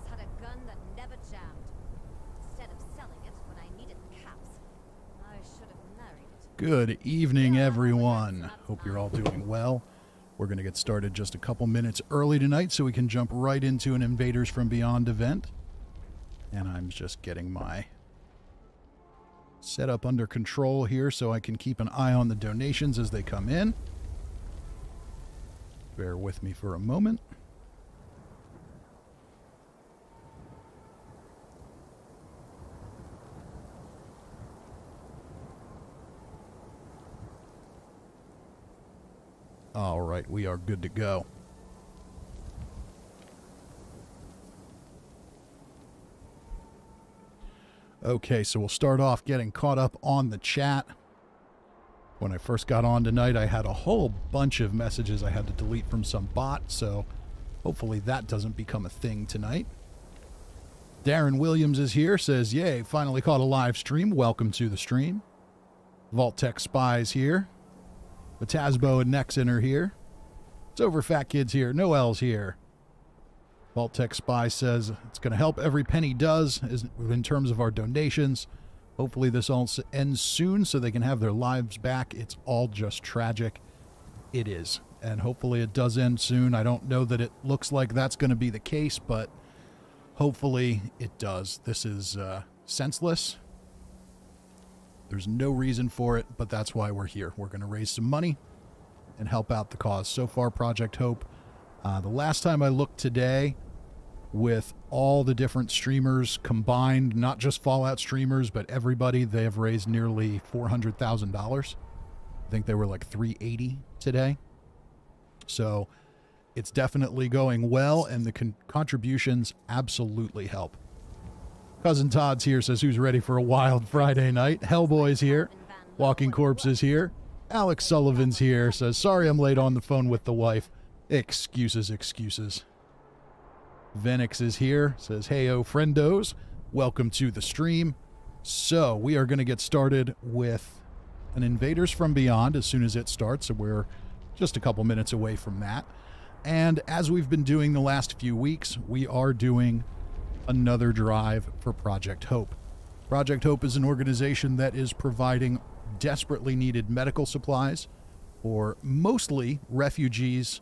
had a gun that never jammed. Instead of selling it when I needed the caps, I should have married it. Good evening, everyone. Hope you're all doing well. We're going to get started just a couple minutes early tonight so we can jump right into an Invaders From Beyond event. And I'm just getting my setup under control here so I can keep an eye on the donations as they come in. Bear with me for a moment. All right, we are good to go. Okay, so we'll start off getting caught up on the chat. When I first got on tonight, I had a whole bunch of messages I had to delete from some bot, so hopefully that doesn't become a thing tonight. Darren Williams is here, says, yay, finally caught a live stream. Welcome to the stream. Vault Tech Spies here. Batasbo and Nexon are here. It's Over Fat Kids here. Noel's here. Vault Tech Spy says it's going to help every penny does in terms of our donations. Hopefully this all ends soon so they can have their lives back. It's all just tragic. It is. And hopefully it does end soon. I don't know that it looks like that's going to be the case, but hopefully it does. This is senseless. There's no reason for it, but that's why we're here. We're going to raise some money and help out the cause. So far, Project Hope. The last time I looked today, with all the different streamers combined, not just Fallout streamers, but everybody, they have raised nearly $400,000. I think they were like 380 today. So it's definitely going well, and the contributions absolutely help. Cousin Todd's here, says, who's ready for a wild Friday night? Hellboy's here. Walking Corpse is here. Alex Sullivan's here, says, sorry I'm late on the phone with the wife. Excuses, excuses. Venix is here, says, heyo friendos, welcome to the stream. So we are going to get started with an Invaders From Beyond as soon as it starts, so we're just a couple minutes away from that. And as we've been doing the last few weeks, we are doing another drive for Project Hope. Project Hope is an organization that is providing desperately needed medical supplies for mostly refugees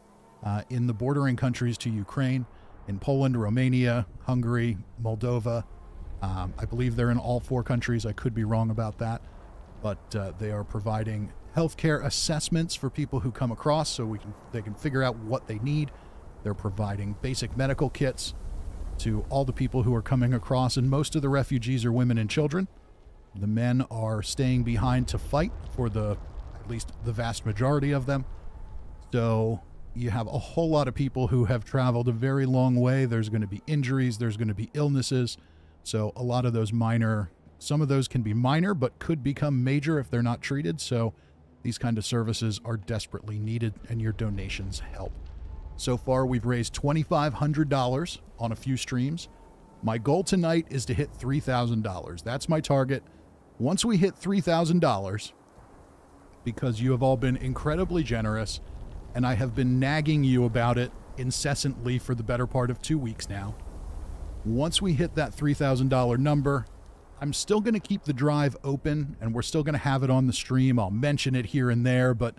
in the bordering countries to Ukraine, in Poland, Romania, Hungary, Moldova. I believe they're in all 4 countries. I could be wrong about that. But they are providing healthcare assessments for people who come across so they can figure out what they need. They're providing basic medical kits to all the people who are coming across, and most of the refugees are women and children. The men are staying behind to fight for at least the vast majority of them. So you have a whole lot of people who have traveled a very long way. There's going to be injuries. There's going to be illnesses. So a lot of those some of those can be minor, but could become major if they're not treated. So these kind of services are desperately needed, and your donations help. So far, we've raised $2,500 on a few streams. My goal tonight is to hit $3,000. That's my target. Once we hit $3,000, because you have all been incredibly generous, and I have been nagging you about it incessantly for the better part of 2 weeks now. Once we hit that $3,000 number, I'm still going to keep the drive open, and we're still going to have it on the stream. I'll mention it here and there, but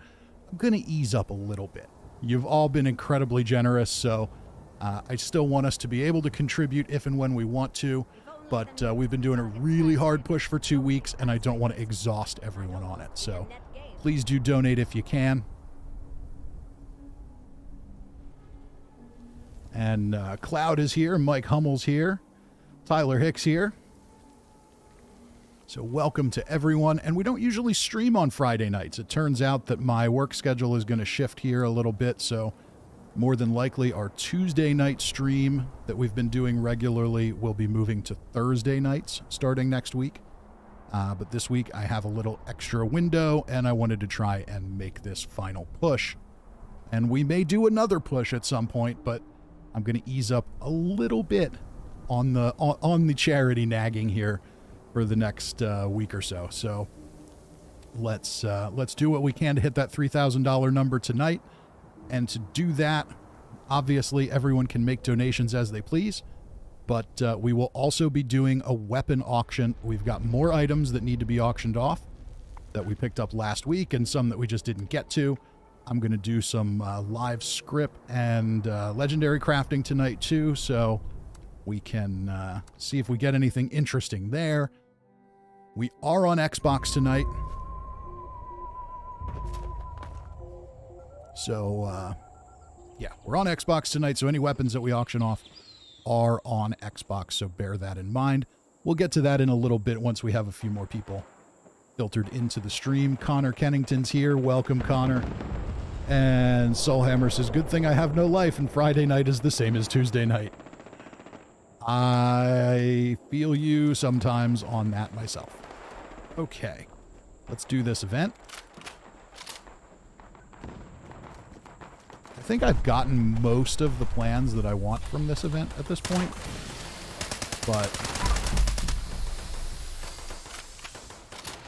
I'm going to ease up a little bit. You've all been incredibly generous, so I still want us to be able to contribute if and when we want to, but we've been doing a really hard push for 2 weeks, and I don't want to exhaust everyone on it. So please do donate if you can. And Cloud is here, Mike Hummel's here, Tyler Hicks here. So welcome to everyone. And we don't usually stream on Friday nights. It turns out that my work schedule is going to shift here a little bit, so more than likely our Tuesday night stream that we've been doing regularly will be moving to Thursday nights starting next week. But this week I have a little extra window, and I wanted to try and make this final push. And we may do another push at some point, but I'm going to ease up a little bit on the charity nagging here for the next week or so. So let's do what we can to hit that $3,000 number tonight. And to do that, obviously everyone can make donations as they please. But we will also be doing a weapon auction. We've got more items that need to be auctioned off that we picked up last week and some that we just didn't get to. I'm going to do some live Scrip and legendary crafting tonight too, so we can see if we get anything interesting there. We are on Xbox tonight. So, yeah, we're on Xbox tonight, so any weapons that we auction off are on Xbox, so bear that in mind. We'll get to that in a little bit once we have a few more people filtered into the stream. Connor Kennington's here. Welcome, Connor. And Soulhammer says, good thing I have no life and Friday night is the same as Tuesday night. I feel you sometimes on that myself. Okay, let's do this event. I think I've gotten most of the plans that I want from this event at this point, but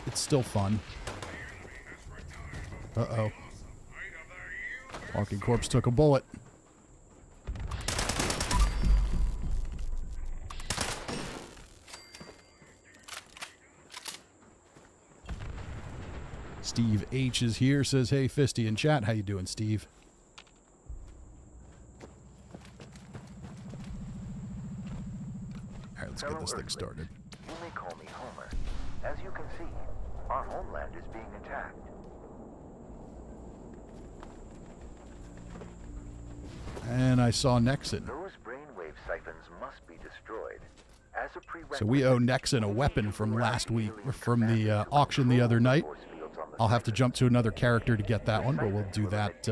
it's still fun. Uh-oh. Walking Corpse took a bullet. Steve H is here, says, hey, Fisty in chat. How you doing, Steve? All right, let's get this thing started. You may call me Homer. As you can see, our homeland is being attacked. And I saw Nexon. Those brainwave siphons must be destroyed. As a prerequisite, So we owe Nexon a weapon from last week, from the auction the other night. I'll have to jump to another character to get that one, but we'll do that.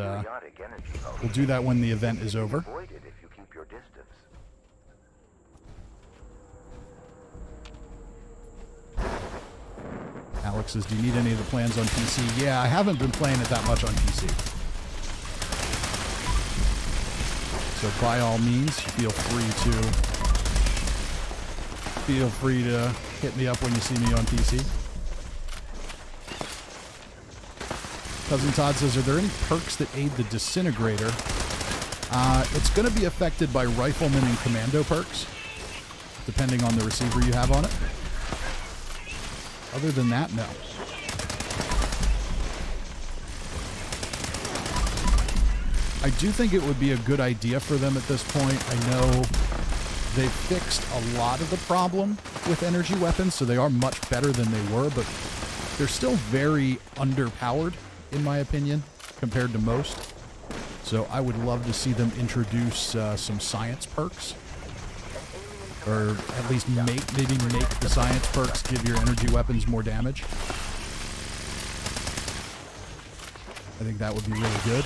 We'll do that when the event is over. If you keep your distance. Alex says, do you need any of the plans on PC? Yeah, I haven't been playing it that much on PC. So by all means, feel free to hit me up when you see me on PC. Cousin Todd says, are there any perks that aid the disintegrator? It's going to be affected by rifleman and commando perks, depending on the receiver you have on it. Other than that, no. I do think it would be a good idea for them at this point. I know they've fixed a lot of the problem with energy weapons, so they are much better than they were, but they're still very underpowered, in my opinion, compared to most. So I would love to see them introduce some science perks. Or at least maybe make the science perks give your energy weapons more damage. I think that would be really good.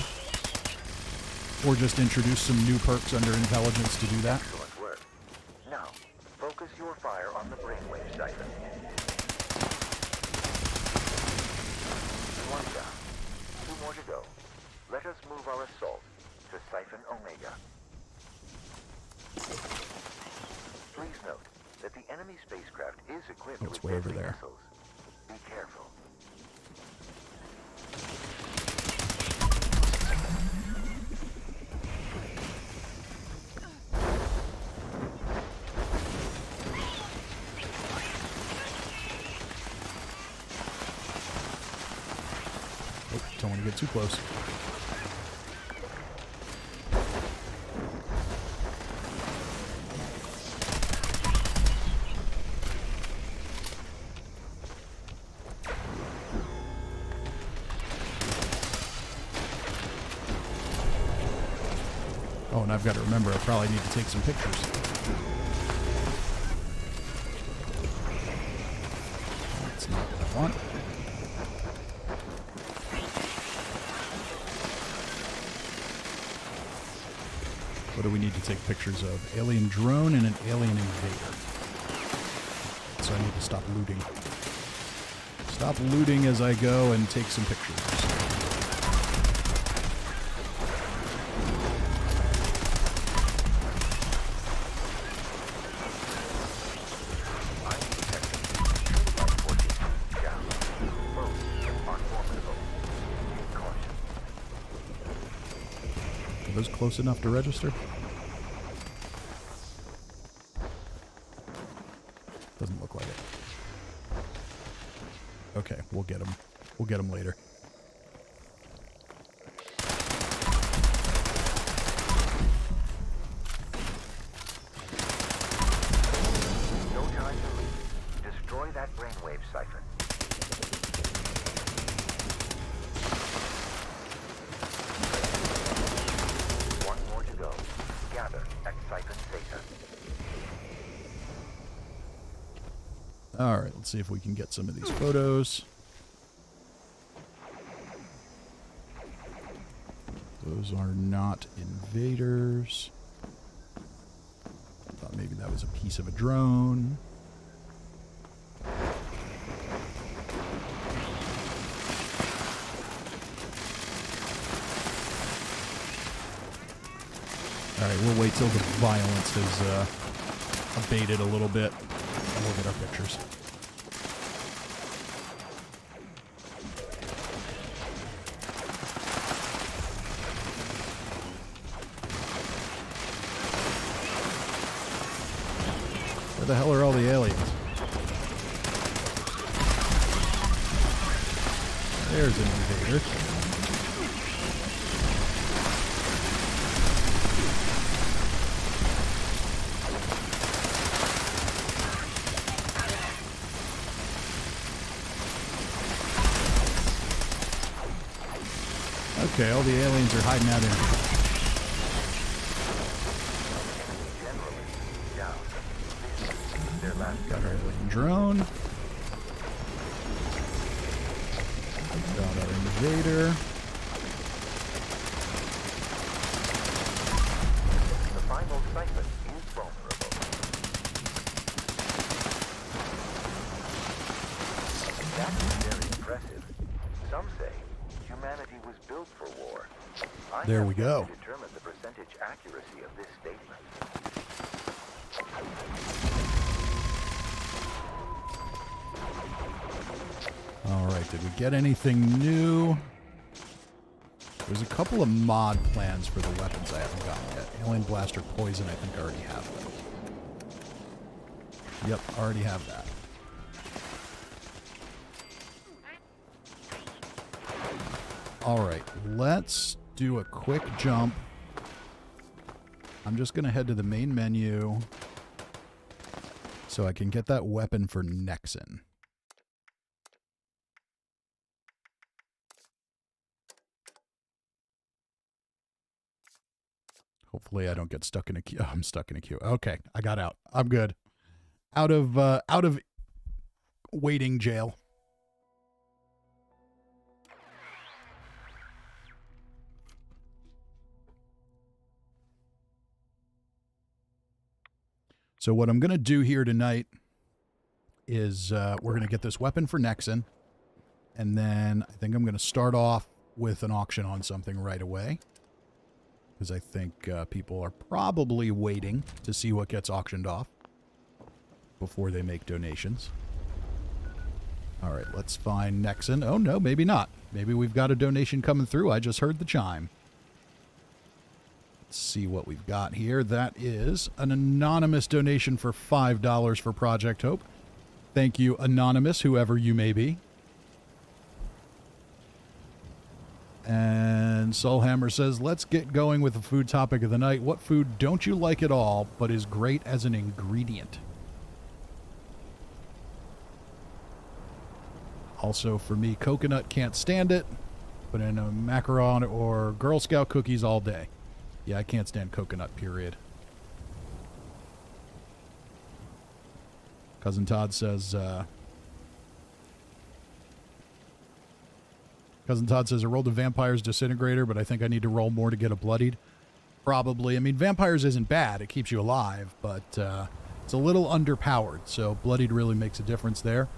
Or just introduce some new perks under intelligence to do that. Excellent work. Now, focus your fire on the brainwave siphon. One down. 2 more to go. Let us move our assault to Siphon Omega. Please note that the enemy spacecraft is equipped with way over deadly there. missiles. Be careful. Oh, don't want to get too close. Oh, and I've got to remember, I probably need to take some pictures. That's not what I want. What do we need to take pictures of? Alien drone and an alien invader. So I need to stop looting. Stop looting as I go and take some pictures. Are those close enough to register? we'll get them. We'll get them later. No time to leave. Destroy that brainwave siphon. One more to go. Gather at siphon Theta. All right, let's see if we can get some of these photos. Those are not invaders. Thought maybe that was a piece of a drone. All right, we'll wait till the violence has abated a little bit, and we'll get our pictures. Where the hell are all the aliens? There's an invader. Okay, all the aliens are hiding out in here. Got our alien drone. Got our invader. The final siphon is vulnerable. That's very impressive. Some say humanity was built for war. There we go. To determine the percentage accuracy of this statement. All right, did we get anything new? There's a couple of mod plans for the weapons I haven't gotten yet. Alien Blaster Poison, I think I already have that. Yep, already have that. All right, let's do a quick jump. I'm just going to head to the main menu so I can get that weapon for Nexon. Hopefully I don't get stuck in a queue. Oh, I'm stuck in a queue. Okay, I got out. I'm good. Out of waiting jail. So what I'm going to do here tonight is we're going to get this weapon for Nexon, and then I think I'm going to start off with an auction on something right away. Because I think people are probably waiting to see what gets auctioned off before they make donations. All right, let's find Nexon. Oh, no, maybe not. Maybe we've got a donation coming through. I just heard the chime. Let's see what we've got here. That is an anonymous donation for $5 for Project Hope. Thank you, anonymous, whoever you may be. And Soulhammer says, let's get going with the food topic of the night. What food don't you like at all, but is great as an ingredient? Also, for me, coconut, can't stand it. Put in a macaron or Girl Scout cookies all day. Yeah, I can't stand coconut, period. Cousin Todd says, I rolled a Vampire's Disintegrator, but I think I need to roll more to get a Bloodied. Probably. I mean, Vampires isn't bad. It keeps you alive, but it's a little underpowered, so Bloodied really makes a difference there.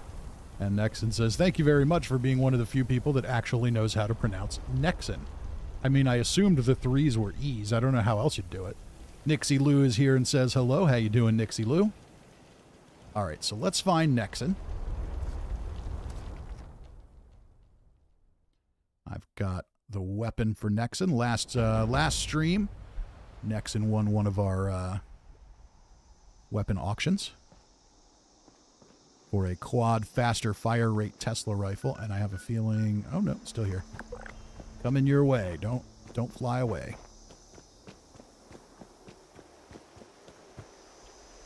And Nexon says, thank you very much for being one of the few people that actually knows how to pronounce Nexon. I mean, I assumed the 3s were E's. I don't know how else you'd do it. Nixie Lou is here and says, hello. How you doing, Nixie Lou? All right, so let's find Nexon. I've got the weapon for Nexon. Last stream, Nexon won one of our weapon auctions for a quad faster fire rate Tesla rifle, and I have a feeling... Oh, no, still here. Coming your way. Don't fly away.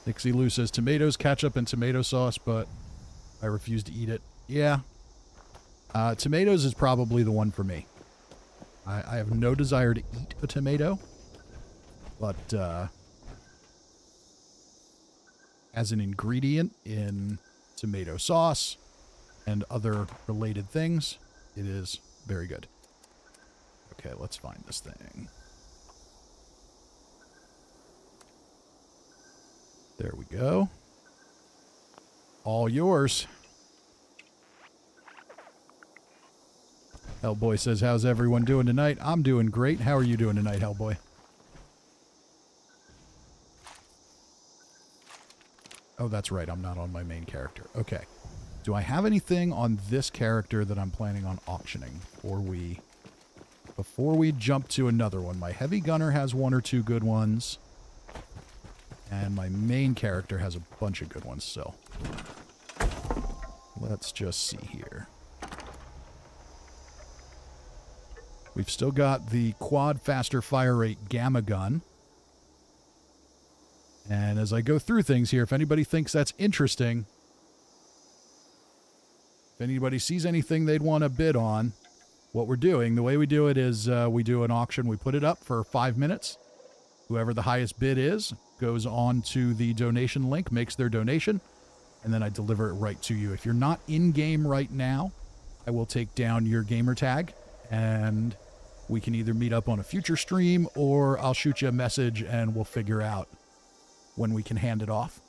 Nixie Lou says, tomatoes, ketchup, and tomato sauce, but I refuse to eat it. Yeah. Tomatoes is probably the one for me. I have no desire to eat a tomato, but as an ingredient in tomato sauce and other related things, it is very good. Okay, let's find this thing. There we go. All yours. Hellboy says, how's everyone doing tonight? I'm doing great. How are you doing tonight, Hellboy? Oh, that's right. I'm not on my main character. Okay. Do I have anything on this character that I'm planning on auctioning before we jump to another one? My heavy gunner has one or two good ones. And my main character has a bunch of good ones still. Let's just see here. We've still got the quad faster fire rate gamma gun. And as I go through things here, if anybody thinks that's interesting, if anybody sees anything they'd want to bid on, what we're doing, the way we do it is we do an auction. We put it up for 5 minutes. Whoever the highest bid is goes on to the donation link, makes their donation, and then I deliver it right to you. If you're not in-game right now, I will take down your gamer tag, and we can either meet up on a future stream, or I'll shoot you a message and we'll figure out when we can hand it off.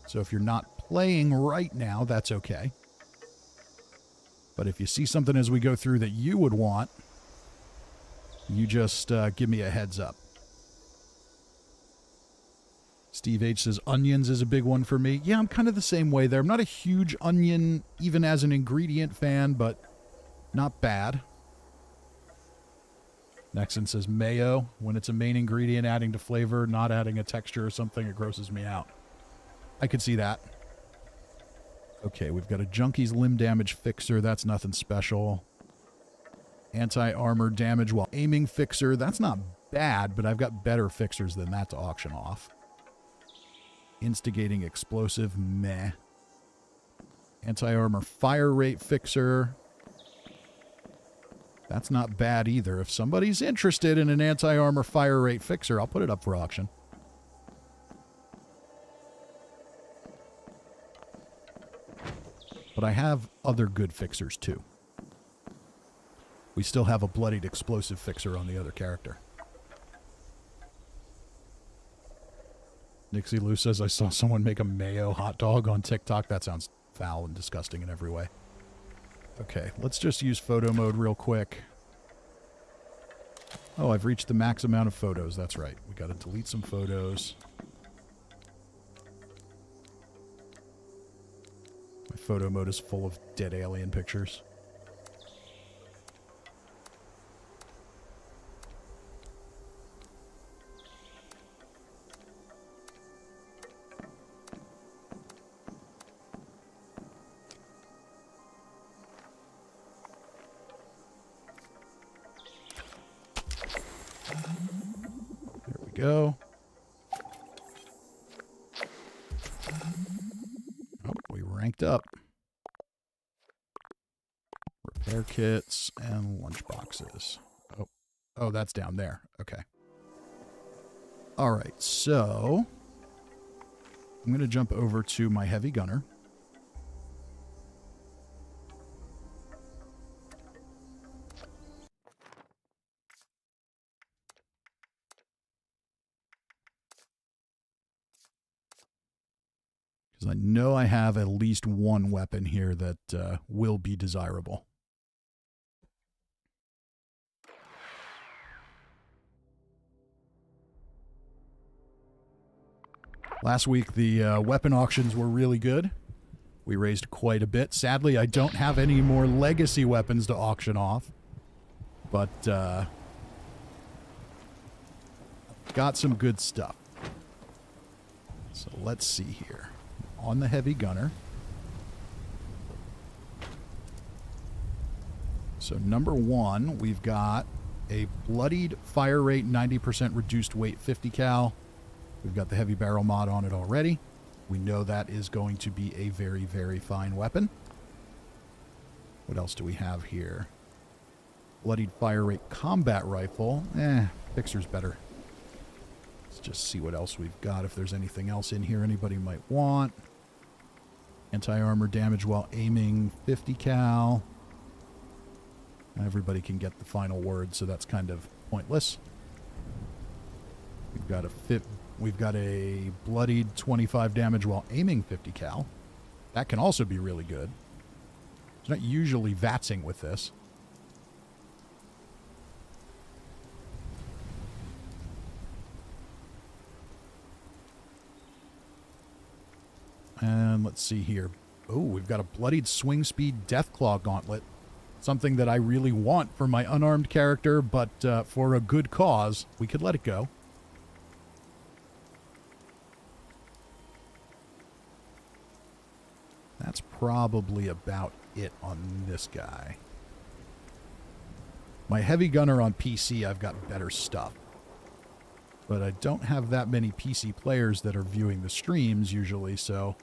So if you're not playing right now, that's okay. But if you see something as we go through that you would want, you just give me a heads up. Steve H says, onions is a big one for me. Yeah, I'm kind of the same way there. I'm not a huge onion, even as an ingredient fan, but not bad. Nexon says mayo. When it's a main ingredient, adding to flavor, not adding a texture or something, it grosses me out. I could see that. Okay, we've got a Junkie's limb damage fixer. That's nothing special. Anti-armor damage while aiming fixer. That's not bad, but I've got better fixers than that to auction off. Instigating explosive. Meh. Anti-armor fire rate fixer. That's not bad either. If somebody's interested in an anti-armor fire rate fixer, I'll put it up for auction. But I have other good fixers too. We still have a bloodied explosive fixer on the other character. Nixie Lou says, I saw someone make a mayo hot dog on TikTok. That sounds foul and disgusting in every way. Okay, let's just use photo mode real quick. Oh, I've reached the max amount of photos. That's right. We got to delete some photos. My photo mode is full of dead alien pictures. Go. Oh, we ranked up. Repair kits and lunch boxes. Oh, that's down there. Okay. All right, so I'm going to jump over to my heavy gunner. I know I have at least one weapon here that will be desirable. Last week, the weapon auctions were really good. We raised quite a bit. Sadly, I don't have any more legacy weapons to auction off. But got some good stuff. So let's see here. On the heavy gunner. So number 1, we've got a bloodied fire rate, 90% reduced weight, 50 cal. We've got the heavy barrel mod on it already. We know that is going to be a very, very fine weapon. What else do we have here? Bloodied fire rate combat rifle. Fixer's better. Let's just see what else we've got. If there's anything else in here anybody might want. Anti-armor damage while aiming, 50 cal. Everybody can get the final word, so that's kind of pointless. We've got a bloodied 25 damage while aiming, 50 cal. That can also be really good. It's not usually vatsing with this. And let's see here. Oh, we've got a bloodied swing speed Deathclaw gauntlet. Something that I really want for my unarmed character, but for a good cause, we could let it go. That's probably about it on this guy. My heavy gunner on PC, I've got better stuff. But I don't have that many PC players that are viewing the streams usually, so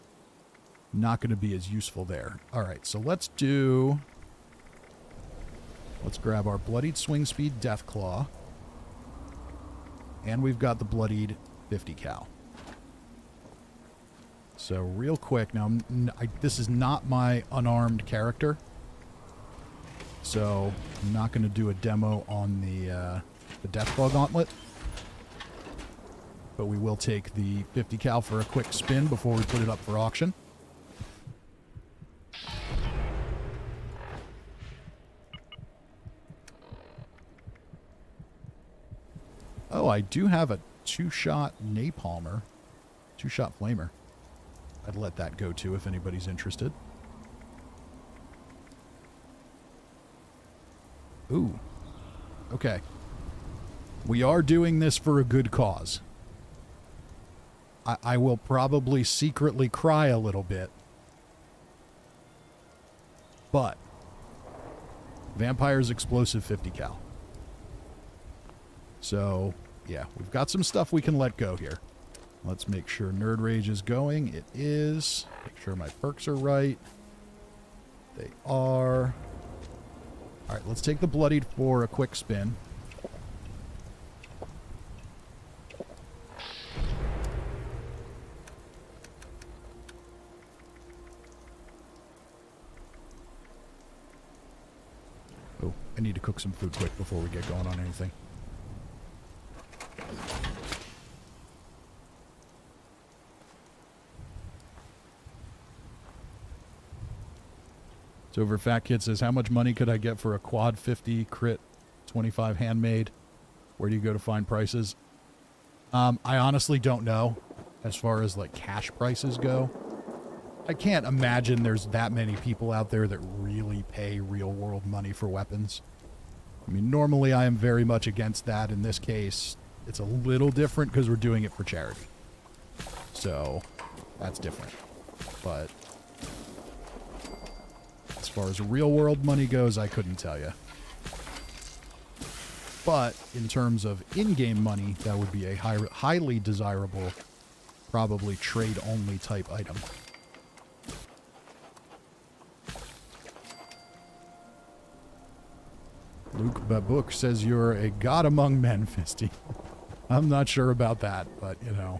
not going to be as useful there. All right, so let's grab our bloodied swing speed Deathclaw. And we've got the bloodied 50 cal. So real quick, now this is not my unarmed character. So I'm not going to do a demo on the Deathclaw gauntlet. But we will take the 50 cal for a quick spin before we put it up for auction. Oh, I do have a 2-shot napalmer. 2-shot flamer. I'd let that go too if anybody's interested. Ooh. Okay. We are doing this for a good cause. I will probably secretly cry a little bit. But Vampire's explosive 50 cal. So, yeah, we've got some stuff we can let go here. Let's make sure Nerd Rage is going. It is. Make sure my perks are right. They are. All right, let's take the Bloodied for a quick spin. Oh, I need to cook some food quick before we get going on anything. So over Fat Kid says, how much money could I get for a quad 50 crit 25 handmade? Where do you go to find prices? I honestly don't know as far as like cash prices go. I can't imagine there's that many people out there that really pay real world money for weapons. I mean, normally I am very much against that. In this case, it's a little different because we're doing it for charity. So that's different. But as far as real world money goes, I couldn't tell you. But in terms of in-game money, that would be a highly desirable, probably trade-only type item. Luke Babook says you're a god among men, Fisty. I'm not sure about that, but, you know.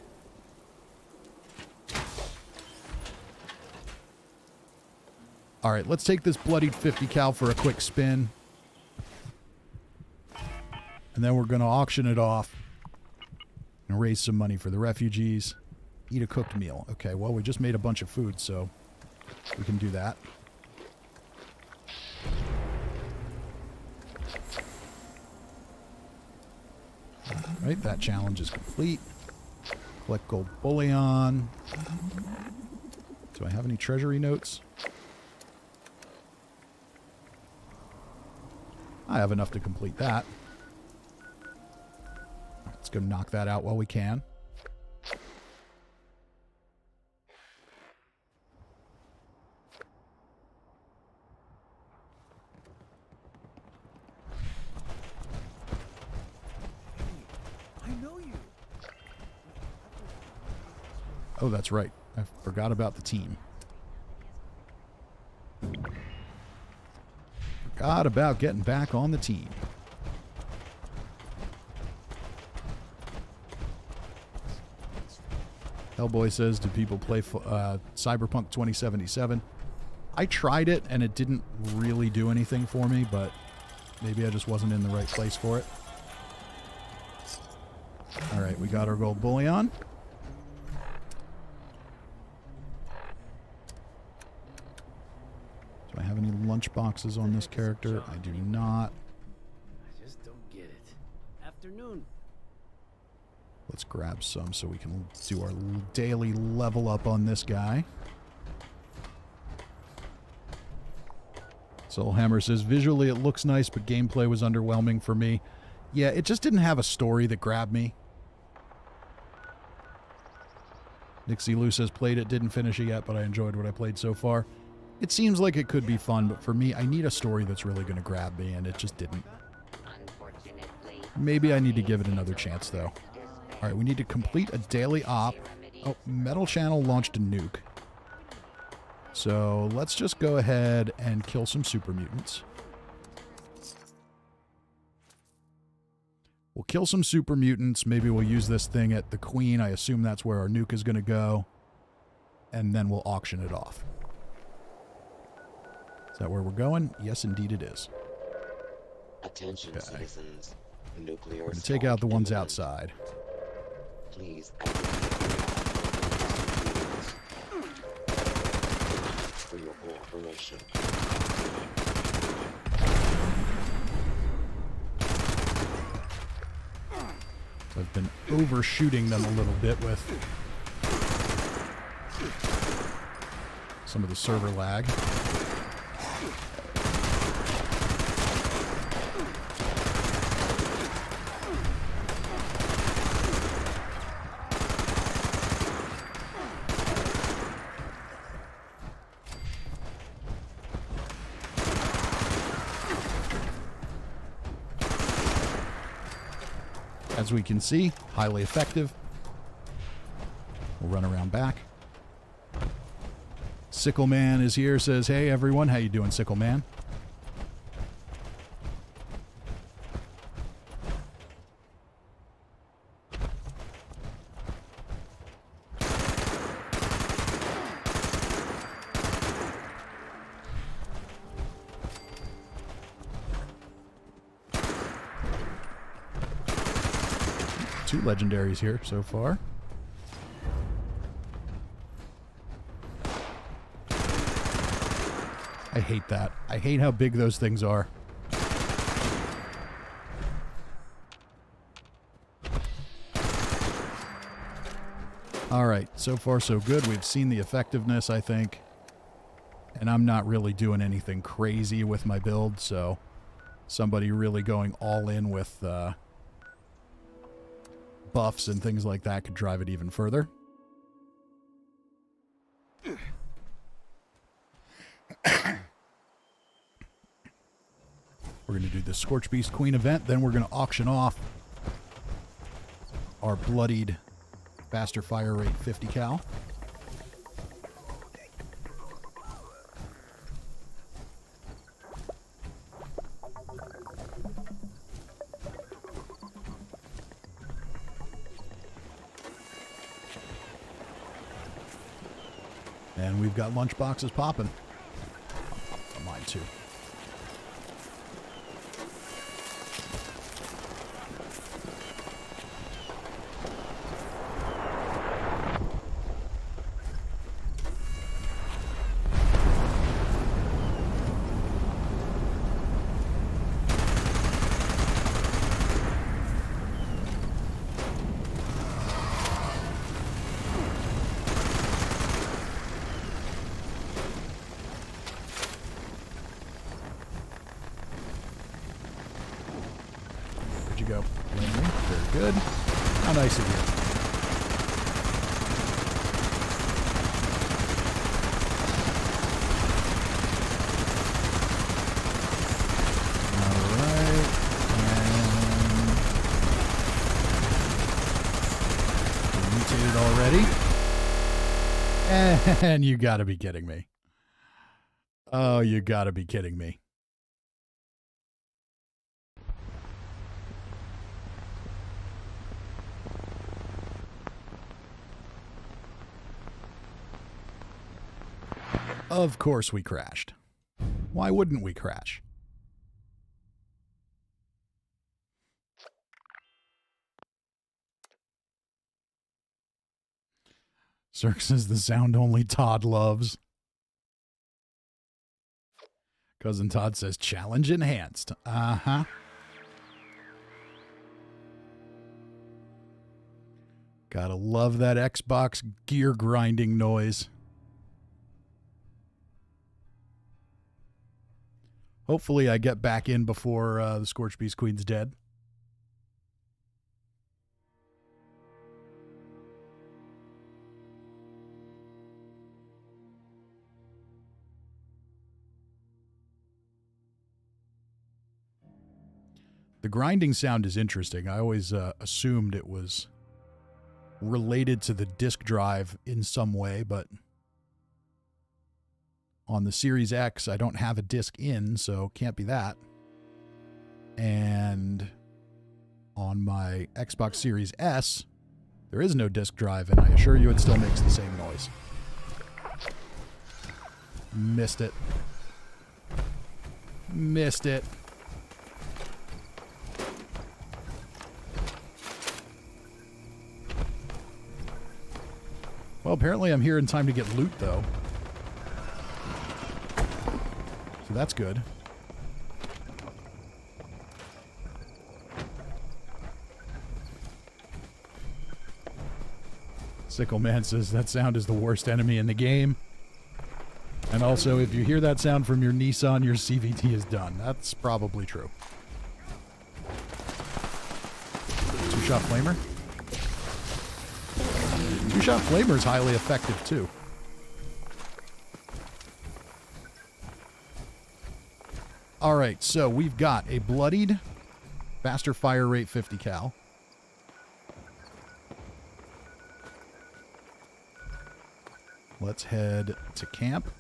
All right, let's take this bloodied 50 cal for a quick spin. And then we're going to auction it off and raise some money for the refugees. Eat a cooked meal. Okay, well, we just made a bunch of food, so we can do that. All right, that challenge is complete. Collect gold bullion. Do I have any treasury notes? I have enough to complete that. Let's go knock that out while we can. Oh, that's right. I forgot about the team. Forgot about getting back on the team. Hellboy says, do people play Cyberpunk 2077? I tried it, and it didn't really do anything for me, but maybe I just wasn't in the right place for it. All right, we got our gold bullion. Do I have any lunch boxes on this character? I do not. I just don't get it. Afternoon. Let's grab some so we can do our daily level up on this guy. Soulhammer says, visually it looks nice, but gameplay was underwhelming for me. Yeah, it just didn't have a story that grabbed me. Nixie Lou says, played it, didn't finish it yet, but I enjoyed what I played so far. It seems like it could be fun, but for me, I need a story that's really going to grab me, and it just didn't. Maybe I need to give it another chance, though. All right, we need to complete a daily op. Oh, Metal Channel launched a nuke. So let's just go ahead and kill some super mutants. We'll kill some super mutants. Maybe we'll use this thing at the Queen. I assume that's where our nuke is going to go. And then we'll auction it off. Is that where we're going? Yes, indeed it is. Attention, Okay. citizens. Nuclear We're going to take out the ones outside. Please for your cooperation. I've been overshooting them a little bit with some of the server lag. As we can see, highly effective. We'll run around back. Sickle Man is here, says, hey everyone, how you doing, Sickle Man? Two legendaries here so far. I hate that. I hate how big those things are. Alright, so far so good. We've seen the effectiveness, I think. And I'm not really doing anything crazy with my build, so somebody really going all in with buffs and things like that could drive it even further. We're going to do the Scorchbeast Queen event, then we're going to auction off our bloodied faster fire rate 50 cal. And we've got lunch boxes popping. Mine too. Where'd you go? Landing. Very good. How nice of you. Alright. And mutated already. And you gotta be kidding me. Oh, you gotta be kidding me. Of course we crashed. Why wouldn't we crash? Cirque says the sound only Todd loves. Cousin Todd says challenge enhanced. Uh-huh. Gotta love that Xbox gear grinding noise. Hopefully I get back in before the Scorchbeast Queen's dead. The grinding sound is interesting. I always assumed it was related to the disk drive in some way, but on the Series X, I don't have a disk in, so can't be that. And on my Xbox Series S, there is no disk drive, and I assure you it still makes the same noise. Missed it. Missed it. Well, apparently I'm here in time to get loot, though. So that's good. Sickle Man says that sound is the worst enemy in the game. And also, if you hear that sound from your Nissan, your CVT is done. That's probably true. Two-shot flamer? Two-shot flamer is highly effective, too. All right, so we've got a bloodied, faster fire rate 50 cal. Let's head to camp.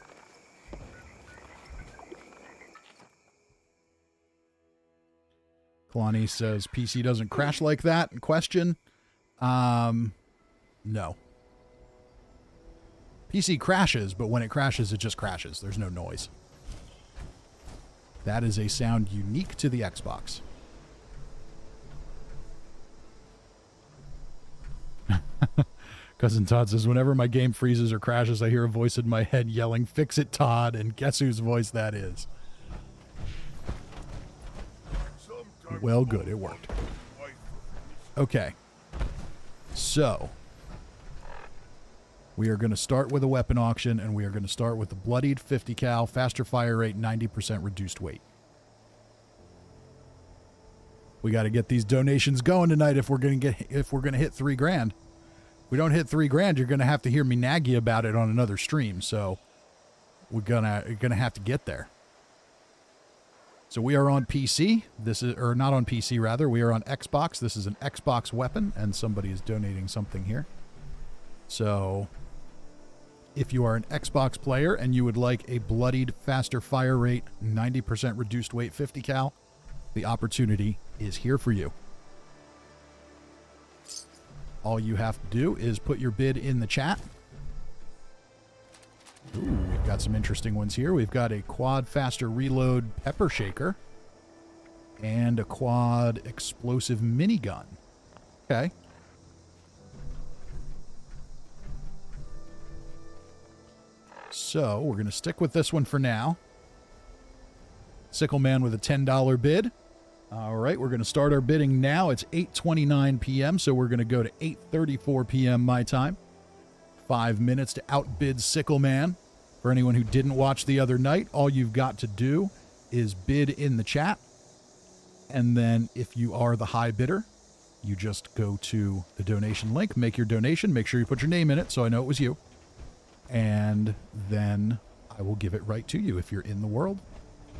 Kalani says PC doesn't crash like that. Question? No. PC crashes, but when it crashes, it just crashes. There's no noise. That is a sound unique to the Xbox. Cousin Todd says, whenever my game freezes or crashes, I hear a voice in my head yelling, "Fix it, Todd," and guess whose voice that is? Well, good, it worked. Okay. So, we are going to start with a weapon auction, and we are going to start with the bloodied 50 cal, faster fire rate, 90% reduced weight. We got to get these donations going tonight if we're going to hit $3 grand. If we don't hit $3 grand, you're going to have to hear me naggy about it on another stream. So we're gonna have to get there. So we are on PC. This is, or not on PC rather. We are on Xbox. This is an Xbox weapon, and somebody is donating something here. So if you are an Xbox player and you would like a bloodied, faster fire rate, 90% reduced weight 50 cal, the opportunity is here for you. All you have to do is put your bid in the chat. Ooh, we've got some interesting ones here. We've got a quad faster reload pepper shaker and a quad explosive minigun. Okay. So we're going to stick with this one for now. Sickle Man with a $10 bid. All right, we're going to start our bidding now. It's 8:29 p.m., so we're going to go to 8:34 p.m. my time. 5 minutes to outbid Sickle Man. For anyone who didn't watch the other night, all you've got to do is bid in the chat. And then if you are the high bidder, you just go to the donation link, make your donation, make sure you put your name in it so I know it was you. And then I will give it right to you if you're in the world.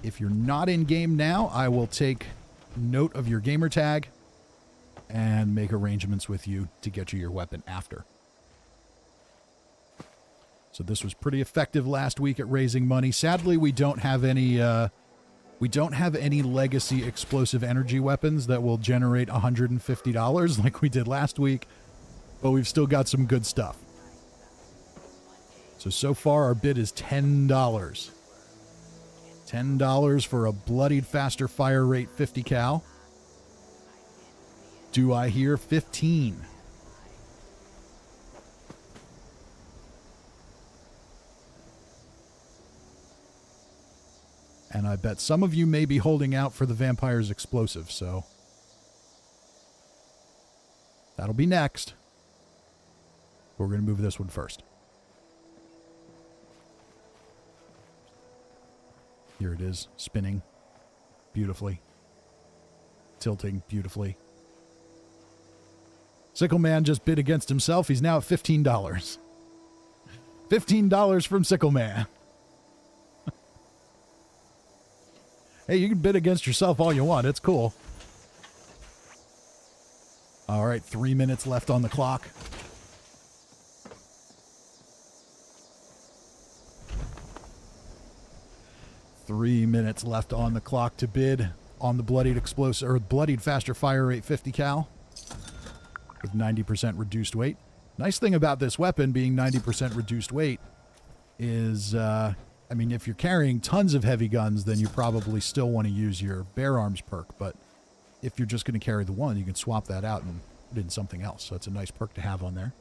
If you're not in game now, I will take note of your gamer tag and make arrangements with you to get you your weapon after. So this was pretty effective last week at raising money. Sadly, we don't have any legacy explosive energy weapons that will generate $150 like we did last week, but we've still got some good stuff. So far our bid is $10. $10 for a bloodied faster fire rate 50 cal. Do I hear 15? And I bet some of you may be holding out for the vampire's explosive, so that'll be next. We're going to move this one first. Here it is, spinning beautifully, tilting beautifully. Sickle Man just bid against himself. He's now at $15. $15 from Sickle Man. Hey, you can bid against yourself all you want. It's cool. All right, 3 minutes left on the clock. Three minutes left on the clock to bid on the bloodied explosive, or bloodied faster fire rate 50 cal with 90% reduced weight. Nice thing about this weapon being 90% reduced weight is, I mean, if you're carrying tons of heavy guns, then you probably still want to use your bear arms perk. But if you're just going to carry the one, you can swap that out and put in something else. So it's a nice perk to have on there.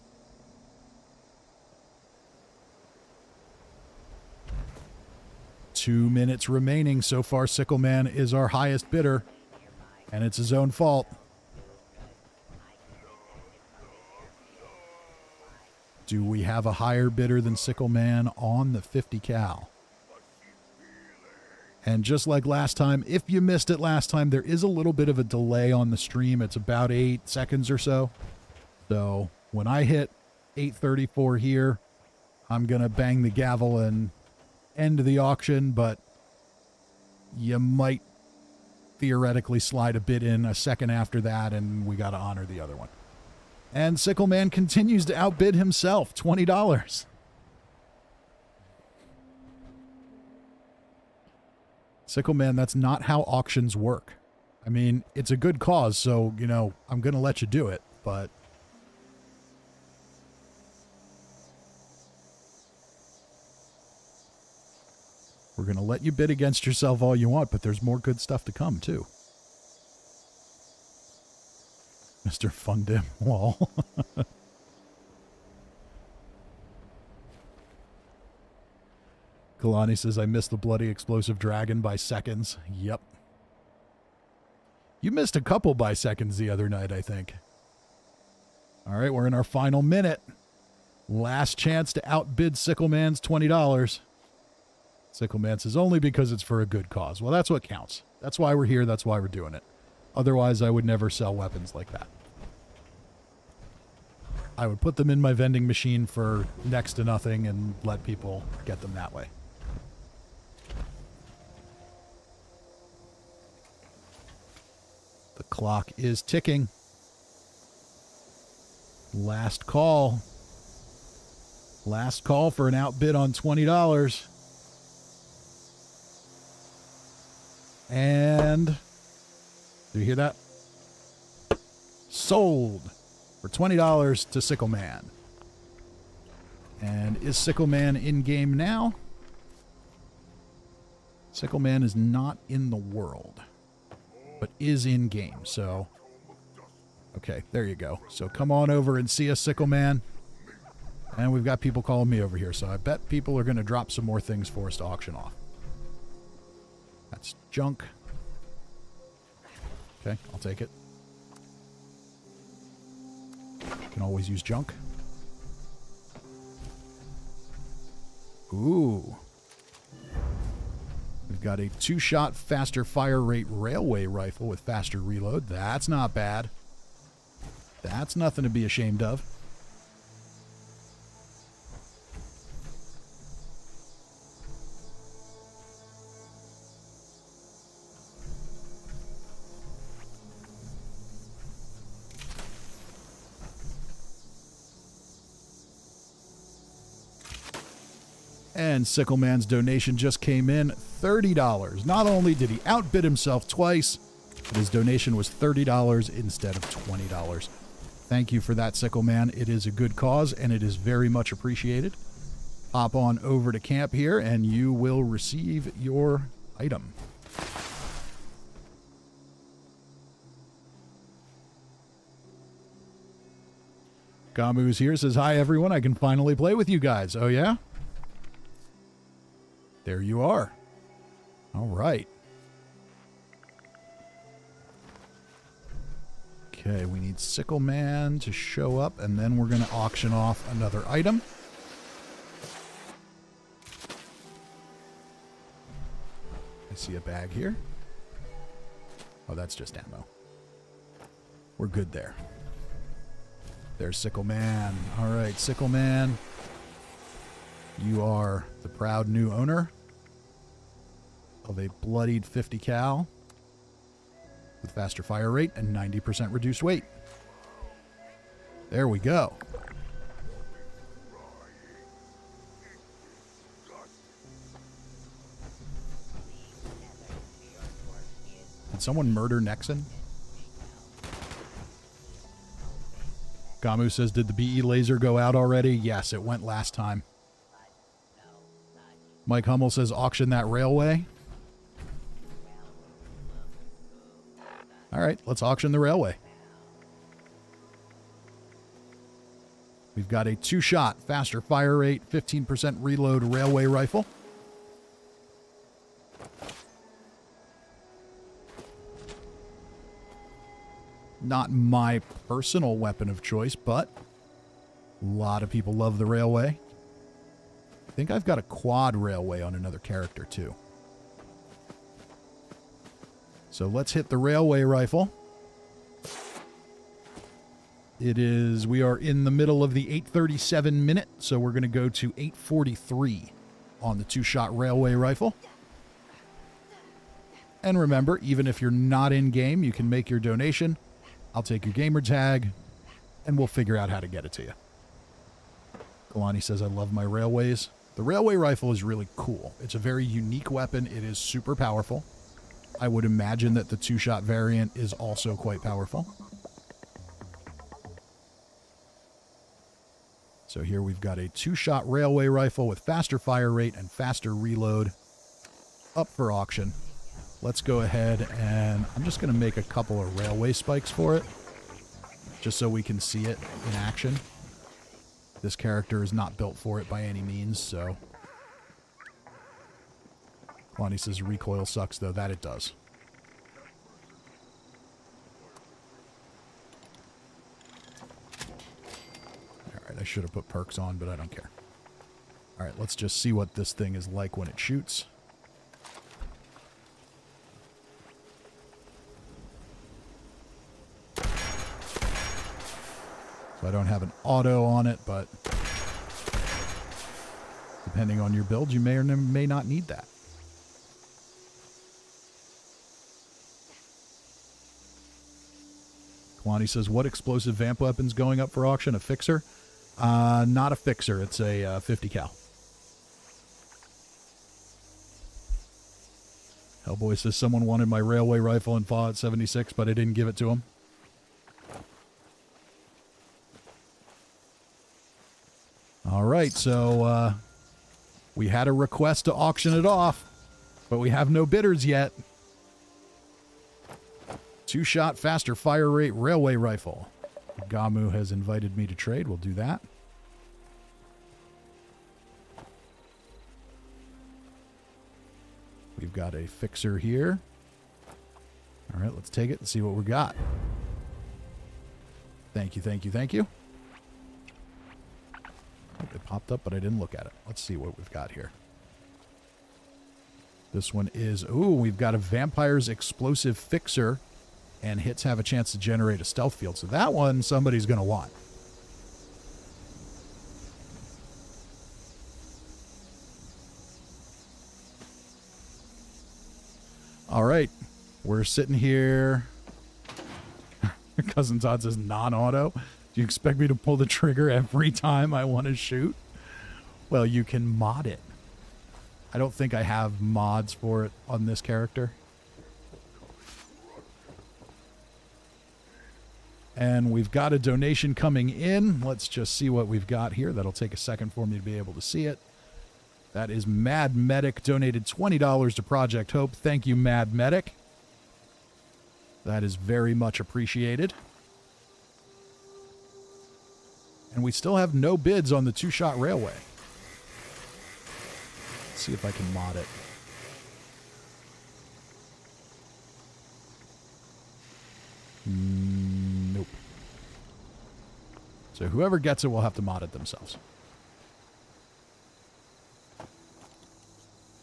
Two minutes remaining. So far, Sickle Man is our highest bidder, and it's his own fault. Do we have a higher bidder than Sickle Man on the 50 cal? And just like last time, if you missed it last time, there is a little bit of a delay on the stream. It's about 8 seconds or so. So when I hit 8:34 here, I'm going to bang the gavel and end the auction, but you might theoretically slide a bid in a second after that, and we got to honor the other one. And Sickle Man continues to outbid himself, $20. Sickle Man, that's not how auctions work. I mean, it's a good cause, so, you know, I'm going to let you do it, but we're going to let you bid against yourself all you want, but there's more good stuff to come, too. Mr. Fundim Wall. Kalani says, I missed the bloody explosive dragon by seconds. Yep. You missed a couple by seconds the other night, I think. All right, we're in our final minute. Last chance to outbid Sickle Man's $20. Sickle Man says, only because it's for a good cause. Well, that's what counts. That's why we're here. That's why we're doing it. Otherwise, I would never sell weapons like that. I would put them in my vending machine for next to nothing and let people get them that way. The clock is ticking. Last call. Last call for an outbid on $20. And do you hear that? Sold for $20 to Sickle Man. And is Sickle Man in game now? Sickle Man is not in the world, but is in game. So, okay, there you go. So come on over and see us, Sickle Man. And we've got people calling me over here, so I bet people are going to drop some more things for us to auction off. That's junk. Okay, I'll take it. Can always use junk. Ooh. We've got a 2-shot faster fire rate railway rifle with faster reload. That's not bad. That's nothing to be ashamed of. And Sickleman's donation just came in, $30. Not only did he outbid himself twice, but his donation was $30 instead of $20. Thank you for that, Sickleman. It is a good cause, and it is very much appreciated. Hop on over to camp here, and you will receive your item. Gamu's here, says, hi, everyone. I can finally play with you guys. Oh, yeah? There you are. All right. Okay, we need Sickleman to show up, and then we're going to auction off another item. I see a bag here. Oh, that's just ammo. We're good there. There's Sickleman. All right, Sickleman. You are the proud new owner of a bloodied 50 cal with faster fire rate and 90% reduced weight. There we go. Did someone murder Nexon? Gamu says, did the BE laser go out already? Yes, it went last time. Mike Hummel says, auction that railway. All right, let's auction the railway. We've got a 2-shot, faster fire rate, 15% reload railway rifle. Not my personal weapon of choice, but a lot of people love the railway. I think I've got a quad railway on another character, too. So let's hit the railway rifle. We are in the middle of the 8:37 minute, so we're going to go to 8:43 on the 2-shot railway rifle. And remember, even if you're not in game, you can make your donation. I'll take your gamer tag, and we'll figure out how to get it to you. Kalani says, I love my railways. The railway rifle is really cool. It's a very unique weapon. It is super powerful. I would imagine that the 2-shot variant is also quite powerful. So here we've got a 2-shot railway rifle with faster fire rate and faster reload up for auction. Let's go ahead and I'm just going to make a couple of railway spikes for it, just so we can see it in action. This character is not built for it by any means, so... Lonnie says recoil sucks, though. That it does. Alright, I should have put perks on, but I don't care. Alright, let's just see what this thing is like when it shoots. So I don't have an auto on it, but depending on your build, you may or may not need that. Kwani says, what explosive vamp weapon's going up for auction? A fixer? Not a fixer. It's a 50 cal. Hellboy says, someone wanted my railway rifle in Fallout 76, but I didn't give it to him. All right, so we had a request to auction it off, but we have no bidders yet. 2-shot, faster fire rate railway rifle. Gamu has invited me to trade. We'll do that. We've got a fixer here. All right, let's take it and see what we got. Thank you, thank you, thank you. It popped up, but I didn't look at it. Let's see what we've got here. This one is... Ooh, we've got a Vampire's Explosive Fixer, and hits have a chance to generate a stealth field. So that one somebody's going to want. All right. We're sitting here. Cousin Todd says non-auto. Do you expect me to pull the trigger every time I want to shoot? Well, you can mod it. I don't think I have mods for it on this character. And we've got a donation coming in. Let's just see what we've got here. That'll take a second for me to be able to see it. That is Mad Medic, donated $20 to Project Hope. Thank you, Mad Medic. That is very much appreciated. And we still have no bids on the two-shot railway. Let's see if I can mod it. Nope. So whoever gets it will have to mod it themselves.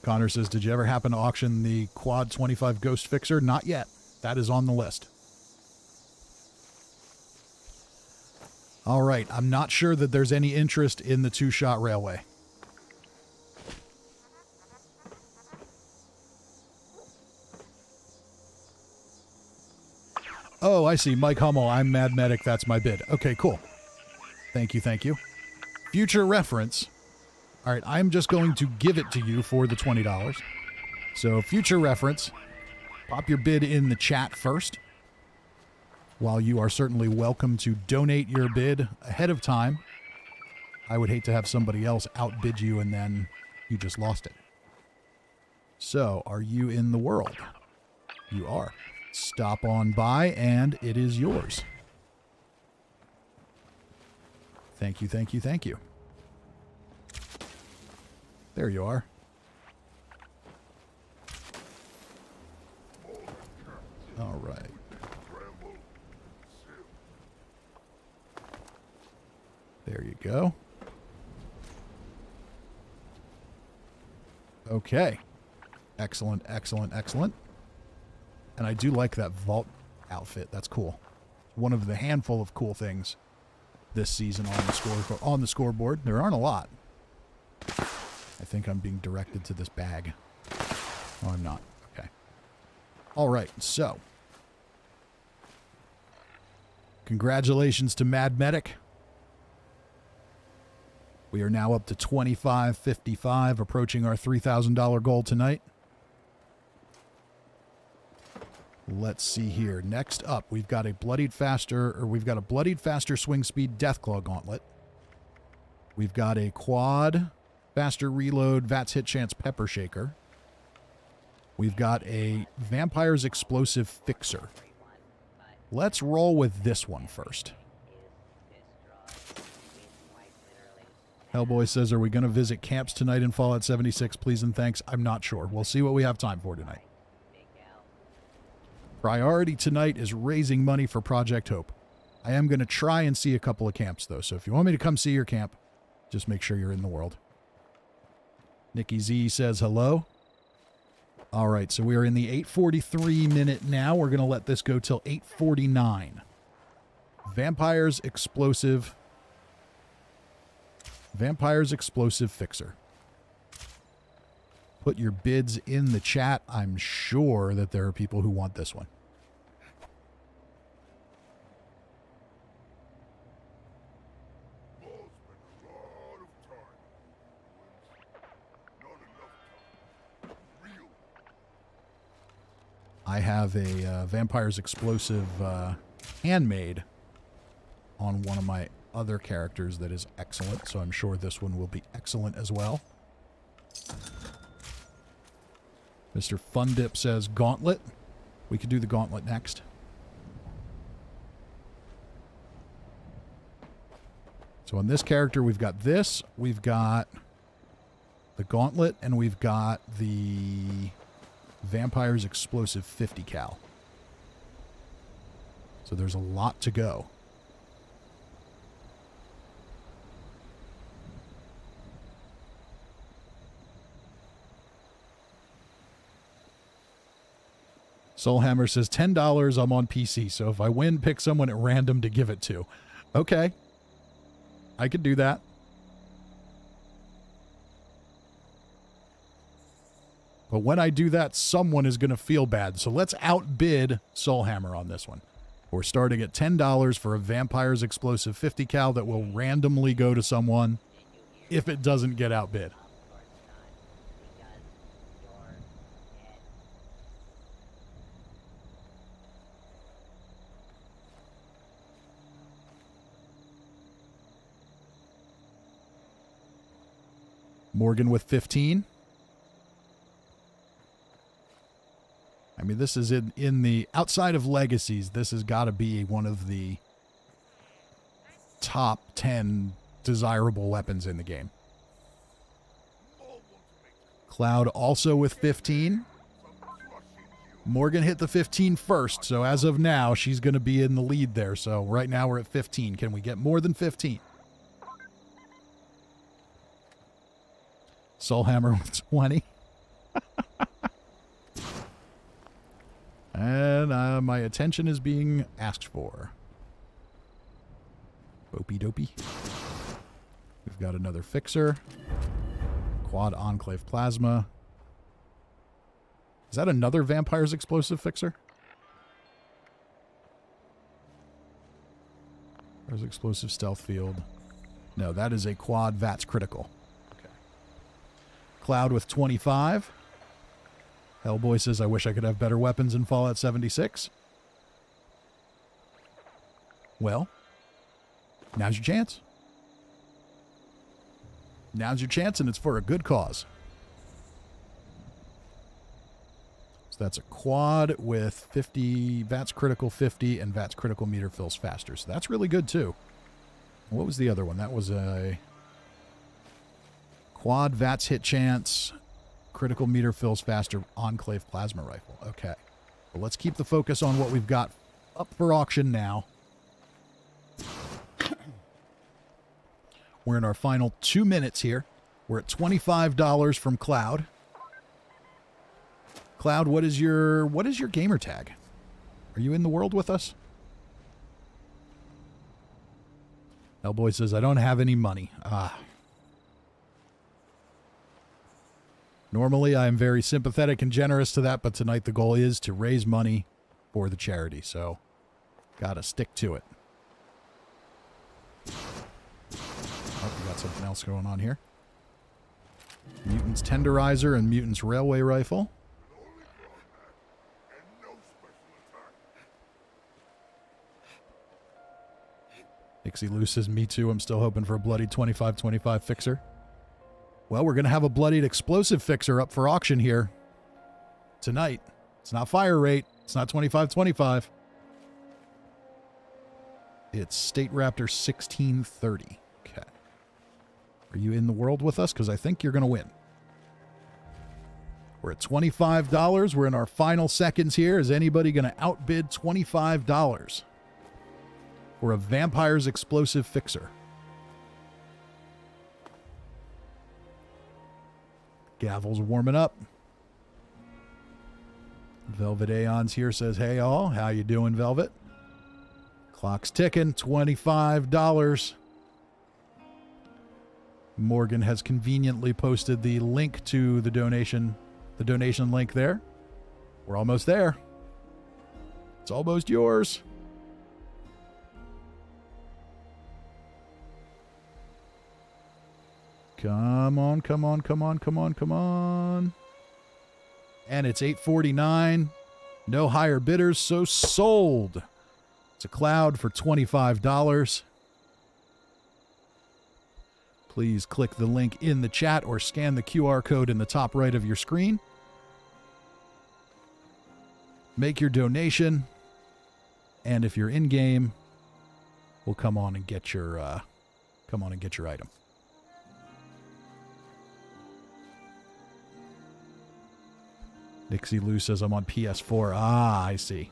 Connor says, did you ever happen to auction the Quad 25 Ghost Fixer? Not yet. That is on the list. All right. I'm not sure that there's any interest in the two-shot railway. Oh, I see. Mike Hummel. I'm Mad Medic. That's my bid. Okay, cool. Thank you. Thank you. Future reference. All right. I'm just going to give it to you for the $20. So future reference. Pop your bid in the chat first. While you are certainly welcome to donate your bid ahead of time, I would hate to have somebody else outbid you and then you just lost it. So, are you in the world? You are. Stop on by and it is yours. Thank you, thank you, thank you. There you are. All right. There you go. Okay. Excellent, excellent, excellent. And I do like that vault outfit. That's cool. One of the handful of cool things this season on the scoreboard. There aren't a lot. I think I'm being directed to this bag. Oh, I'm not. Okay. All right. So, congratulations to Mad Medic. We are now up to $25.55, approaching our $3,000 goal tonight. Let's see here. Next up, we've got a bloodied faster swing speed Deathclaw gauntlet. We've got a quad faster reload VATS hit chance pepper shaker. We've got a vampire's explosive fixer. Let's roll with this one first. Hellboy says, are we going to visit camps tonight in Fallout 76? Please and thanks. I'm not sure. We'll see what we have time for tonight. Priority tonight is raising money for Project Hope. I am going to try and see a couple of camps, though. So if you want me to come see your camp, just make sure you're in the world. Nikki Z says hello. All right, so we are in the 8:43 minute now. We're going to let this go till 8:49. Vampire's explosive fixer. Put your bids in the chat. I'm sure that there are people who want this one. I have a Vampire's Explosive handmade on one of my other characters that is excellent, so I'm sure this one will be excellent as well. Mr. Fundip says Gauntlet. We could do the Gauntlet next. So on this character, we've got this, we've got the Gauntlet, and we've got the Vampire's Explosive 50 cal. So there's a lot to go. Soulhammer says $10. I'm on PC, so if I win, pick someone at random to give it to. Okay. I could do that. But when I do that, someone is going to feel bad. So let's outbid Soulhammer on this one. We're starting at $10 for a Vampire's Explosive 50 cal that will randomly go to someone if it doesn't get outbid. Morgan with 15. I mean, this is in the outside of legacies. This has got to be one of the top 10 desirable weapons in the game. Cloud also with 15. Morgan hit the 15 first, so as of now, she's going to be in the lead there. So right now we're at 15. Can we get more than 15? Soulhammer with 20. And my attention is being asked for. Dopey dopey. We've got another fixer. Quad Enclave Plasma. Is that another Vampire's Explosive fixer? There's Explosive Stealth Field. No, that is a Quad VATS Critical. Okay. Cloud with 25. Hellboy says, I wish I could have better weapons in Fallout 76. Well, now's your chance. Now's your chance, and it's for a good cause. So that's a quad with 50 VATS Critical 50 and VATS Critical meter fills faster. So that's really good, too. What was the other one? That was a quad VATS hit chance, critical meter fills faster, Enclave Plasma Rifle. Okay. Well, let's keep the focus on what we've got up for auction now. We're in our final 2 minutes here. We're at $25 from Cloud. Cloud, what is your gamer tag? Are you in the world with us? Hellboy says, I don't have any money. Normally, I am very sympathetic and generous to that, but tonight the goal is to raise money for the charity, so gotta stick to it. Oh, we got something else going on here. Mutant's Tenderizer and Mutant's Railway Rifle. Dixie Lou says, me too, I'm still hoping for a bloody 25-25 fixer. Well, we're going to have a bloodied explosive fixer up for auction here tonight. It's not fire rate. It's not 25-25. It's State Raptor 1630. Okay. Are you in the world with us? Because I think you're going to win. We're at $25. We're in our final seconds here. Is anybody going to outbid $25 for a Vampire's Explosive fixer? Gavel's warming up. Velvet Aeons here says, hey all, how you doing, Velvet? Clock's ticking, $25. Morgan has conveniently posted the link to the donation link there. We're almost there. It's almost yours. Come on, come on, come on, come on, come on. And it's $8.49. No higher bidders, so sold. It's a Cloud for $25. Please click the link in the chat or scan the QR code in the top right of your screen. Make your donation. And if you're in game, we'll come on and get your item. Dixie Lou says, I'm on PS4. Ah, I see.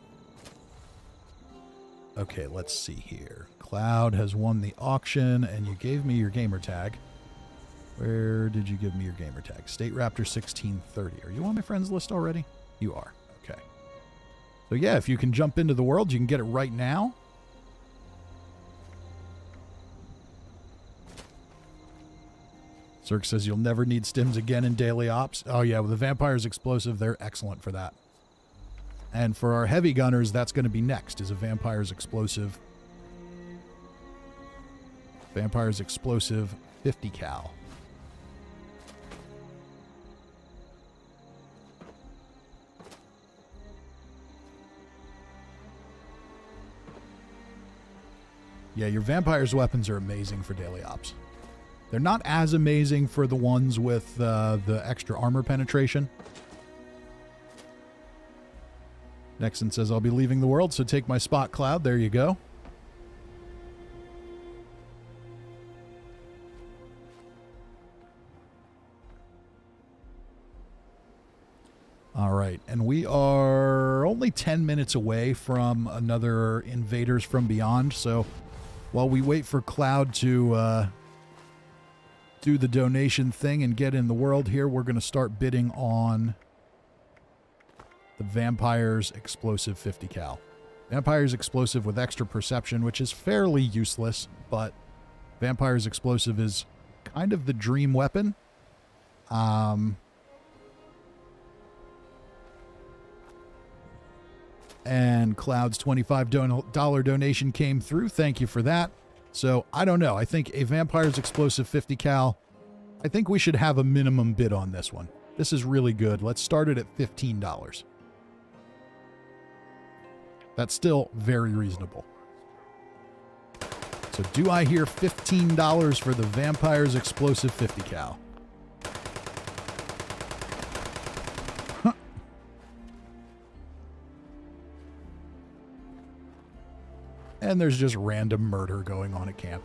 Okay, let's see here. Cloud has won the auction, and you gave me your gamer tag. Where did you give me your gamer tag? State Raptor 1630. Are you on my friends list already? You are. Okay. So yeah, if you can jump into the world, you can get it right now. Cirque says you'll never need stims again in daily ops. Oh yeah, with the Vampire's Explosive, they're excellent for that. And for our heavy gunners, that's going to be next, is a Vampire's Explosive. Vampire's Explosive 50 cal. Yeah, your Vampire's weapons are amazing for daily ops. They're not as amazing for the ones with the extra armor penetration. Nexon says, I'll be leaving the world, so take my spot, Cloud. There you go. All right, and we are only 10 minutes away from another Invaders From Beyond, so while we wait for Cloud to do the donation thing and get in the world here, we're going to start bidding on the Vampire's Explosive 50 cal. Vampire's Explosive with extra perception, which is fairly useless, but Vampire's Explosive is kind of the dream weapon. And Cloud's $25 donation came through. Thank you for that. So, I don't know. I think a Vampire's Explosive 50 cal, I think we should have a minimum bid on this one. This is really good. Let's start it at $15. That's still very reasonable. So, do I hear $15 for the Vampire's Explosive 50 cal? And there's just random murder going on at camp.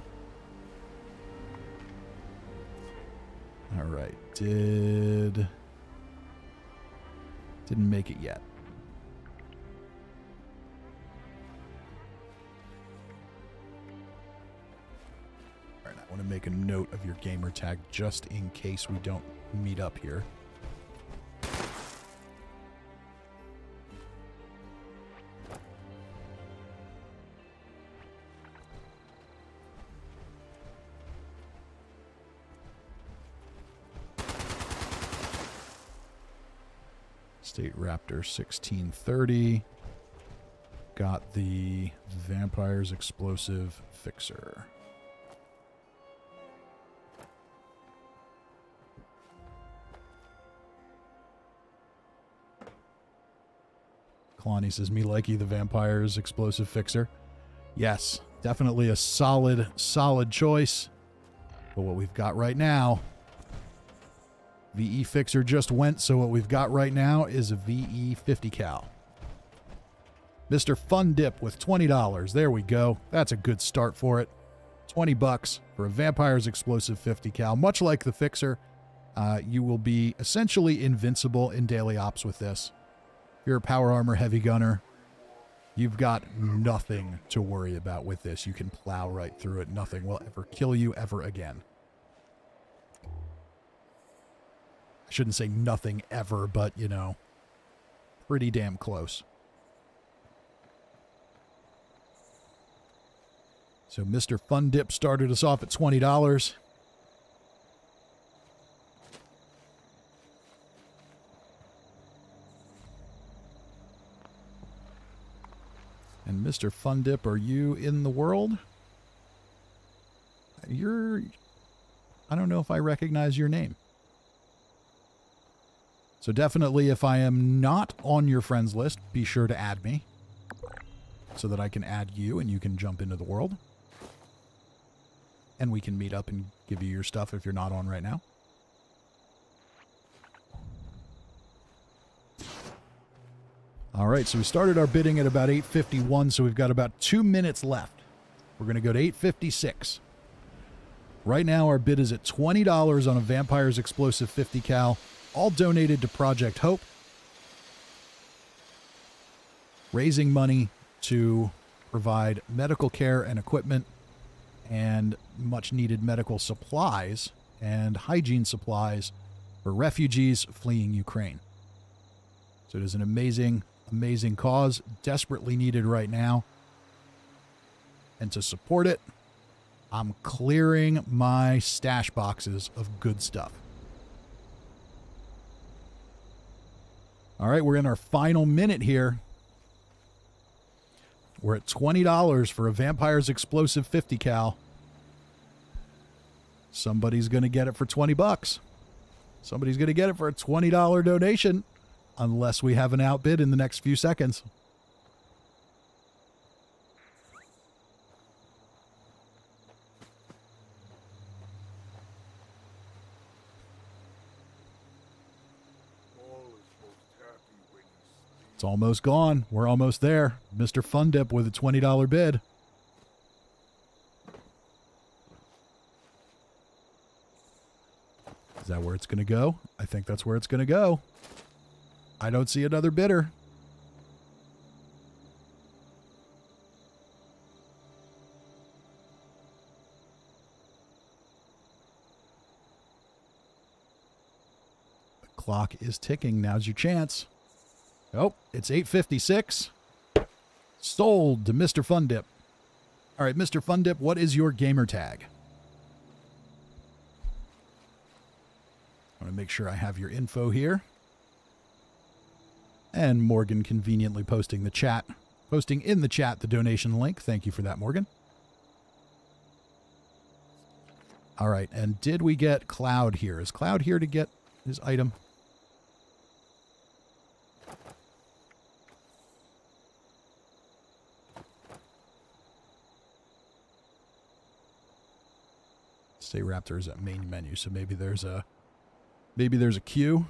All right. Didn't make it yet. All right. I want to make a note of your gamer tag just in case we don't meet up here. State Raptor 1630. Got the Vampire's Explosive Fixer. Kalani says, me likey the Vampire's Explosive Fixer. Yes, definitely a solid choice. But what we've got right now, VE Fixer just went, so what we've got right now is a VE 50 cal. Mr. Fun Dip with $20. There we go. That's a good start for it. $20 for a Vampire's Explosive 50 cal. Much like the Fixer, you will be essentially invincible in daily ops with this. If you're a power armor heavy gunner, you've got nothing to worry about with this. You can plow right through it. Nothing will ever kill you ever again. I shouldn't say nothing ever, but, you know, pretty damn close. So Mr. Fun Dip started us off at $20. And Mr. Fun Dip, are you in the world? I don't know if I recognize your name. So definitely, if I am not on your friends list, be sure to add me so that I can add you and you can jump into the world. And we can meet up and give you your stuff if you're not on right now. All right, so we started our bidding at about 8:51, so we've got about 2 minutes left. We're going to go to 8:56. Right now, our bid is at $20 on a Vampire's Explosive 50 cal. All donated to Project Hope, raising money to provide medical care and equipment and much needed medical supplies and hygiene supplies for refugees fleeing Ukraine. So it is an amazing, amazing cause, desperately needed right now. And to support it, I'm clearing my stash boxes of good stuff. All right, we're in our final minute here. We're at $20 for a Vampire's Explosive 50 cal. Somebody's going to get it for $20. Somebody's going to get it for a $20 donation, unless we have an outbid in the next few seconds. It's almost gone. We're almost there. Mr. Fun Dip with a $20 bid. Is that where it's going to go? I think that's where it's going to go. I don't see another bidder. The clock is ticking. Now's your chance. Oh, it's 8:56. Sold to Mr. Fun Dip. All right, Mr. Fun Dip, what is your gamer tag? I want to make sure I have your info here. And Morgan conveniently posting in the chat the donation link. Thank you for that, Morgan. All right, and did we get Cloud here? Is Cloud here to get his item? Stay Raptor is at main menu, so maybe there's a queue.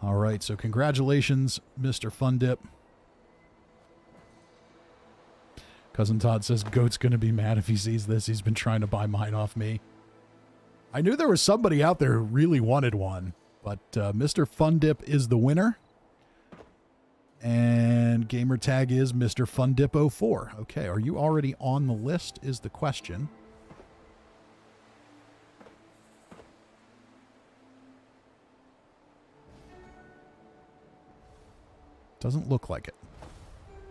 All right, so congratulations, Mr. Fun Dip. Cousin Todd says Goat's going to be mad if he sees this. He's been trying to buy mine off me. I knew there was somebody out there who really wanted one, but Mr. Fun Dip is the winner. And gamer tag is Mr. Fun Dip 04. Okay, are you already on the list is the question. Doesn't look like it.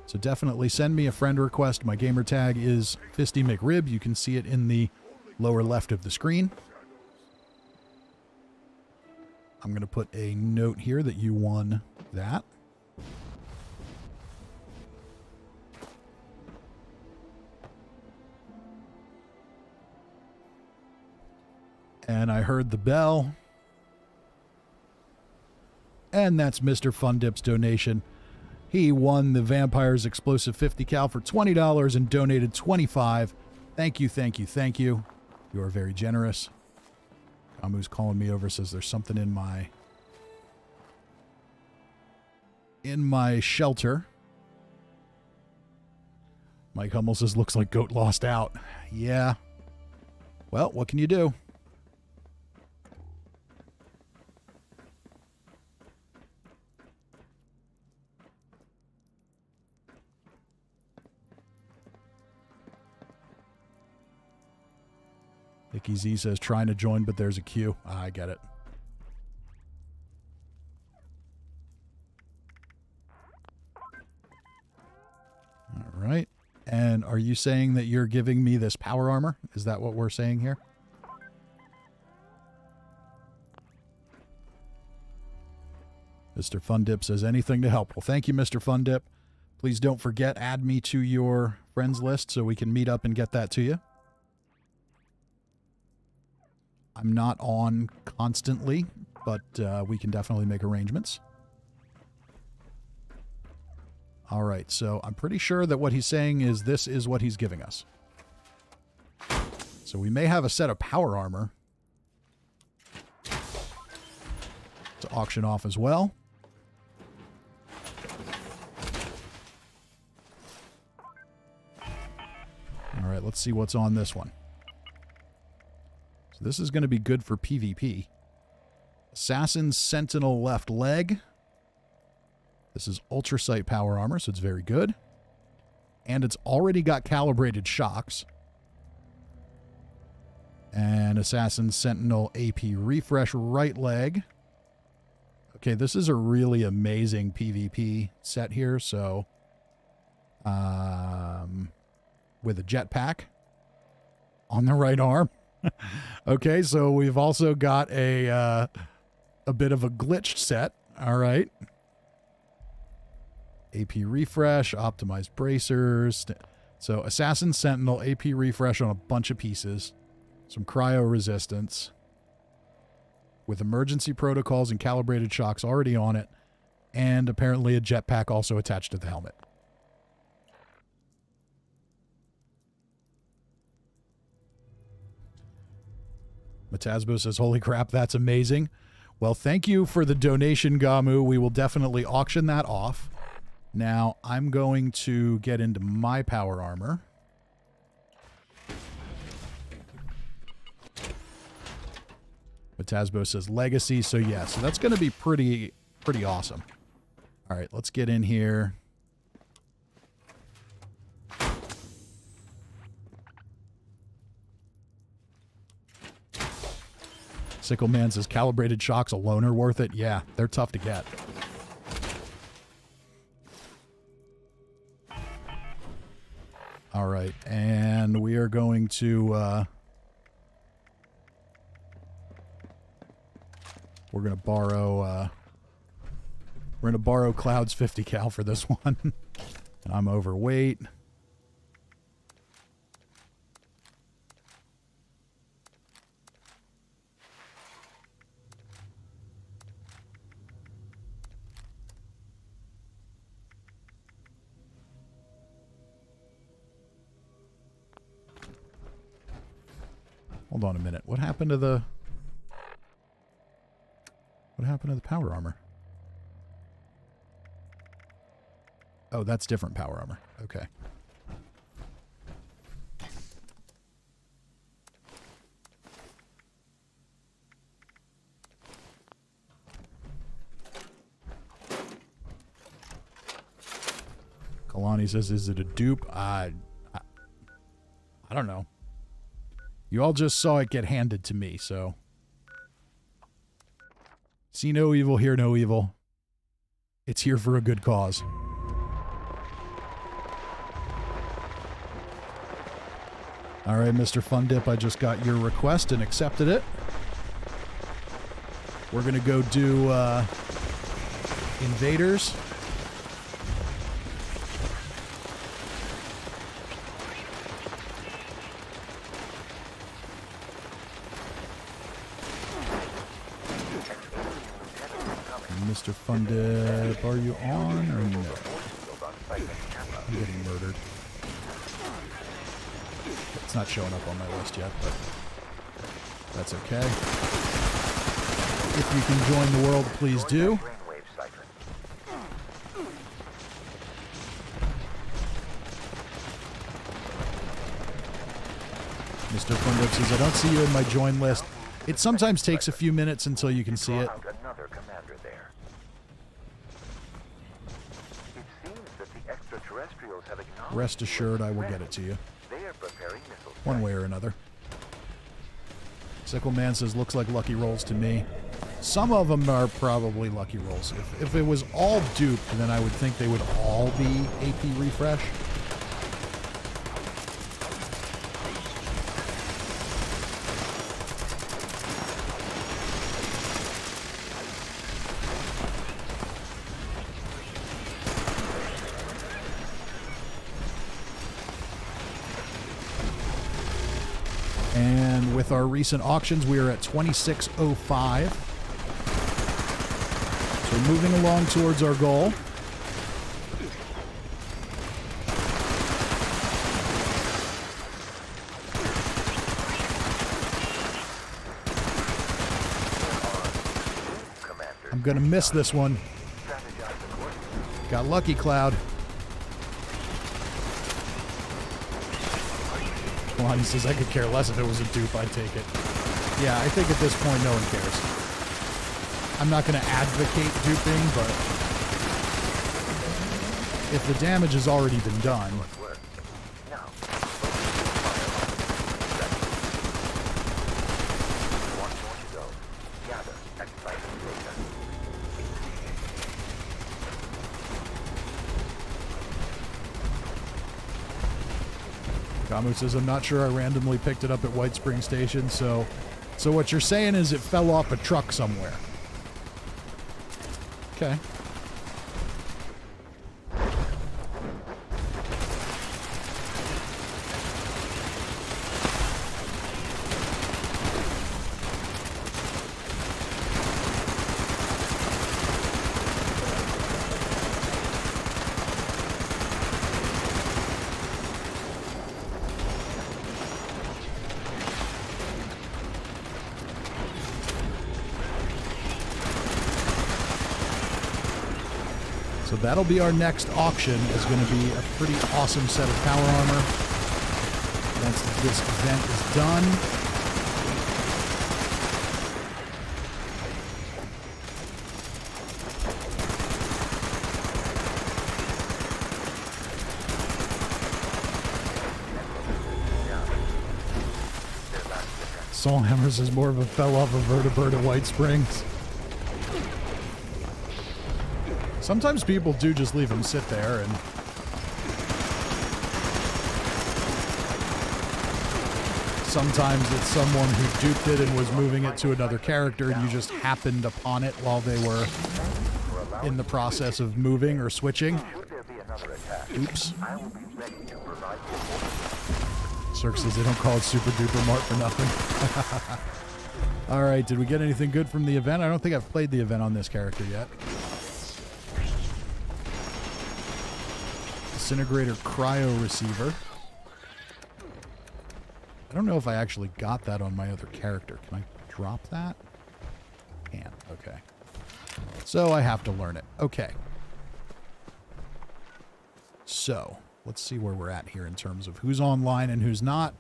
So definitely send me a friend request. My gamer tag is Fisty McRib. You can see it in the lower left of the screen. I'm going to put a note here that you won that. And I heard the bell. And that's Mr. Fun Dip's donation. He won the Vampire's Explosive 50 cal for $20 and donated $25. Thank you, thank you, thank you. You are very generous. Kamu's calling me over, says there's something in my shelter. Mike Hummel says, looks like Goat lost out. Yeah. Well, what can you do? Icky Z says, trying to join, but there's a queue. I get it. All right. And are you saying that you're giving me this power armor? Is that what we're saying here? Mr. Fun Dip says, anything to help. Well, thank you, Mr. Fun Dip. Please don't forget, add me to your friends list so we can meet up and get that to you. I'm not on constantly, but we can definitely make arrangements. All right, so I'm pretty sure that what he's saying is this is what he's giving us. So we may have a set of power armor to auction off as well. All right, let's see what's on this one. So this is going to be good for PvP. Assassin's Sentinel left leg. This is Ultra Sight power armor, so it's very good. And it's already got calibrated shocks. And Assassin's Sentinel AP refresh right leg. Okay, this is a really amazing PvP set here, so with a jetpack on the right arm. Okay, so we've also got a bit of a glitched set. All right. AP refresh, optimized bracers. So Assassin Sentinel, AP refresh on a bunch of pieces. Some cryo resistance. With emergency protocols and calibrated shocks already on it. And apparently a jetpack also attached to the helmet. Matasbo says, holy crap, that's amazing. Well, thank you for the donation, Gamu. We will definitely auction that off. Now, I'm going to get into my power armor. Matasbo says legacy, so yeah, so that's going to be pretty awesome. All right, let's get in here. Sickleman says calibrated shocks alone are worth it. Yeah, they're tough to get. All right, and we are going to we're going to borrow Cloud's 50 cal for this one. And I'm overweight. Hold on a minute. What happened to the power armor? Oh, that's different power armor. Okay. Kalani says, is it a dupe? I don't know. You all just saw it get handed to me, so. See no evil, hear no evil. It's here for a good cause. All right, Mr. Fun Dip, I just got your request and accepted it. We're going to go do Invaders. Mr. Fun Dip, are you on or no? I'm getting murdered. It's not showing up on my list yet, but that's okay. If you can join the world, please do. Mr. Fundip says, I don't see you in my join list. It sometimes takes a few minutes until you can see it. Rest assured, I will get it to you. One way or another. Sickleman says, looks like lucky rolls to me. Some of them are probably lucky rolls. If it was all duped, then I would think they would all be AP refresh. And with our recent auctions, we are at 2605. So we're moving along towards our goal. I'm going to miss this one. Got lucky, Cloud. He says, I could care less if it was a dupe, I'd take it. Yeah, I think at this point, no one cares. I'm not going to advocate duping, but if the damage has already been done... Kamu says, I'm not sure I randomly picked it up at White Spring Station, so what you're saying is it fell off a truck somewhere. Okay. So that'll be our next auction. Is going to be a pretty awesome set of power armor. Once this event is done. Saul Hammers is more of a fell off a vertibird at White Springs. Sometimes people do just leave him sit there, and sometimes it's someone who duped it and was moving it to another character, and you just happened upon it while they were in the process of moving or switching. Oops. Cirque says they don't call it Super Duper Mart for nothing. Alright, did we get anything good from the event? I don't think I've played the event on this character yet. Disintegrator Cryo Receiver. I don't know if I actually got that on my other character. Can I drop that? Can't. Okay. So I have to learn it. Okay. So, let's see where we're at here in terms of who's online and who's not.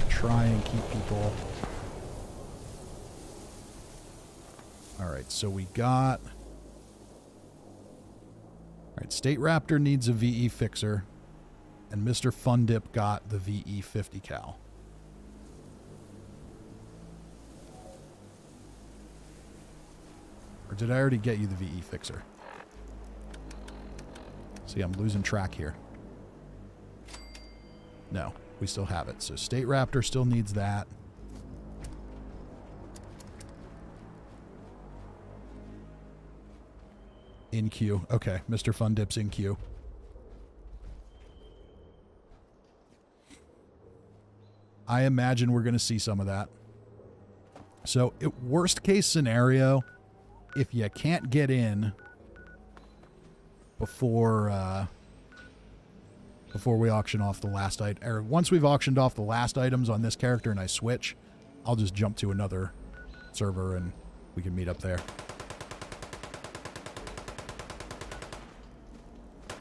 Try and keep people. Alright, so we got... Alright, State Raptor needs a VE Fixer, and Mr. Fun Dip got the VE 50 cal. Or did I already get you the VE Fixer? See, I'm losing track here. No, we still have it. So State Raptor still needs that. In queue. Okay, Mr. Fun Dip's in queue. I imagine we're going to see some of that. So, worst case scenario, if you can't get in before we auction off the last item, or once we've auctioned off the last items on this character and I switch, I'll just jump to another server and we can meet up there.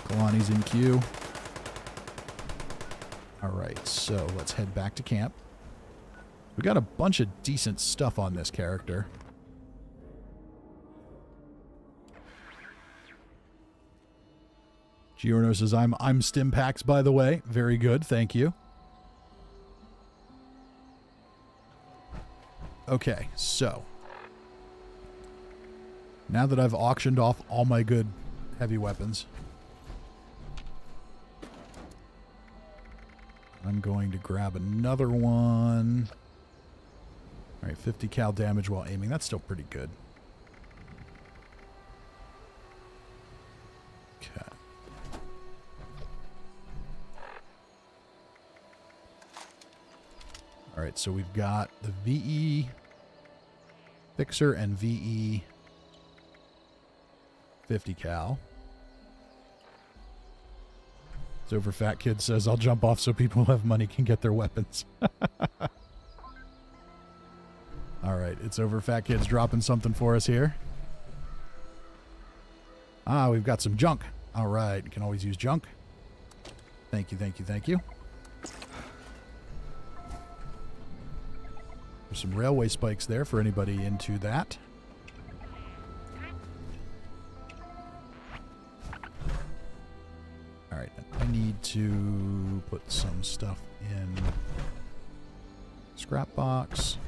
Kalani's in queue. Alright, so let's head back to camp. We got a bunch of decent stuff on this character. Giorno says, I'm Stimpax, by the way. Very good, thank you. Okay, so. Now that I've auctioned off all my good heavy weapons, I'm going to grab another one. Alright, 50 cal damage while aiming. That's still pretty good. Okay. Alright, so we've got the VE Fixer and VE 50 cal. So Overfat Kid says, I'll jump off so people who have money can get their weapons. Alright, it's Overfat Kid's dropping something for us here. Ah, we've got some junk. Alright, you can always use junk. Thank you, thank you, thank you. There's some railway spikes there for anybody into that. Alright, I need to put some stuff in scrap box.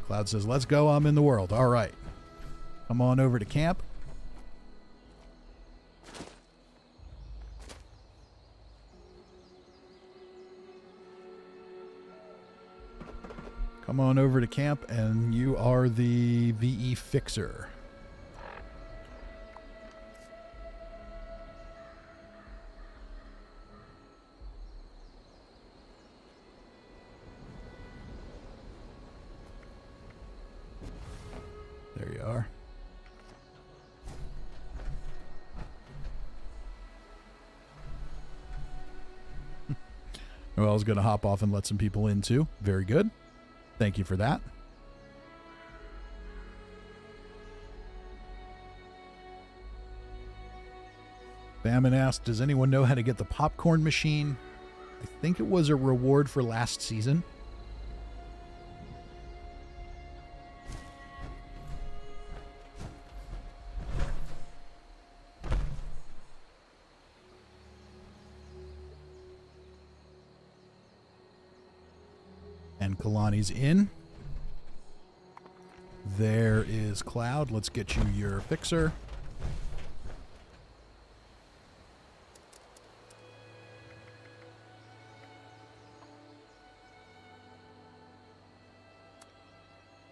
Cloud says, let's go, I'm in the world. Alright. Come on over to camp. Come on over to camp, and you are the VE Fixer. There you are. Well, I was going to hop off and let some people in too. Very good. Thank you for that. Bammon asked, does anyone know how to get the popcorn machine? I think it was a reward for last season. And Kalani's in. There is Cloud. Let's get you your fixer.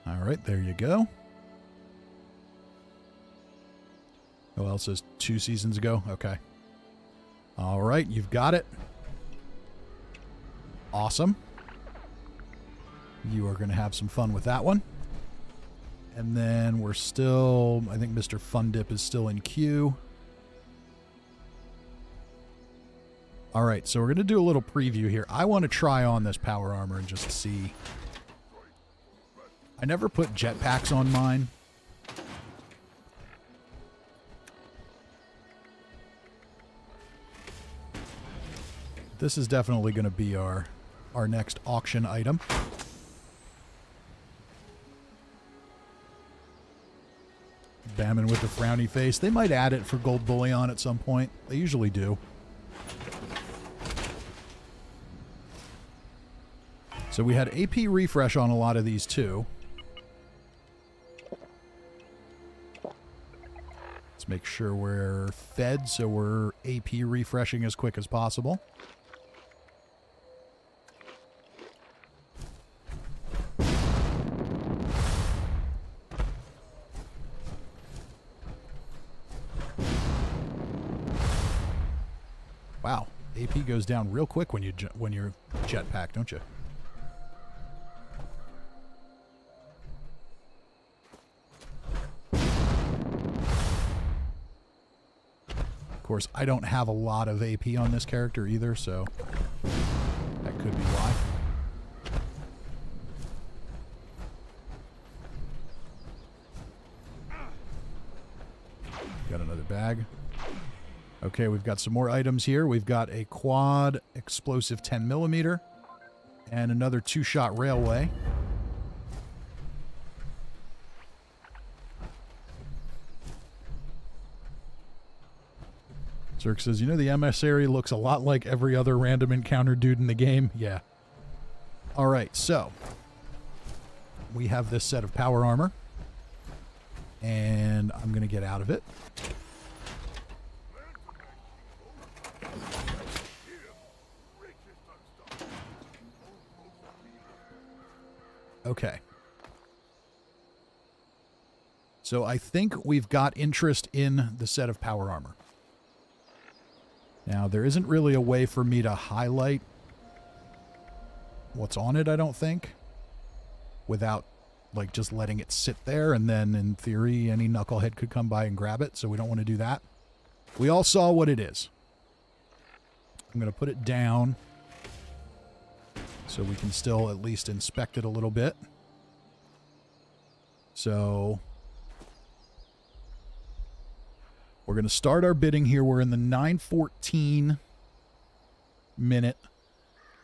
All right, there you go. Oh, well, it says 2 seasons ago. Okay. All right, you've got it. Awesome. You are going to have some fun with that one. And then we're still, I think Mr. Fun Dip is still in queue. All right, so we're going to do a little preview here. I want to try on this power armor and just see. I never put jetpacks on mine. This is definitely going to be our next auction item. Bammon with the frowny face. They might add it for gold bullion at some point. They usually do. So we had AP refresh on a lot of these too. Let's make sure we're fed so we're AP refreshing as quick as possible. Wow, AP goes down real quick when you're jetpack, don't you? Of course, I don't have a lot of AP on this character either, so that could be why. Got another bag. Okay, we've got some more items here. We've got a quad explosive 10mm and another 2-shot railway. Zerk says, you know the emissary looks a lot like every other random encounter dude in the game? Yeah. All right, so we have this set of power armor, and I'm going to get out of it. Okay. So I think we've got interest in the set of power armor. Now, there isn't really a way for me to highlight what's on it, I don't think, without, like, just letting it sit there, and then, in theory, any knucklehead could come by and grab it, so we don't want to do that. We all saw what it is. I'm going to put it down so we can still at least inspect it a little bit. So we're going to start our bidding here. We're in the 9:14 minute.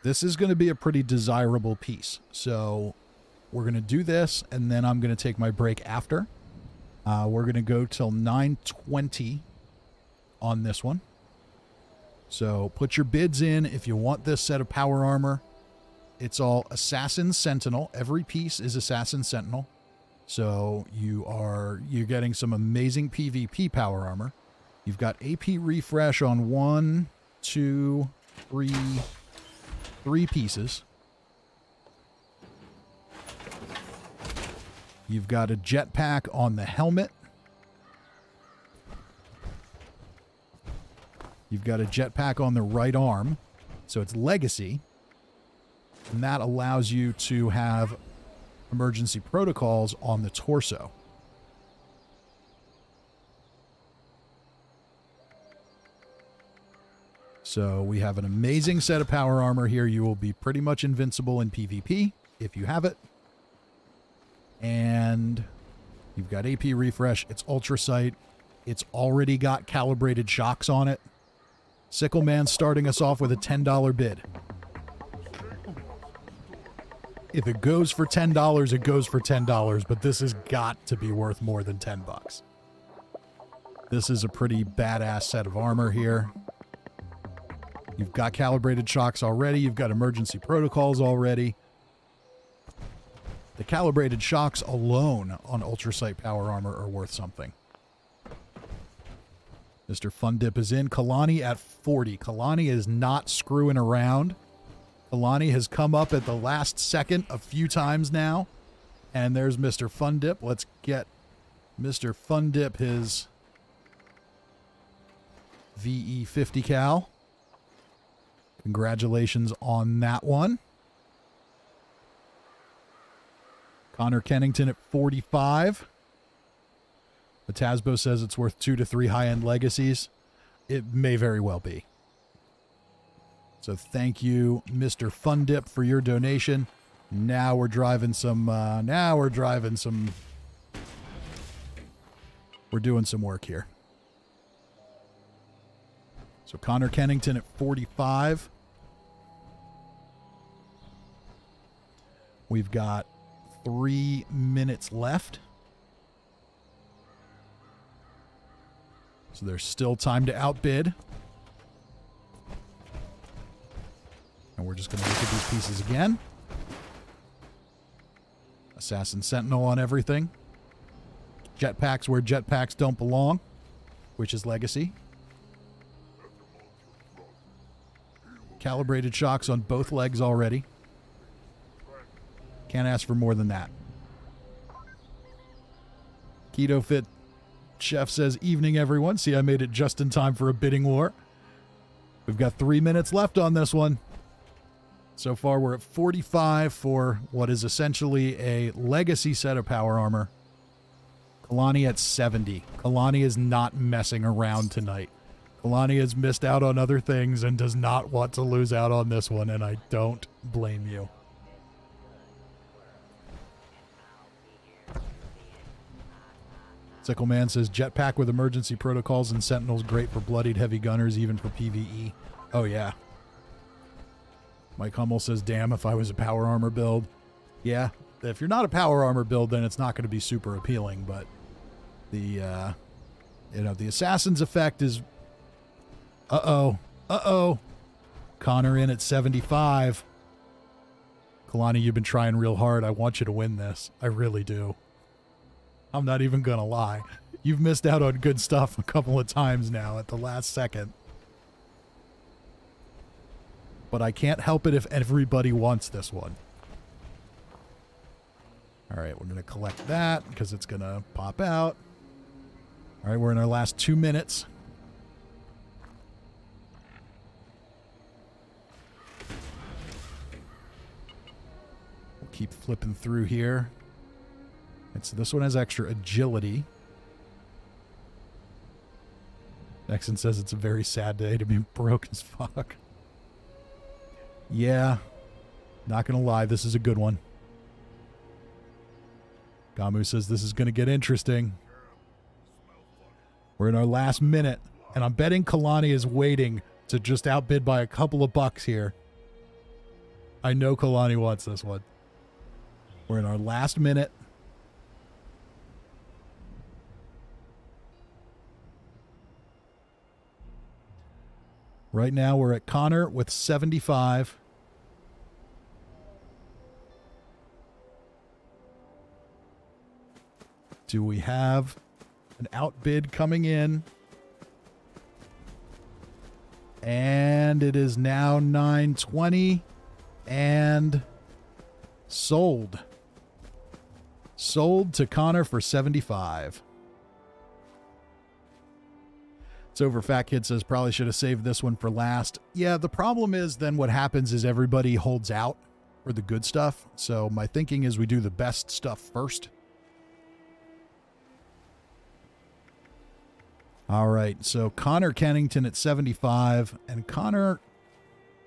This is going to be a pretty desirable piece. So we're going to do this, and then I'm going to take my break after. We're going to go till 9:20 on this one. So put your bids in if you want this set of power armor. It's all Assassin Sentinel. Every piece is Assassin Sentinel. So you're getting some amazing PvP power armor. You've got AP refresh on 1, 2, 3 pieces. You've got a jetpack on the helmet. You've got a jetpack on the right arm. So it's legacy. And that allows you to have emergency protocols on the torso. So we have an amazing set of power armor here. You will be pretty much invincible in PvP if you have it. And you've got AP refresh. It's ultra sight. It's already got calibrated shocks on it. Sickleman's starting us off with a $10 bid. If it goes for $10, it goes for $10, but this has got to be worth more than 10 bucks. This is a pretty badass set of armor here. You've got calibrated shocks already. You've got emergency protocols already. The calibrated shocks alone on Ultra Sight power armor are worth something. Mr. Fun Dip is in. Kalani at 40. Kalani is not screwing around. Kalani has come up at the last second a few times now. And there's Mr. Fun Dip. Let's get Mr. Fun Dip his VE 50 cal. Congratulations on that one. Connor Kennington at 45. Matasbo says it's worth 2 to 3 high-end legacies. It may very well be. So thank you, Mr. Fun Dip, for your donation. Now we're driving some, we're doing some work here. So Connor Kennington at 45. We've got 3 minutes left. So there's still time to outbid. And we're just going to look at these pieces again. Assassin Sentinel on everything. Jetpacks where jetpacks don't belong, which is legacy. Calibrated shocks on both legs already. Can't ask for more than that. Keto Fit Chef says, evening everyone. See, I made it just in time for a bidding war. We've got 3 minutes left on this one. So far we're at 45 for what is essentially a legacy set of power armor. Kalani at 70. Kalani is not messing around tonight. Kalani has missed out on other things and does not want to lose out on this one, and I don't blame you. Sickleman says, jetpack with emergency protocols and sentinels great for bloodied heavy gunners, even for PvE. Oh, yeah. Mike Hummel says, damn, if I was a power armor build. Yeah, if you're not a power armor build, then it's not going to be super appealing, but the, the assassin's effect is... Uh-oh. Connor in at 75. Kalani, you've been trying real hard. I want you to win this. I really do. I'm not even going to lie. You've missed out on good stuff a couple of times now at the last second. But I can't help it if everybody wants this one. All right, we're going to collect that because it's going to pop out. All right, we're in our last 2 minutes. We'll keep flipping through here. So this one has extra agility. Nexon says it's a very sad day to be broke as fuck. Yeah. Not going to lie, this is a good one. Gamu says this is going to get interesting. We're in our last minute, and I'm betting Kalani is waiting to just outbid by a couple of bucks here. I know Kalani wants this one. We're in our last minute. Right now, we're at Connor with 75. Do we have an outbid coming in? And it is now 9:20 and sold. Sold to Connor for 75. It's over. Fat Kid says probably should have saved this one for last. Yeah, the problem is then what happens is everybody holds out for the good stuff. So my thinking is we do the best stuff first. All right, so Connor Kennington at 75. And Connor,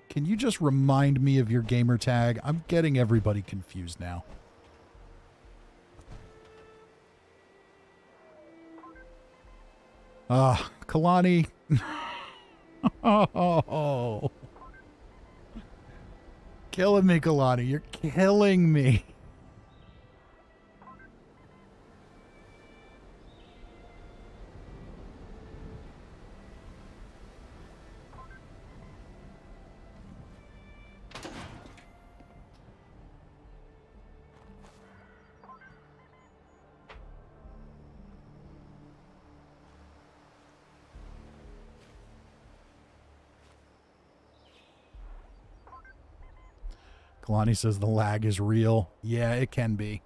can you just remind me of your gamer tag? I'm getting everybody confused now. Kalani. Oh. Killing me, Kalani. You're killing me. Kalani says the lag is real. Yeah, it can be.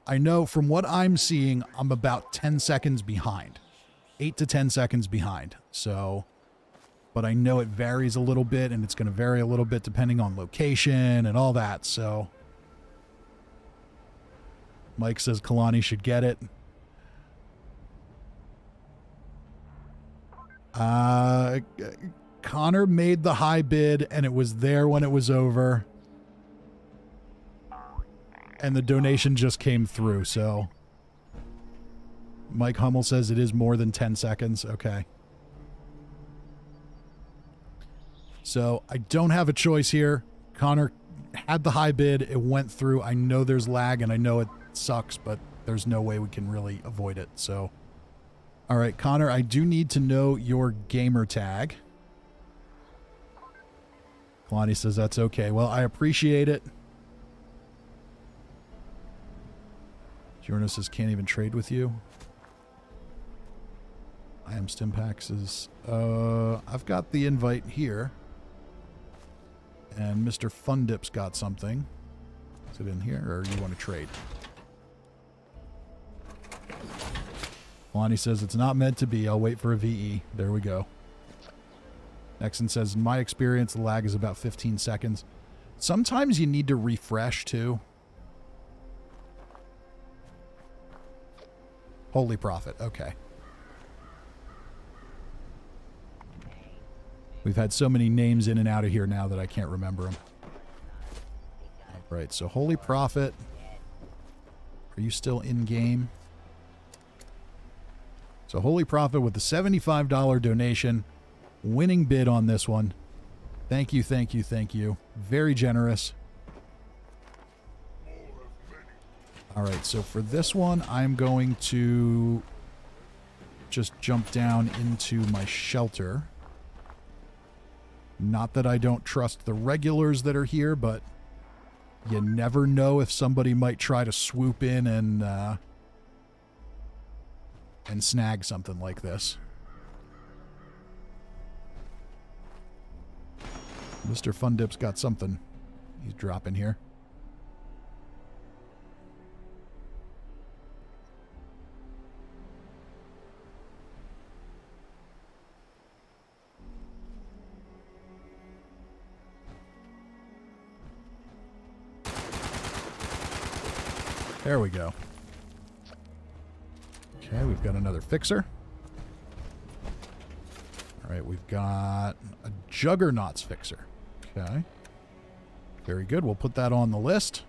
I know from what I'm seeing, I'm about 10 seconds behind. 8 to 10 seconds behind. So, but I know it varies a little bit, and it's going to vary a little bit depending on location and all that. So, Mike says Kalani should get it. Connor made the high bid, and it was there when it was over. And the donation just came through, so... Mike Hummel says it is more than 10 seconds. Okay. So, I don't have a choice here. Connor had the high bid. It went through. I know there's lag, and I know it sucks, but there's no way we can really avoid it, so... Alright, Connor, I do need to know your gamer tag. Kalani says that's okay. Well, I appreciate it. Giorno says can't even trade with you. I am Stimpax is I've got the invite here. And Mr. Fundip's got something. Is it in here or you want to trade? Lonnie says it's not meant to be. I'll wait for a VE. There we go. Nexon says, in my experience, the lag is about 15 seconds. Sometimes you need to refresh too. Holy Prophet. Okay. We've had so many names in and out of here now that I can't remember them. All right, so Holy Prophet. Are you still in game? So Holy Prophet with the $75 donation. Winning bid on this one. Thank you, thank you, thank you. Very generous. All right, so for this one, I'm going to just jump down into my shelter. Not that I don't trust the regulars that are here, but you never know if somebody might try to swoop in and snag something like this. Mr. Fundip's got something he's dropping here. There we go. Okay, we've got another fixer. All right, we've got a Juggernauts fixer. Okay. Very good. We'll put that on the list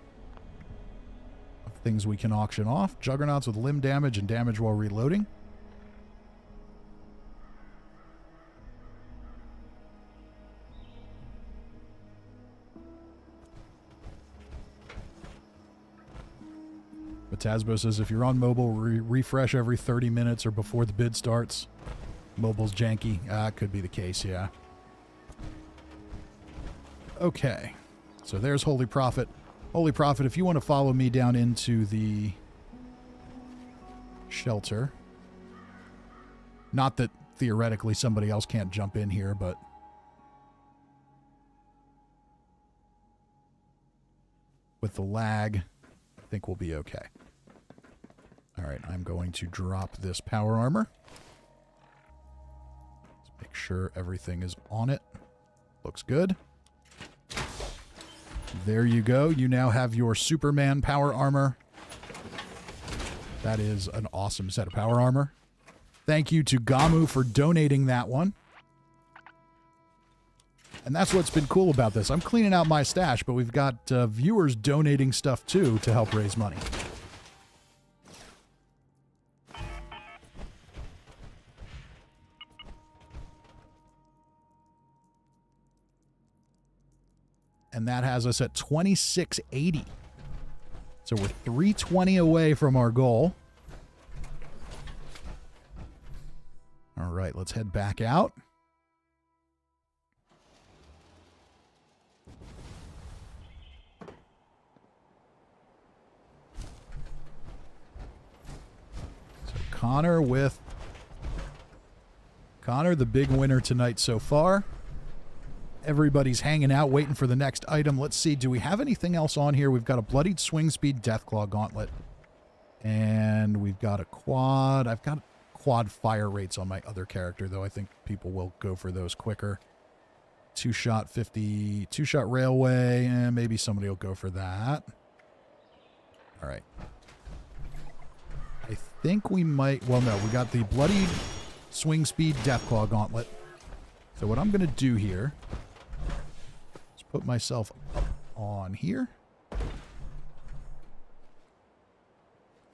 of things we can auction off. Juggernauts with limb damage and damage while reloading. Matasbo says if you're on mobile, refresh every 30 minutes or before the bid starts. Mobile's janky. Could be the case, yeah. Okay. So there's Holy Prophet. Holy Prophet, if you want to follow me down into the shelter. Not that theoretically somebody else can't jump in here, but... with the lag, I think we'll be okay. All right, I'm going to drop this power armor. Let's make sure everything is on it. Looks good. There you go. You now have your Superman power armor. That is an awesome set of power armor. Thank you to Gamu for donating that one. And that's what's been cool about this. I'm cleaning out my stash, but we've got viewers donating stuff too to help raise money. And that has us at 2680. So we're 320 away from our goal. All right, let's head back out. So Connor, the big winner tonight so far. Everybody's hanging out, waiting for the next item. Let's see, do we have anything else on here? We've got a Bloodied Swing Speed Deathclaw Gauntlet. And we've got a quad. I've got quad fire rates on my other character, though I think people will go for those quicker. Two-shot 50, two-shot railway, and maybe somebody will go for that. All right. I think we might, well, no, we got the Bloodied Swing Speed Deathclaw Gauntlet. So what I'm going to do here is put myself up on here.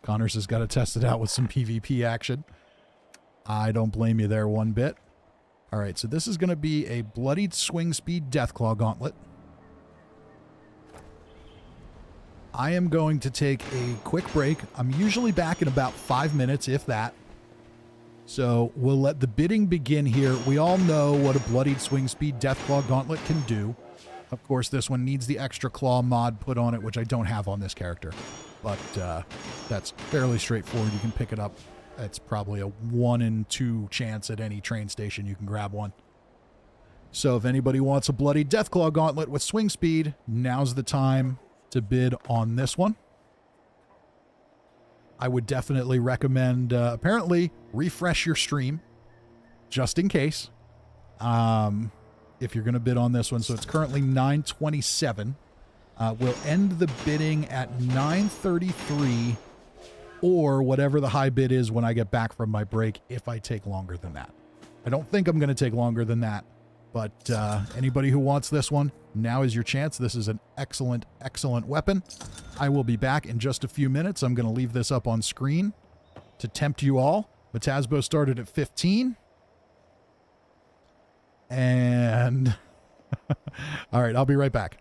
Connors has got to test it out with some PvP action. I don't blame you there one bit. All right, so this is going to be a Bloodied Swing Speed Deathclaw Gauntlet. I am going to take a quick break. I'm usually back in about 5 minutes, if that. So we'll let the bidding begin here. We all know what a Bloodied Swing Speed Deathclaw Gauntlet can do. Of course, this one needs the extra claw mod put on it, which I don't have on this character. But that's fairly straightforward. You can pick it up. It's probably a 1 in 2 chance at any train station you can grab one. So if anybody wants a Bloodied Deathclaw Gauntlet with swing speed, now's the time to bid on this one. I would definitely recommend, apparently, refresh your stream, just in case, if you're going to bid on this one. So it's currently 9:27. We'll end the bidding at 9:33, or whatever the high bid is when I get back from my break, if I take longer than that. I don't think I'm going to take longer than that, but anybody who wants this one, now is your chance. This is an excellent, excellent weapon. I will be back in just a few minutes. I'm going to leave this up on screen to tempt you all. Matasbo started at 15. And all right, I'll be right back.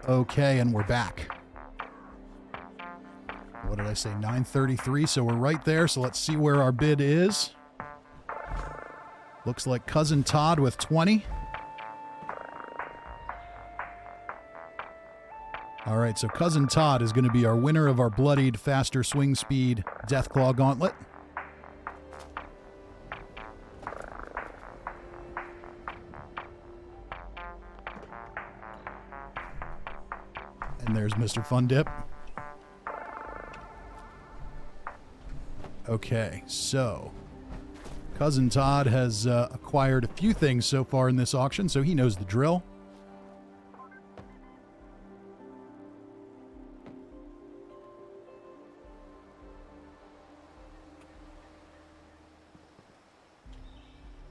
Okay, and we're back. What did I say? 933, so we're right there. So let's see where our bid is. Looks like Cousin Todd with 20. All right, so Cousin Todd is going to be our winner of our bloodied, faster swing speed Deathclaw Gauntlet. And there's Mr. Fun Dip. Okay, so Cousin Todd has acquired a few things so far in this auction, so he knows the drill.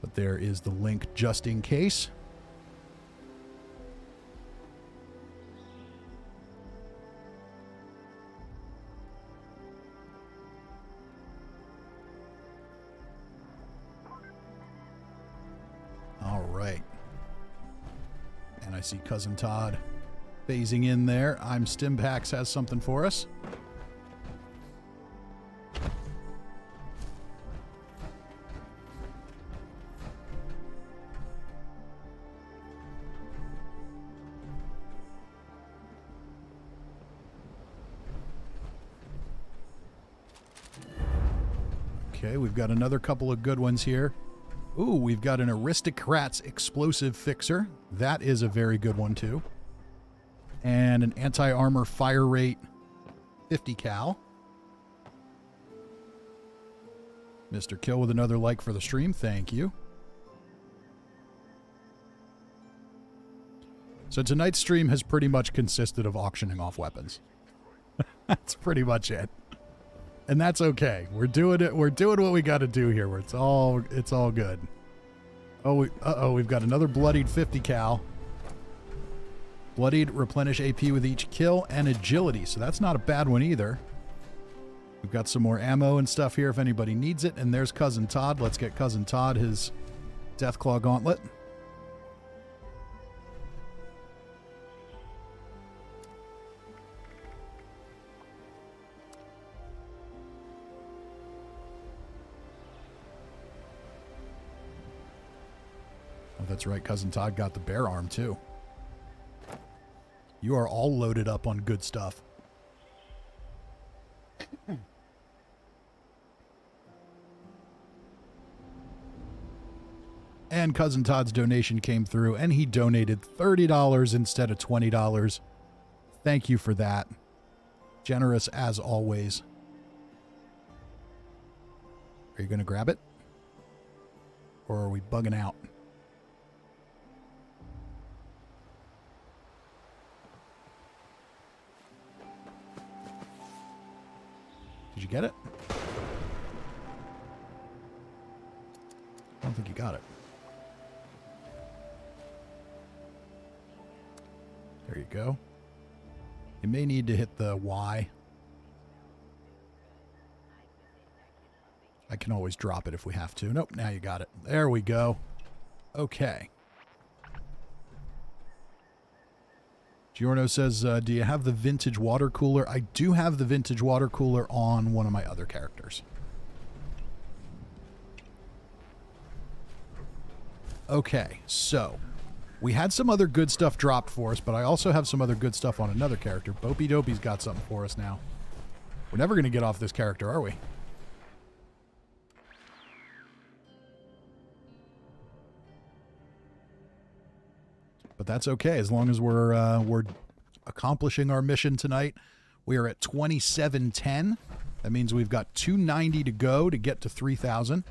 But there is the link just in case. All right. And I see Cousin Todd phasing in there. I'm Stimpax has something for us. Okay, we've got another couple of good ones here. Ooh, we've got an Aristocrats Explosive Fixer. That is a very good one, too. And an Anti-Armor Fire Rate 50 cal. Mr. Kill with another like for the stream. Thank you. So tonight's stream has pretty much consisted of auctioning off weapons. That's pretty much it. And that's okay. We're doing it. We're doing what we got to do here. Where it's all good. Oh, we've got another bloodied 50 cal. Bloodied, replenish AP with each kill, and agility. So that's not a bad one either. We've got some more ammo and stuff here if anybody needs it. And there's Cousin Todd. Let's get Cousin Todd his Deathclaw Gauntlet. Oh, that's right. Cousin Todd got the bear arm, too. You are all loaded up on good stuff. And Cousin Todd's donation came through, and he donated $30 instead of $20. Thank you for that. Generous as always. Are you going to grab it? Or are we bugging out? Did you get it? I don't think you got it. There you go. You may need to hit the Y. I can always drop it if we have to. Nope, now you got it. There we go. Okay. Giorno says, do you have the vintage water cooler? I do have the vintage water cooler on one of my other characters. Okay, so we had some other good stuff dropped for us, but I also have some other good stuff on another character. Bopey Dopey's got something for us now. We're never going to get off this character, are we? But that's okay, as long as we're accomplishing our mission tonight. We are at 2710. That means we've got 290 to go to get to 3,000.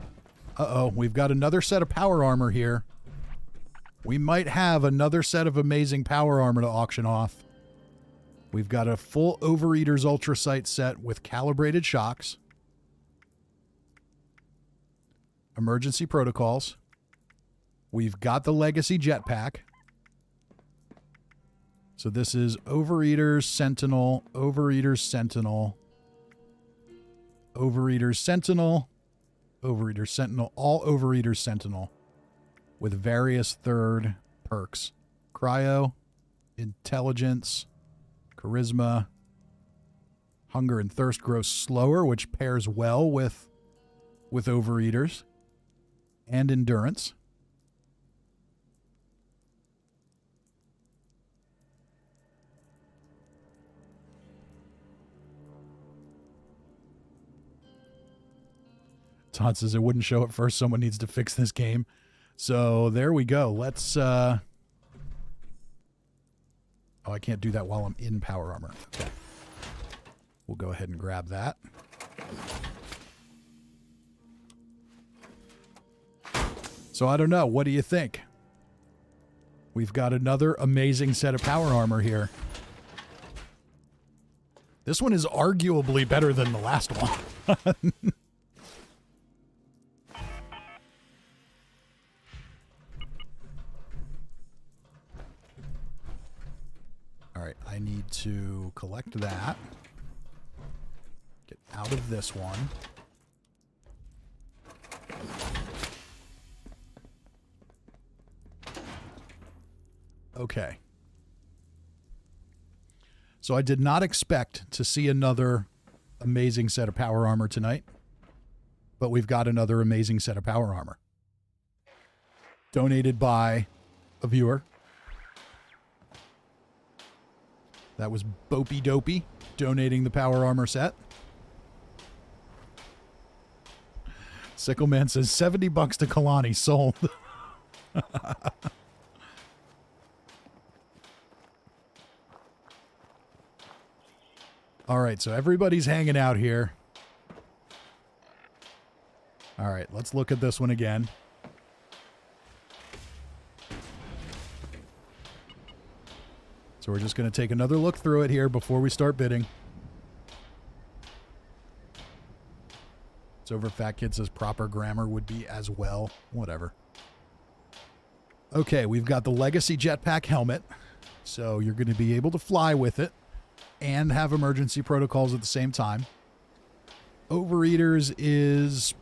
Uh-oh, we've got another set of power armor here. We might have another set of amazing power armor to auction off. We've got a full Overeater's Ultra Sight set with calibrated shocks. Emergency protocols. We've got the Legacy Jetpack. So this is Overeater's Sentinel, Overeater's Sentinel, Overeater's Sentinel, Overeater's Sentinel, all Overeater's Sentinel with various third perks. Cryo, Intelligence, Charisma. Hunger and thirst grow slower, which pairs well with overeaters. And endurance. Todd says it wouldn't show at first. Someone needs to fix this game. So there we go. Let's... Oh, I can't do that while I'm in power armor. Okay. We'll go ahead and grab that. So I don't know. What do you think? We've got another amazing set of power armor here. This one is arguably better than the last one. All right, I need to collect that. Get out of this one. Okay. So I did not expect to see another amazing set of power armor tonight, but we've got another amazing set of power armor. Donated by a viewer. That was Bopey Dopey donating the power armor set. Sickleman says $70 to Kalani, sold. All right, so everybody's hanging out here. All right, let's look at this one again. So we're just going to take another look through it here before we start bidding. It's over. Fat Kid says proper grammar would be as well. Whatever. Okay, we've got the Legacy Jetpack helmet. So you're going to be able to fly with it and have emergency protocols at the same time. Overeaters is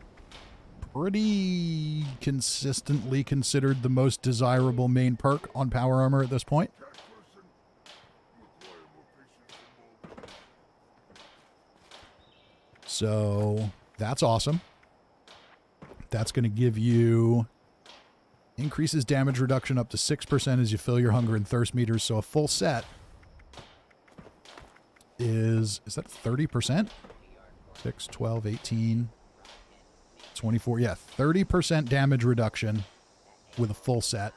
pretty consistently considered the most desirable main perk on power armor at this point. So that's awesome. That's going to give you increases damage reduction up to 6% as you fill your hunger and thirst meters. So a full set is that 30%? 6, 12, 18, 24. Yeah, 30% damage reduction with a full set.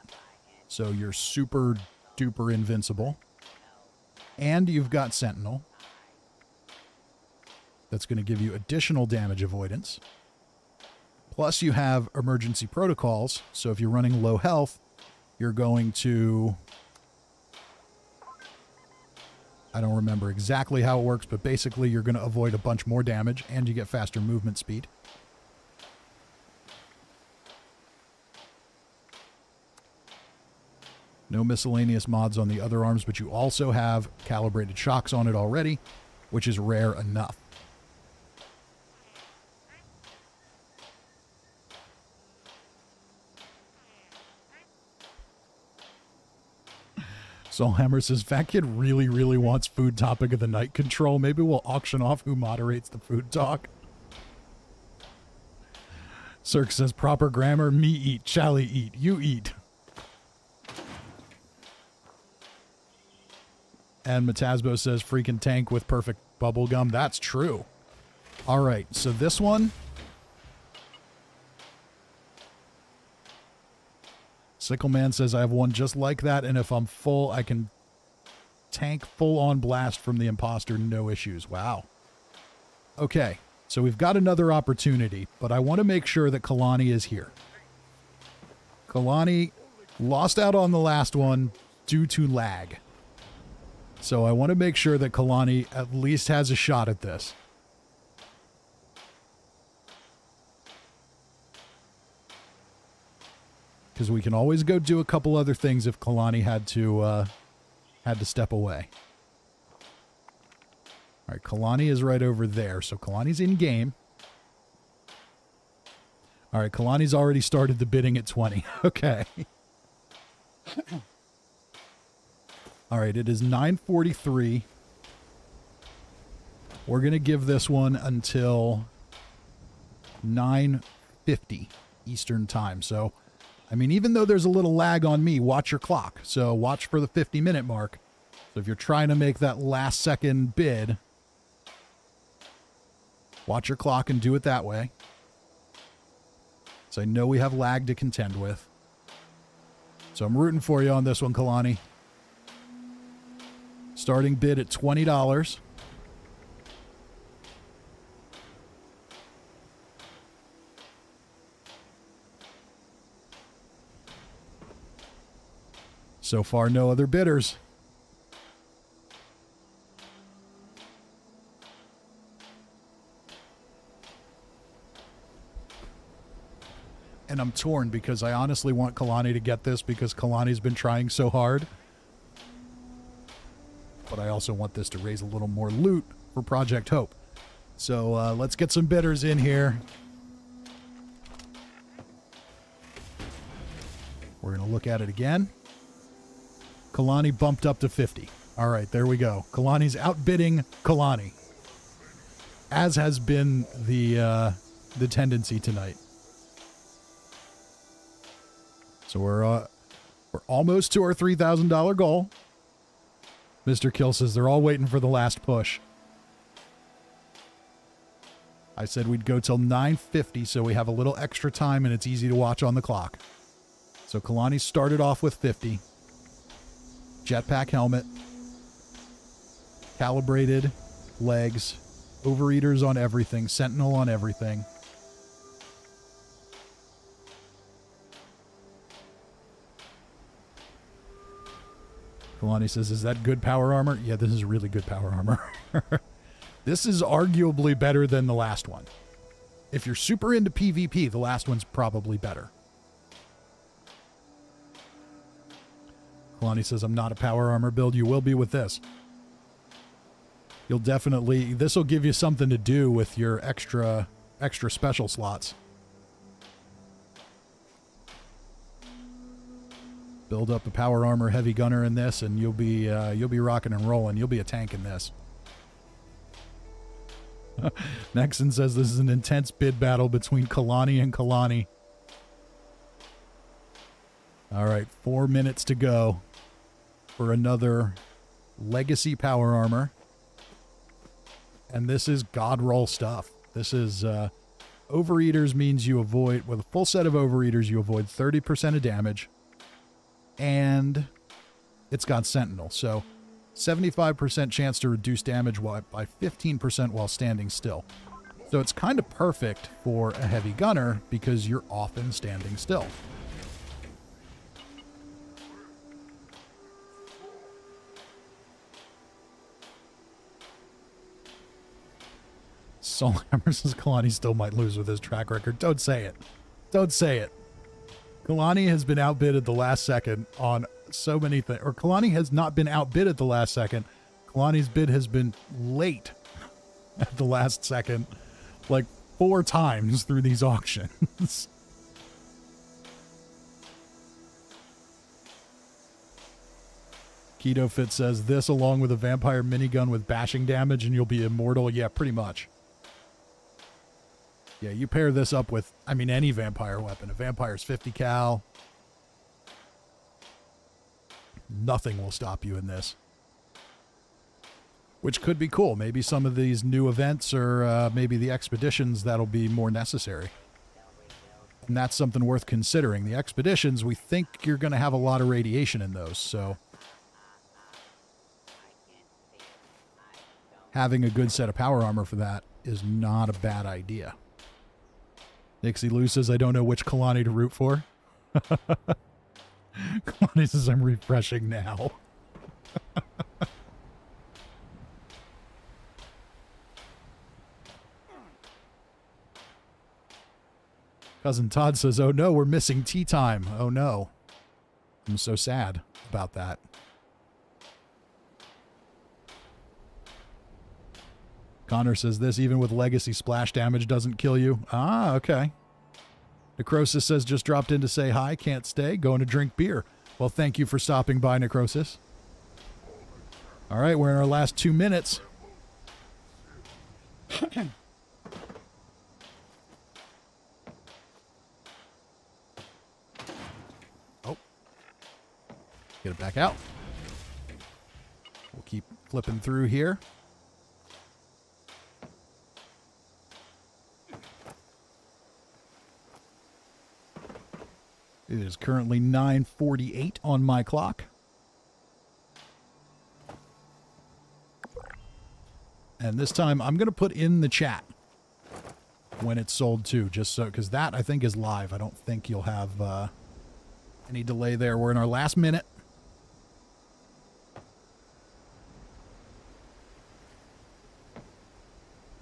So you're super duper invincible. And you've got Sentinel. That's going to give you additional damage avoidance. Plus you have emergency protocols. So if you're running low health, you're going to... I don't remember exactly how it works, but basically you're going to avoid a bunch more damage and you get faster movement speed. No miscellaneous mods on the other arms, but you also have calibrated shocks on it already, which is rare enough. Soulhammer says, Fat Kid really, really wants food topic of the night control. Maybe we'll auction off who moderates the food talk. Cirque says, proper grammar, me eat, Chally eat, you eat. And Matasbo says, freaking tank with perfect bubble gum. That's true. All right, so this one. Sickleman says, I have one just like that, and if I'm full, I can tank full-on blast from the imposter, no issues. Wow. Okay, so we've got another opportunity, but I want to make sure that Kalani is here. Kalani lost out on the last one due to lag. So I want to make sure that Kalani at least has a shot at this. Because we can always go do a couple other things if Kalani had to step away. All right, Kalani is right over there, so Kalani's in game. All right, Kalani's already started the bidding at 20. Okay. All right, it is 9:43 We're going to give this one until 9:50 Eastern time. So, I mean, even though there's a little lag on me, watch your clock. So watch for the 50-minute mark. So if you're trying to make that last second bid, watch your clock and do it that way. So I know we have lag to contend with. So I'm rooting for you on this one, Kalani. Starting bid at $20. So far, no other bidders. And I'm torn because I honestly want Kalani to get this because Kalani's been trying so hard. But I also want this to raise a little more loot for Project Hope. So let's get some bidders in here. We're going to look at it again. Kalani bumped up to 50. All right, there we go. Kalani's outbidding Kalani, as has been the tendency tonight. So we're almost to our $3,000 goal. Mr. Kill says they're all waiting for the last push. I said we'd go till 9:50, so we have a little extra time and it's easy to watch on the clock. So Kalani started off with 50. Jetpack helmet. Calibrated legs. Overeaters on everything. Sentinel on everything. Kalani says, is that good power armor? Yeah, this is really good power armor. This is arguably better than the last one. If you're super into PvP, the last one's probably better. Kalani says, I'm not a power armor build. You will be with this. You'll definitely... This will give you something to do with your extra special slots. Build up a power armor heavy gunner in this, and you'll be rocking and rolling. You'll be a tank in this. Nexon says this is an intense bid battle between Kalani and Kalani. All right, 4 minutes to go for another legacy power armor. And this is god roll stuff. This is overeaters means you avoid, with a full set of overeaters, you avoid 30% of damage. And it's got Sentinel, so 75% chance to reduce damage by 15% while standing still. So it's kind of perfect for a heavy gunner because you're often standing still. Soulhammer says Kalani still might lose with his track record. Don't say it. Don't say it. Kalani has been outbid at the last second on so many things. Or Kalani has not been outbid at the last second. Kalani's bid has been late at the last second, like 4 times through these auctions. Keto Fit says this along with a vampire minigun with bashing damage and you'll be immortal. Yeah, pretty much. Yeah, you pair this up with, I mean, any vampire weapon. A vampire's 50 cal. Nothing will stop you in this. Which could be cool. Maybe some of these new events or maybe the expeditions that'll be more necessary. And that's something worth considering. The expeditions, we think you're going to have a lot of radiation in those, so having a good set of power armor for that is not a bad idea. Nixie Lou says, I don't know which Kalani to root for. Kalani says, I'm refreshing now. Cousin Todd says, oh no, we're missing tea time. Oh no. I'm so sad about that. Connor says this, even with legacy splash damage, doesn't kill you. Ah, okay. Necrosis says, just dropped in to say hi, can't stay, going to drink beer. Well, thank you for stopping by, Necrosis. All right, we're in our last 2 minutes. Oh. Get it back out. We'll keep flipping through here. It is currently 9:48 on my clock. And this time I'm going to put in the chat when it's sold too, just so, because that I think is live. I don't think you'll have any delay there. We're in our last minute.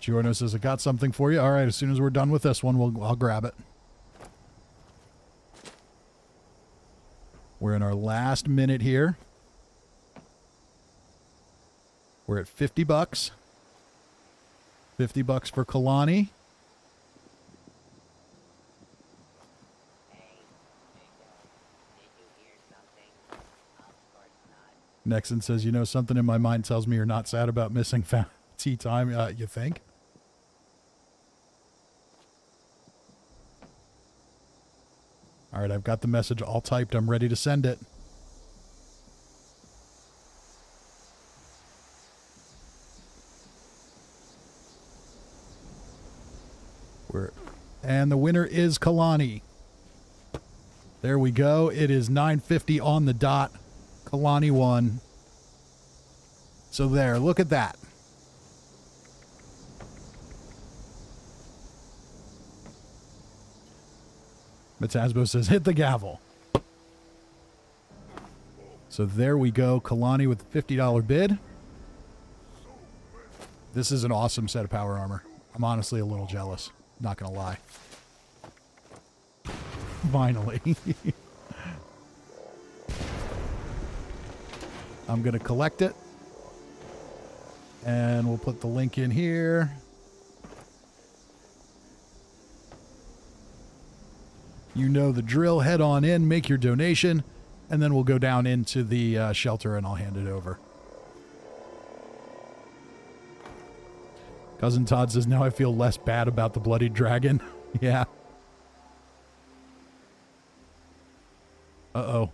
Giorno says, I got something for you. All right, as soon as we're done with this one, I'll grab it. We're in our last minute here. We're at $50. $50 for Kalani. Nexon says, you know, something in my mind tells me you're not sad about missing tea time. You think? All right, I've got the message all typed. I'm ready to send it. And the winner is Kalani. There we go. It is 9:50 on the dot. Kalani won. So there, look at that. Matasbo says, hit the gavel. So there we go. Kalani with the $50 bid. This is an awesome set of power armor. I'm honestly a little jealous. Not going to lie. Finally. I'm going to collect it. And we'll put the link in here. You know the drill. Head on in, make your donation, and then we'll go down into the shelter and I'll hand it over. Cousin Todd says, now I feel less bad about the bloodied dragon. Yeah. Uh-oh.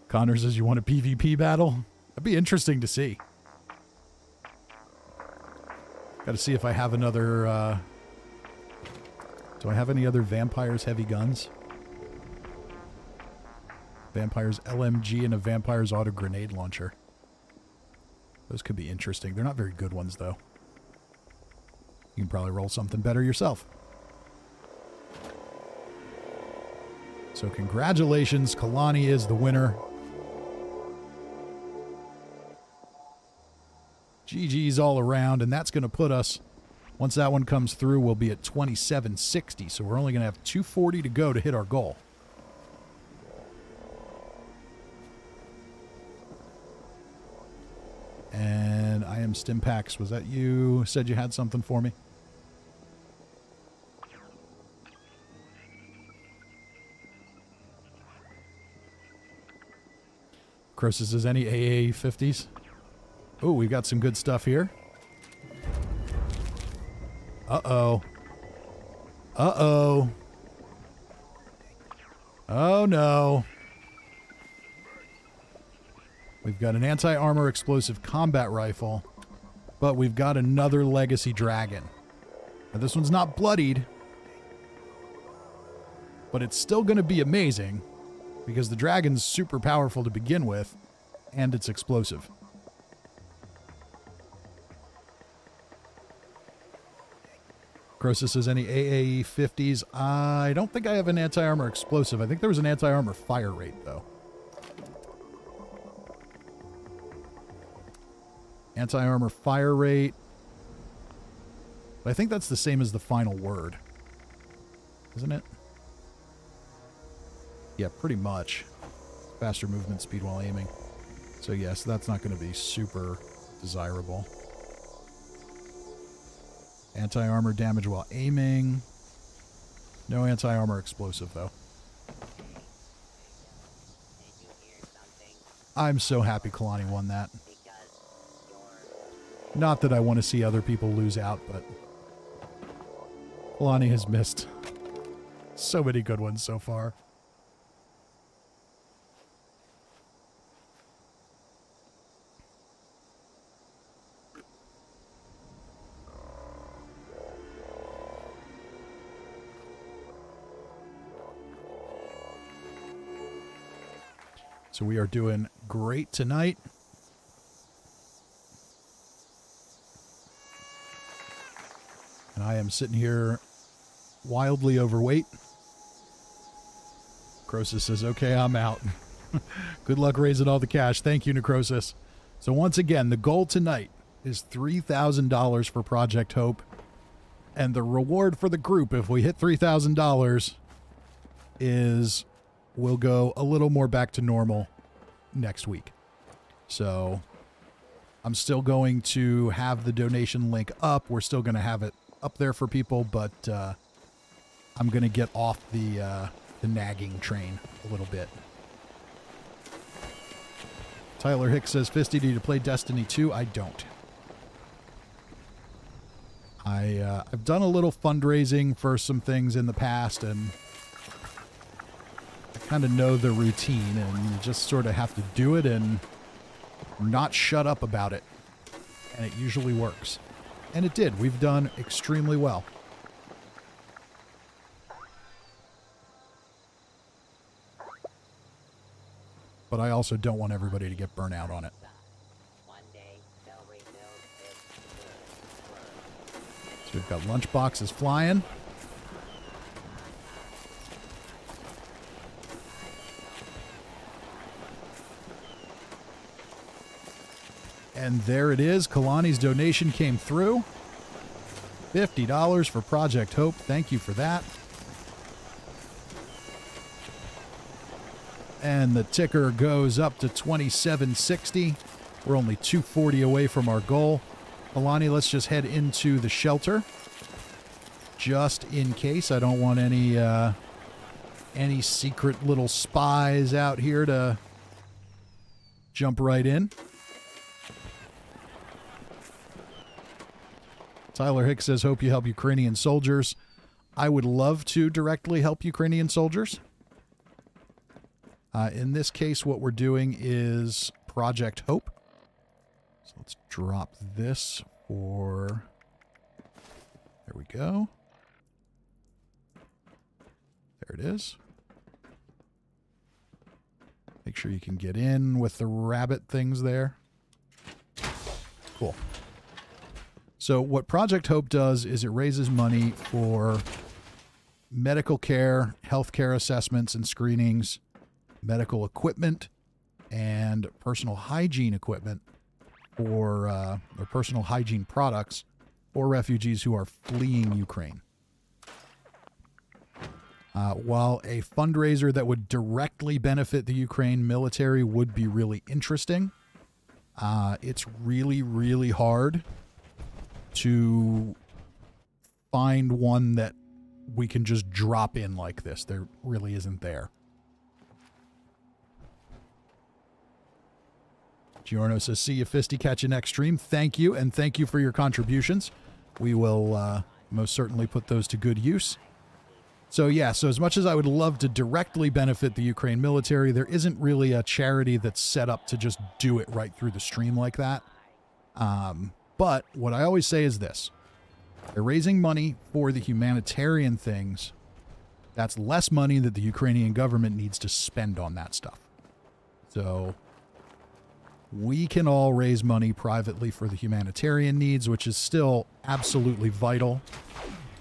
Connor says, you want a PvP battle? That'd be interesting to see. Got to see if I have another... Do I have any other Vampires heavy guns? Vampires LMG and a Vampires auto grenade launcher. Those could be interesting. They're not very good ones, though. You can probably roll something better yourself. So congratulations, Kalani is the winner. GG's all around, and that's going to put us... Once that one comes through, we'll be at 2760, so we're only going to have 240 to go to hit our goal. And I am Stimpax. Was that you? Said you had something for me? Croesus, is any AA 50s? Oh, we've got some good stuff here. Uh-oh. Uh-oh. Oh, no. We've got an anti-armor explosive combat rifle, but we've got another legacy dragon. Now, this one's not bloodied, but it's still going to be amazing because the dragon's super powerful to begin with, and it's explosive. Croesus says, any AAE 50s? I don't think I have an anti-armor explosive. I think there was an anti-armor fire rate, though. Anti-armor fire rate. But I think that's the same as the final word. Isn't it? Yeah, pretty much. Faster movement speed while aiming. So yes, that's not going to be super desirable. Anti-armor damage while aiming. No anti-armor explosive, though. I'm so happy Kalani won that. Not that I want to see other people lose out, but Kalani has missed so many good ones so far. So we are doing great tonight. And I am sitting here wildly overweight. Necrosis says, okay, I'm out. Good luck raising all the cash. Thank you, Necrosis. So once again, the goal tonight is $3,000 for Project Hope. And the reward for the group, if we hit $3,000, is we'll go a little more back to normal next week. So I'm still going to have the donation link up. We're still going to have it up there for people, but I'm going to get off the nagging train a little bit. Tyler Hicks says, Fisty, do you play Destiny 2? I don't. I've done a little fundraising for some things in the past, and I kind of know the routine, and you just sort of have to do it and not shut up about it. And it usually works. And it did. We've done extremely well. But I also don't want everybody to get burnt out on it. So we've got lunchboxes flying. And there it is. Kalani's donation came through. $50 for Project Hope. Thank you for that. And the ticker goes up to 2760. We're only 240 away from our goal. Kalani, let's just head into the shelter. Just in case. I don't want any secret little spies out here to jump right in. Tyler Hicks says, hope you help Ukrainian soldiers. I would love to directly help Ukrainian soldiers. In this case, what we're doing is Project Hope. So let's drop this for... There we go. There it is. Make sure you can get in with the rabbit things there. Cool. So what Project Hope does is it raises money for medical care, healthcare assessments and screenings, medical equipment, and personal hygiene equipment for or personal hygiene products for refugees who are fleeing Ukraine. While a fundraiser that would directly benefit the Ukraine military would be really interesting, it's really, really hard to find one that we can just drop in like this. There really isn't there. Giorno says, see you, Fisty. Catch you next stream. Thank you, and thank you for your contributions. We will most certainly put those to good use. So yeah, so as much as I would love to directly benefit the Ukraine military, there isn't really a charity that's set up to just do it right through the stream like that. But what I always say is this. They're raising money for the humanitarian things. That's less money that the Ukrainian government needs to spend on that stuff. So we can all raise money privately for the humanitarian needs, which is still absolutely vital.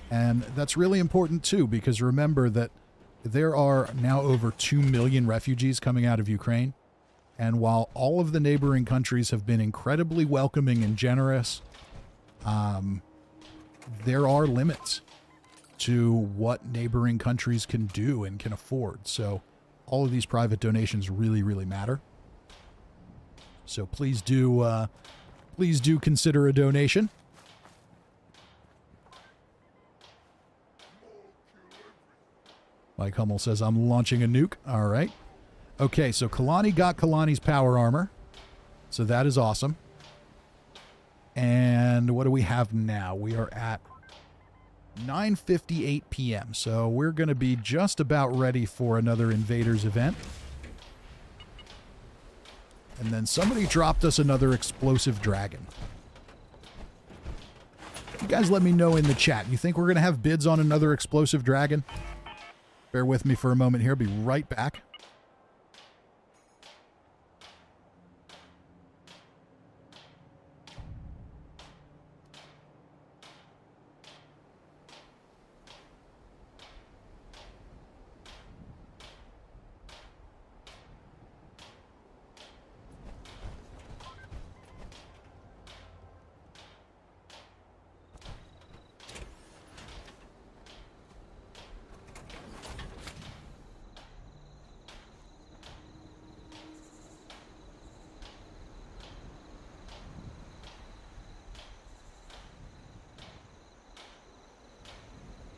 And that's really important too, because remember that there are now over 2 million refugees coming out of Ukraine. And while all of the neighboring countries have been incredibly welcoming and generous, there are limits to what neighboring countries can do and can afford. So all of these private donations really, really matter. So please do consider a donation. Mike Hummel says, I'm launching a nuke. All right. Okay, so Kalani got Kalani's power armor. So that is awesome. And what do we have now? We are at 9:58 p.m. So we're going to be just about ready for another Invaders event. And then somebody dropped us another explosive dragon. You guys let me know in the chat. You think we're going to have bids on another explosive dragon? Bear with me for a moment here. I'll be right back.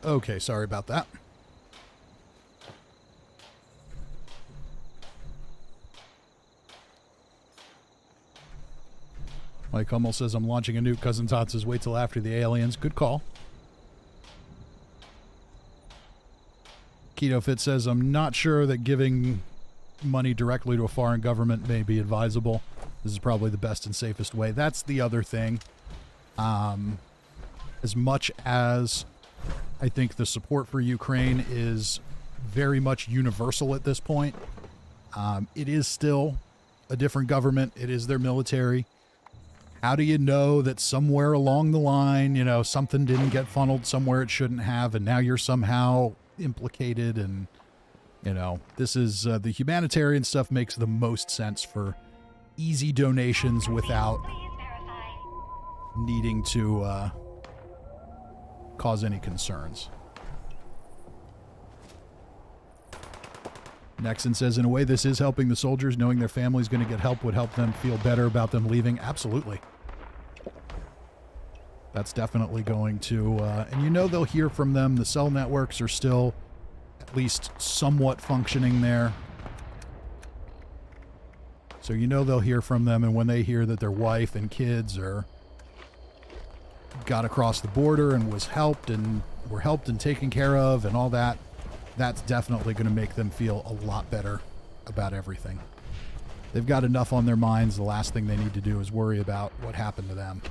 Okay, sorry about that. Mike Hummel says, I'm launching a nuke. Cousin Todd says, wait till after the aliens. Good call. Keto Fit says, I'm not sure that giving money directly to a foreign government may be advisable. This is probably the best and safest way. That's the other thing. As much as I think the support for Ukraine is very much universal at this point, it is still a different government. It is their military. How do you know that somewhere along the line, you know, something didn't get funneled somewhere it shouldn't have, and now you're somehow implicated? And, you know, this is the humanitarian stuff makes the most sense for easy donations without needing to cause any concerns. Nexon says, in a way, this is helping the soldiers. Knowing their family's going to get help would help them feel better about them leaving. Absolutely. That's definitely going to, and you know they'll hear from them. The cell networks are still at least somewhat functioning there. So you know they'll hear from them, and when they hear that their wife and kids are got across the border and were helped and taken care of and all that, that's definitely going to make them feel a lot better about everything. They've got enough on their minds. The last thing they need to do is worry about what happened to them.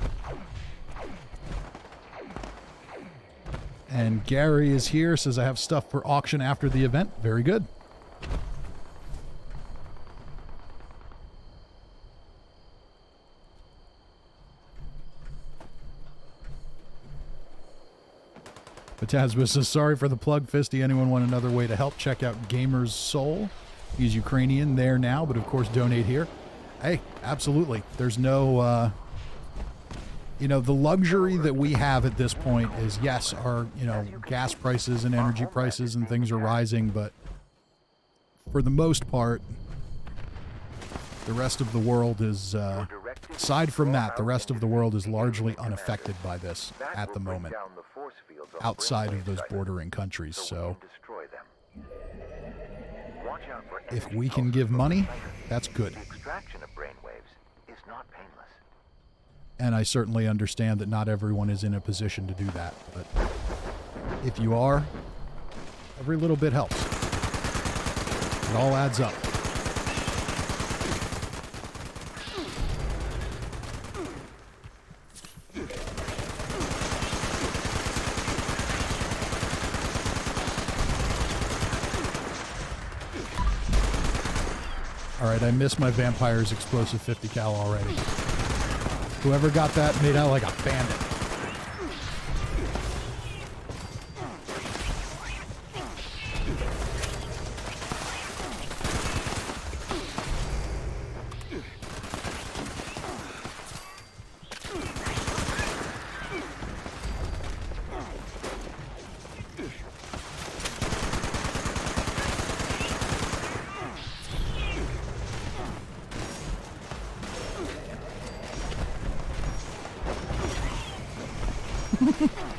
And Gary is here, says, I have stuff for auction after the event. Very good. Tazma says, sorry for the plug, Fisty. Anyone want another way to help? Check out Gamer's Soul. He's Ukrainian there now, but of course donate here. Hey, absolutely. There's no, you know, the luxury that we have at this point is, yes, our, you know, gas prices and energy prices and things are rising, but for the most part, the rest of the world is, aside from that, the rest of the world is largely unaffected by this at the moment, outside of those bordering countries. So if we can give money, that's good. And I certainly understand that not everyone is in a position to do that, but if you are, every little bit helps. It all adds up. All right, I missed my Vampire's explosive 50 cal already. Whoever got that made out like a bandit.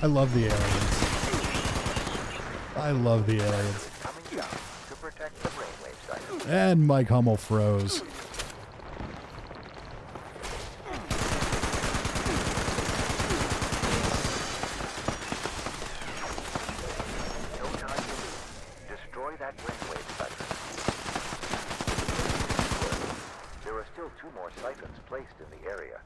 I love the aliens. I love the aliens. And Mike Hummel froze. 2 more siphons placed in the area.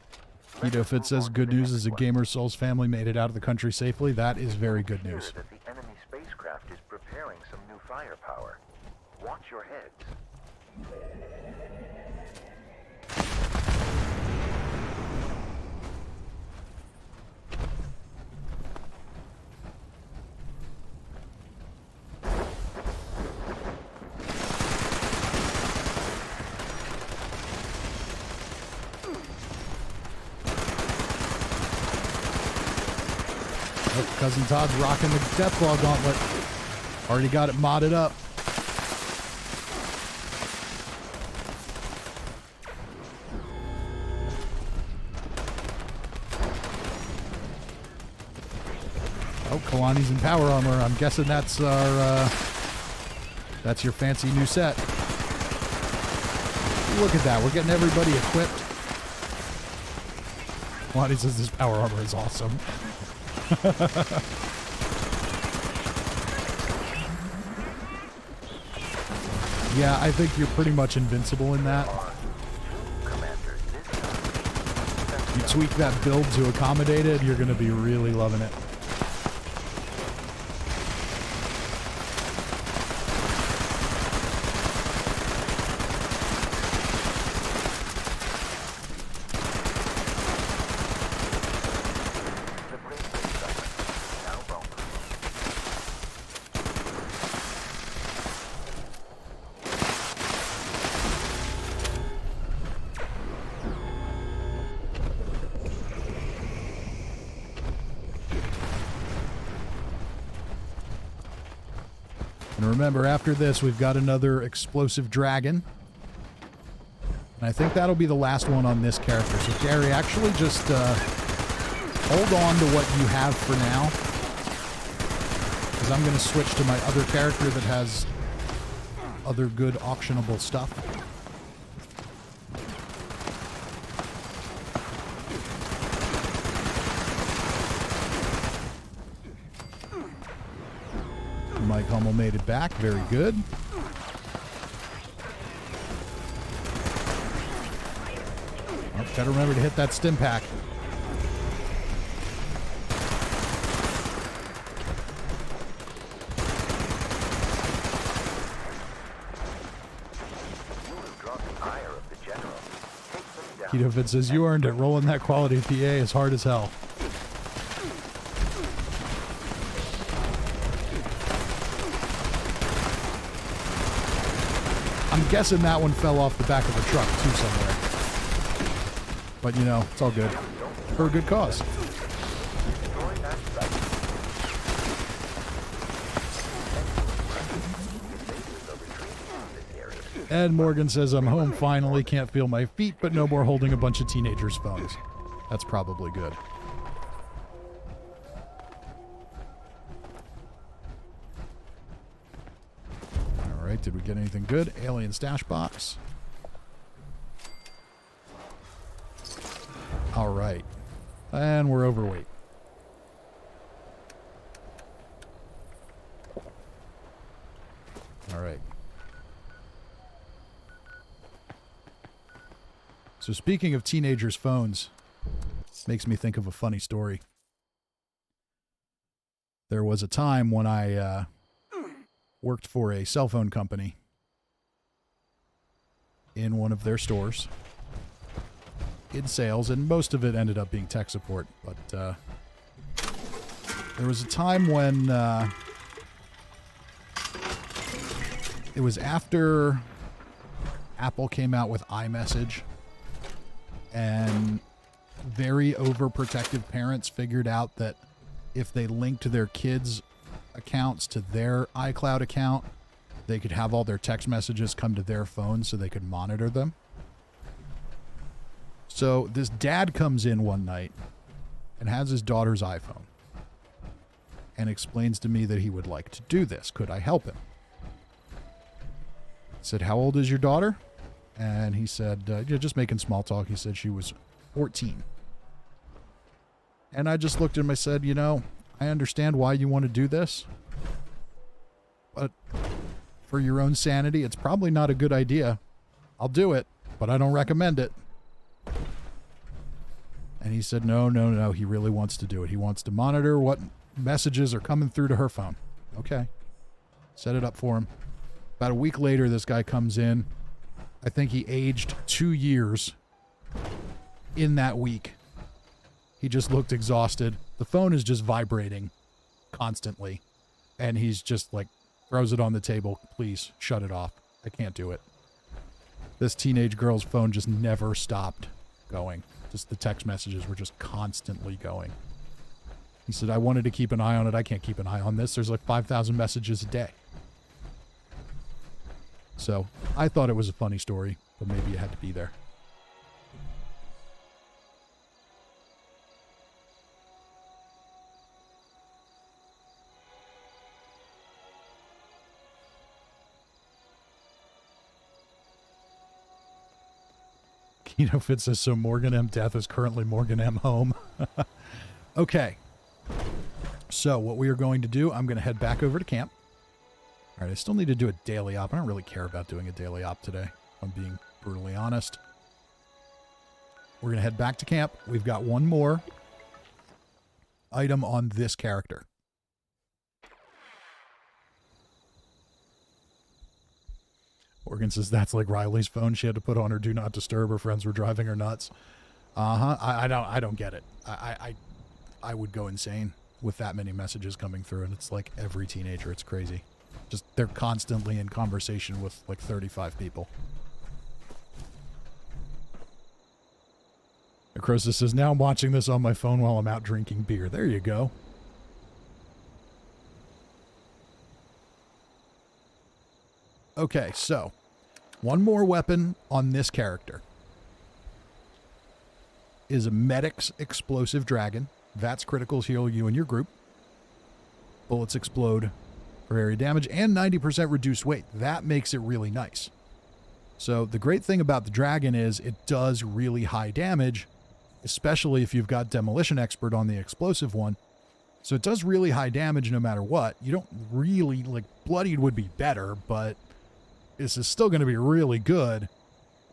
Keto Fit says good news is a Gamer Souls family made it out of the country safely. That is very good news. That the enemy spacecraft is preparing some new firepower. Watch your heads. Oh, Cousin Todd's rocking the Deathclaw Gauntlet. Already got it modded up. Oh, Kalani's in power armor. I'm guessing that's our, that's your fancy new set. Look at that. We're getting everybody equipped. Kalani says this power armor is awesome. Yeah, I think you're pretty much invincible in that. You tweak that build to accommodate it, you're going to be really loving it. And remember, after this, we've got another explosive dragon. And I think that'll be the last one on this character. So, Gary, actually just hold on to what you have for now. Because I'm going to switch to my other character that has other good auctionable stuff. Mike Hummel made it back. Very good. Oh, gotta remember to hit that stim pack. Keto Fit says, you earned it. Rolling that quality PA is hard as hell. I'm guessing that one fell off the back of a truck, too, somewhere. But, you know, it's all good. For a good cause. Ed Morgan says, I'm home finally. Can't feel my feet, but no more holding a bunch of teenagers' phones. That's probably good. Alright, did we get anything good? Alien stash box. Alright. And we're overweight. Alright. So speaking of teenagers' phones, makes me think of a funny story. There was a time when I worked for a cell phone company in one of their stores in sales, and most of it ended up being tech support. But there was a time when it was after Apple came out with iMessage, and very overprotective parents figured out that if they linked their kids' accounts to their iCloud account, they could have all their text messages come to their phone so they could monitor them. So this dad comes in one night and has his daughter's iPhone and explains to me that he would like to do this. Could I help him? I said, how old is your daughter? And he said, yeah, just making small talk. He said she was 14. And I just looked at him. I said, you know, I understand why you want to do this, but for your own sanity, it's probably not a good idea. I'll do it, but I don't recommend it. And he said, no, no, no, he really wants to do it. He wants to monitor what messages are coming through to her phone. Okay. Set it up for him. About a week later, this guy comes in. I think he aged 2 years in that week. He just looked exhausted. The phone is just vibrating constantly. And he's just like, throws it on the table. Please, shut it off. I can't do it. This teenage girl's phone just never stopped going. Just the text messages were just constantly going. He said, I wanted to keep an eye on it. I can't keep an eye on this. There's like 5,000 messages a day. So I thought it was a funny story, but maybe it had to be there. Keto Fit says, so Morgan M. Death is currently Morgan M. Home. Okay. So what we are going to do, I'm going to head back over to camp. All right, I still need to do a daily op. I don't really care about doing a daily op today, if I'm being brutally honest. We're going to head back to camp. We've got one more item on this character. Morgan says that's like Riley's phone. She had to put on her do not disturb. Her friends were driving her nuts. I don't get it. I would go insane with that many messages coming through, and it's like every teenager. It's crazy. Just they're constantly in conversation with like 35 people. Necrosis says, now I'm watching this on my phone while I'm out drinking beer. There you go. Okay, so one more weapon on this character is a Medic's Explosive Dragon. That's criticals heal you and your group. Bullets explode for area damage and 90% reduced weight. That makes it really nice. So the great thing about the dragon is it does really high damage, especially if you've got Demolition Expert on the explosive one. So it does really high damage no matter what. You don't really, like, bloodied would be better, but this is still going to be really good.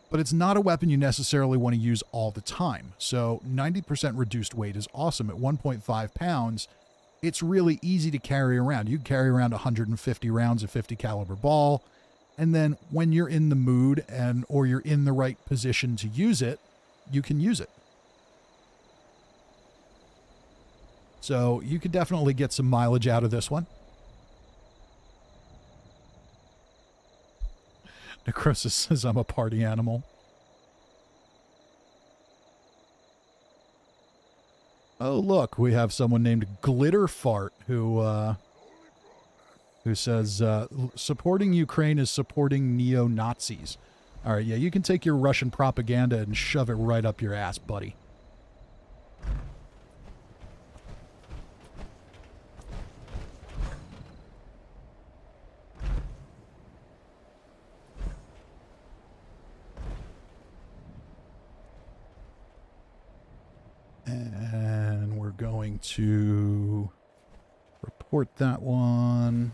But it's not a weapon you necessarily want to use all the time. So 90% reduced weight is awesome. At 1.5 pounds, it's really easy to carry around. You can carry around 150 rounds of 50 caliber ball. And then when you're in the mood or you're in the right position to use it, you can use it. So you could definitely get some mileage out of this one. Necrosis says I'm a party animal. Oh, look, we have someone named Glitter Fart who says supporting Ukraine is supporting neo-Nazis. All right, yeah, you can take your Russian propaganda and shove it right up your ass, buddy. And we're going to report that one.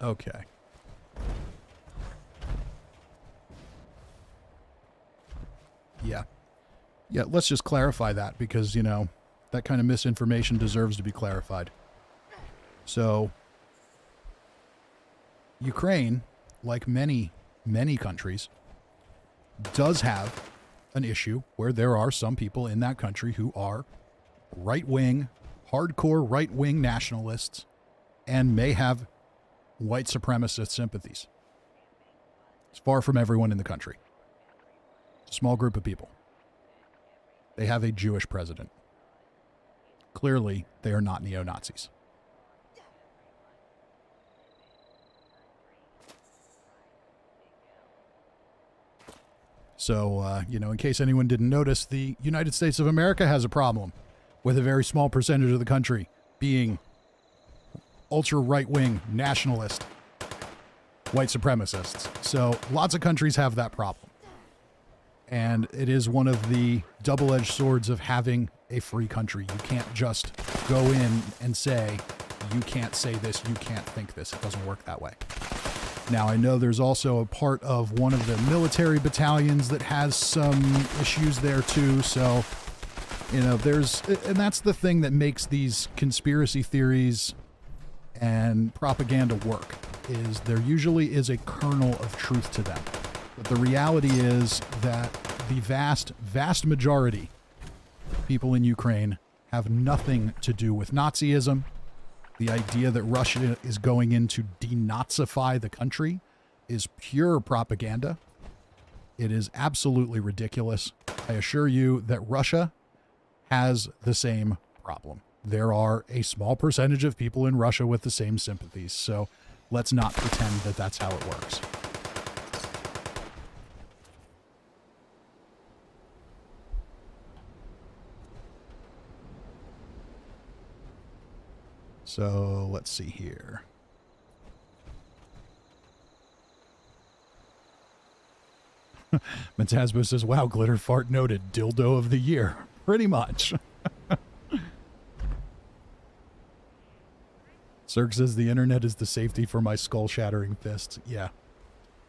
Okay. Yeah. Yeah, let's just clarify that because, you know, that kind of misinformation deserves to be clarified. So, Ukraine, like many, many countries, does have an issue where there are some people in that country who are right-wing, hardcore right-wing nationalists and may have white supremacist sympathies. It's far from everyone in the country. It's a small group of people. They have a Jewish president. Clearly, they are not neo-Nazis. So, you know, in case anyone didn't notice, the United States of America has a problem with a very small percentage of the country being ultra right-wing nationalist white supremacists. So lots of countries have that problem. And it is one of the double-edged swords of having a free country. You can't just go in and say, you can't say this, you can't think this. It doesn't work that way. Now, I know there's also a part of one of the military battalions that has some issues there too. So, you know, and that's the thing that makes these conspiracy theories and propaganda work, is there usually is a kernel of truth to them. But the reality is that the vast majority of people in Ukraine have nothing to do with Nazism. The idea that Russia is going in to denazify the country is pure propaganda. It is absolutely ridiculous. I assure you that Russia has the same problem. There are a small percentage of people in Russia with the same sympathies, so let's not pretend that that's how it works. So let's see here. Mentasbo says, wow, glitter fart noted, dildo of the year. Pretty much. Cirque says the internet is the safety for my skull-shattering fists. Yeah.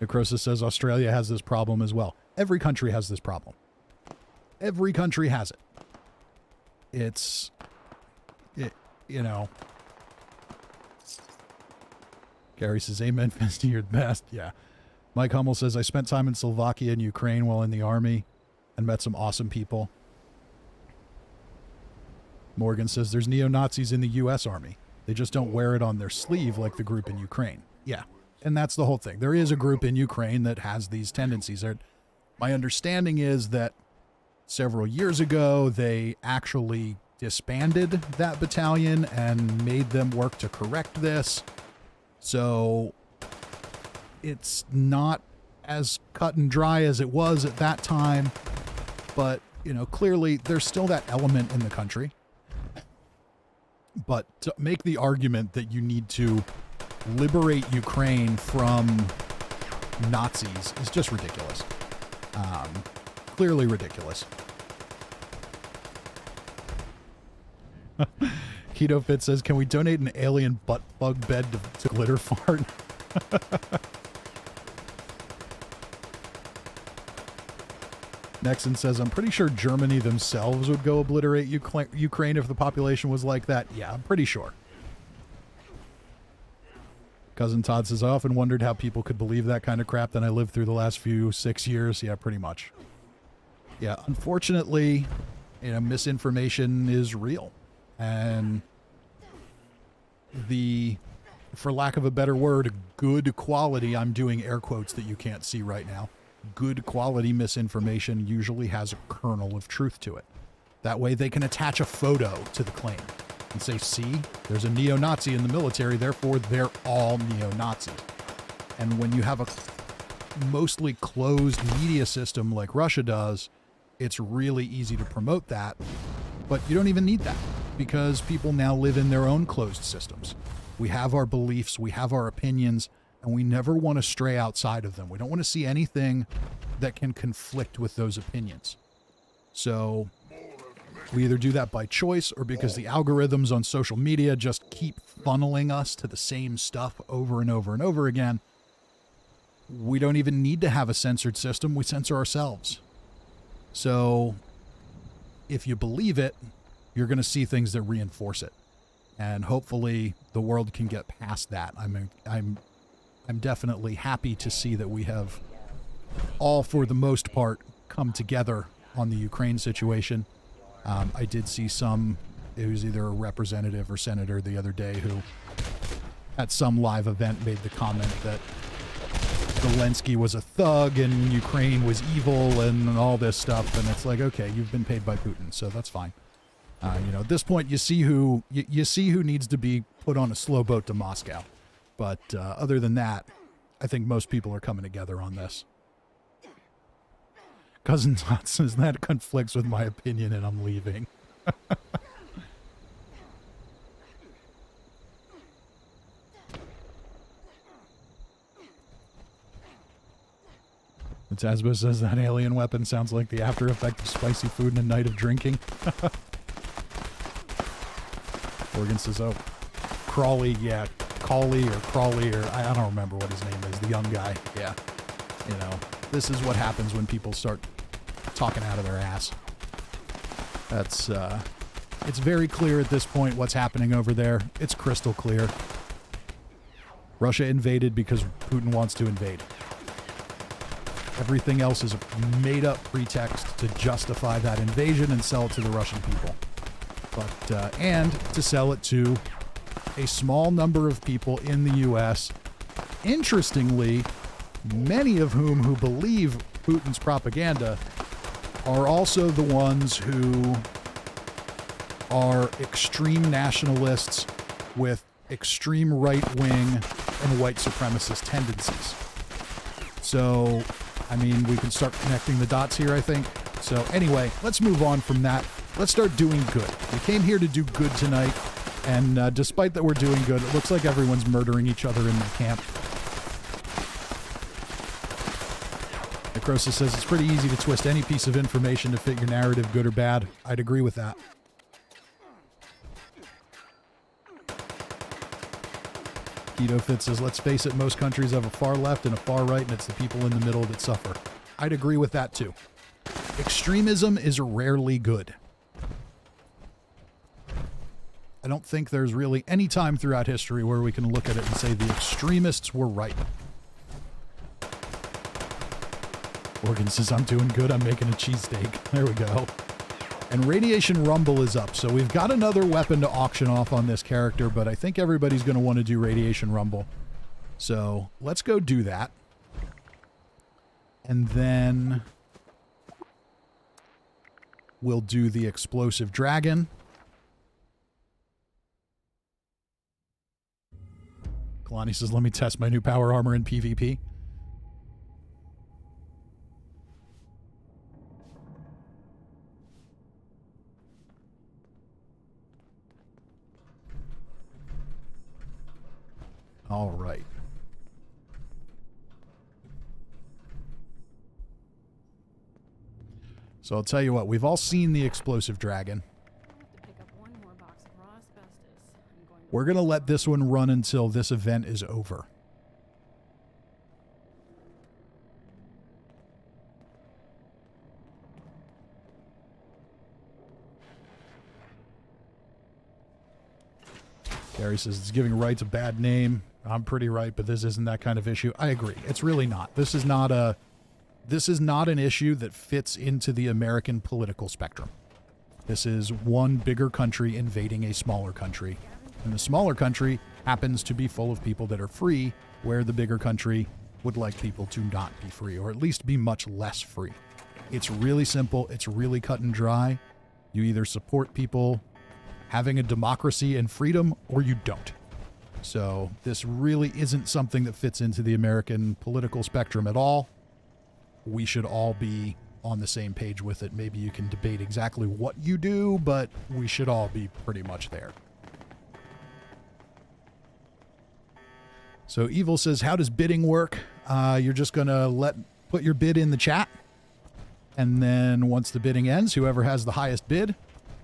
Necrosis says Australia has this problem as well. Every country has this problem. Every country has it. You know. Gary says, amen, Festy, you're the best. Yeah. Mike Hummel says, I spent time in Slovakia and Ukraine while in the army and met some awesome people. Morgan says, there's neo-Nazis in the U.S. Army. They just don't wear it on their sleeve like the group in Ukraine. Yeah. And that's the whole thing. There is a group in Ukraine that has these tendencies. My understanding is that several years ago, they actually disbanded that battalion and made them work to correct this. So it's not as cut and dry as it was at that time. But, you know, clearly there's still that element in the country. But to make the argument that you need to liberate Ukraine from Nazis is just ridiculous. Clearly ridiculous. Keto Fit says, can we donate an alien butt plug bed to Glitter Fart? Nexon says, I'm pretty sure Germany themselves would go obliterate Ukraine if the population was like that. Yeah, I'm pretty sure. Cousin Todd says, I often wondered how people could believe that kind of crap that I lived through the last 6 years. Yeah, pretty much. Yeah, unfortunately, you know, misinformation is real. And for lack of a better word, good quality, I'm doing air quotes that you can't see right now, good quality misinformation usually has a kernel of truth to it. That way they can attach a photo to the claim and say, see, there's a neo-Nazi in the military, therefore they're all neo-Nazis. And when you have a mostly closed media system like Russia does, it's really easy to promote that, but you don't even need that because people now live in their own closed systems. We have our beliefs, we have our opinions, and we never want to stray outside of them. We don't want to see anything that can conflict with those opinions. So we either do that by choice or because the algorithms on social media just keep funneling us to the same stuff over and over and over again. We don't even need to have a censored system. We censor ourselves. So if you believe it, you're going to see things that reinforce it. And hopefully the world can get past that. I'm definitely happy to see that we have all, for the most part, come together on the Ukraine situation. I did see it was either a representative or senator the other day who at some live event made the comment that Zelensky was a thug and Ukraine was evil and all this stuff. And it's like, okay, you've been paid by Putin, so that's fine. At this point, you see who needs to be put on a slow boat to Moscow. But other than that, I think most people are coming together on this. Cousin Todd says that conflicts with my opinion and I'm leaving. Tasbo says that alien weapon sounds like the after effect of spicy food and a night of drinking. Morgan says, oh, Crawley, yeah, Cawley or Crawley, or I don't remember what his name is, the young guy. Yeah. You know, this is what happens when people start talking out of their ass. That's, it's very clear at this point what's happening over there. It's crystal clear. Russia invaded because Putin wants to invade. Everything else is a made-up pretext to justify that invasion and sell it to the Russian people. But, and to sell it to a small number of people in the U.S., interestingly, many of who believe Putin's propaganda are also the ones who are extreme nationalists with extreme right-wing and white supremacist tendencies. So, I mean, we can start connecting the dots here, I think. So anyway, let's move on from that. Let's start doing good. We came here to do good tonight, and despite that we're doing good, it looks like everyone's murdering each other in the camp. Necrosis says it's pretty easy to twist any piece of information to fit your narrative, good or bad. I'd agree with that. Keto Fit says, let's face it, most countries have a far left and a far right, and it's the people in the middle that suffer. I'd agree with that, too. Extremism is rarely good. I don't think there's really any time throughout history where we can look at it and say the extremists were right. Morgan says, I'm doing good. I'm making a cheesesteak. There we go. And Radiation Rumble is up, so we've got another weapon to auction off on this character, but I think everybody's going to want to do Radiation Rumble. So let's go do that. And then we'll do the Explosive Dragon. Kalani says, let me test my new power armor in PvP. All right. So I'll tell you what, we've all seen the Explosive Dragon. We're going to let this one run until this event is over. Gary says it's giving rights a bad name. I'm pretty right, but this isn't that kind of issue. I agree. It's really not. This is not an issue that fits into the American political spectrum. This is one bigger country invading a smaller country. And the smaller country happens to be full of people that are free, where the bigger country would like people to not be free, or at least be much less free. It's really simple. It's really cut and dry. You either support people having a democracy and freedom, or you don't. So this really isn't something that fits into the American political spectrum at all. We should all be on the same page with it. Maybe you can debate exactly what you do, but we should all be pretty much there. So Evil says, how does bidding work? You're just going to put your bid in the chat. And then once the bidding ends, whoever has the highest bid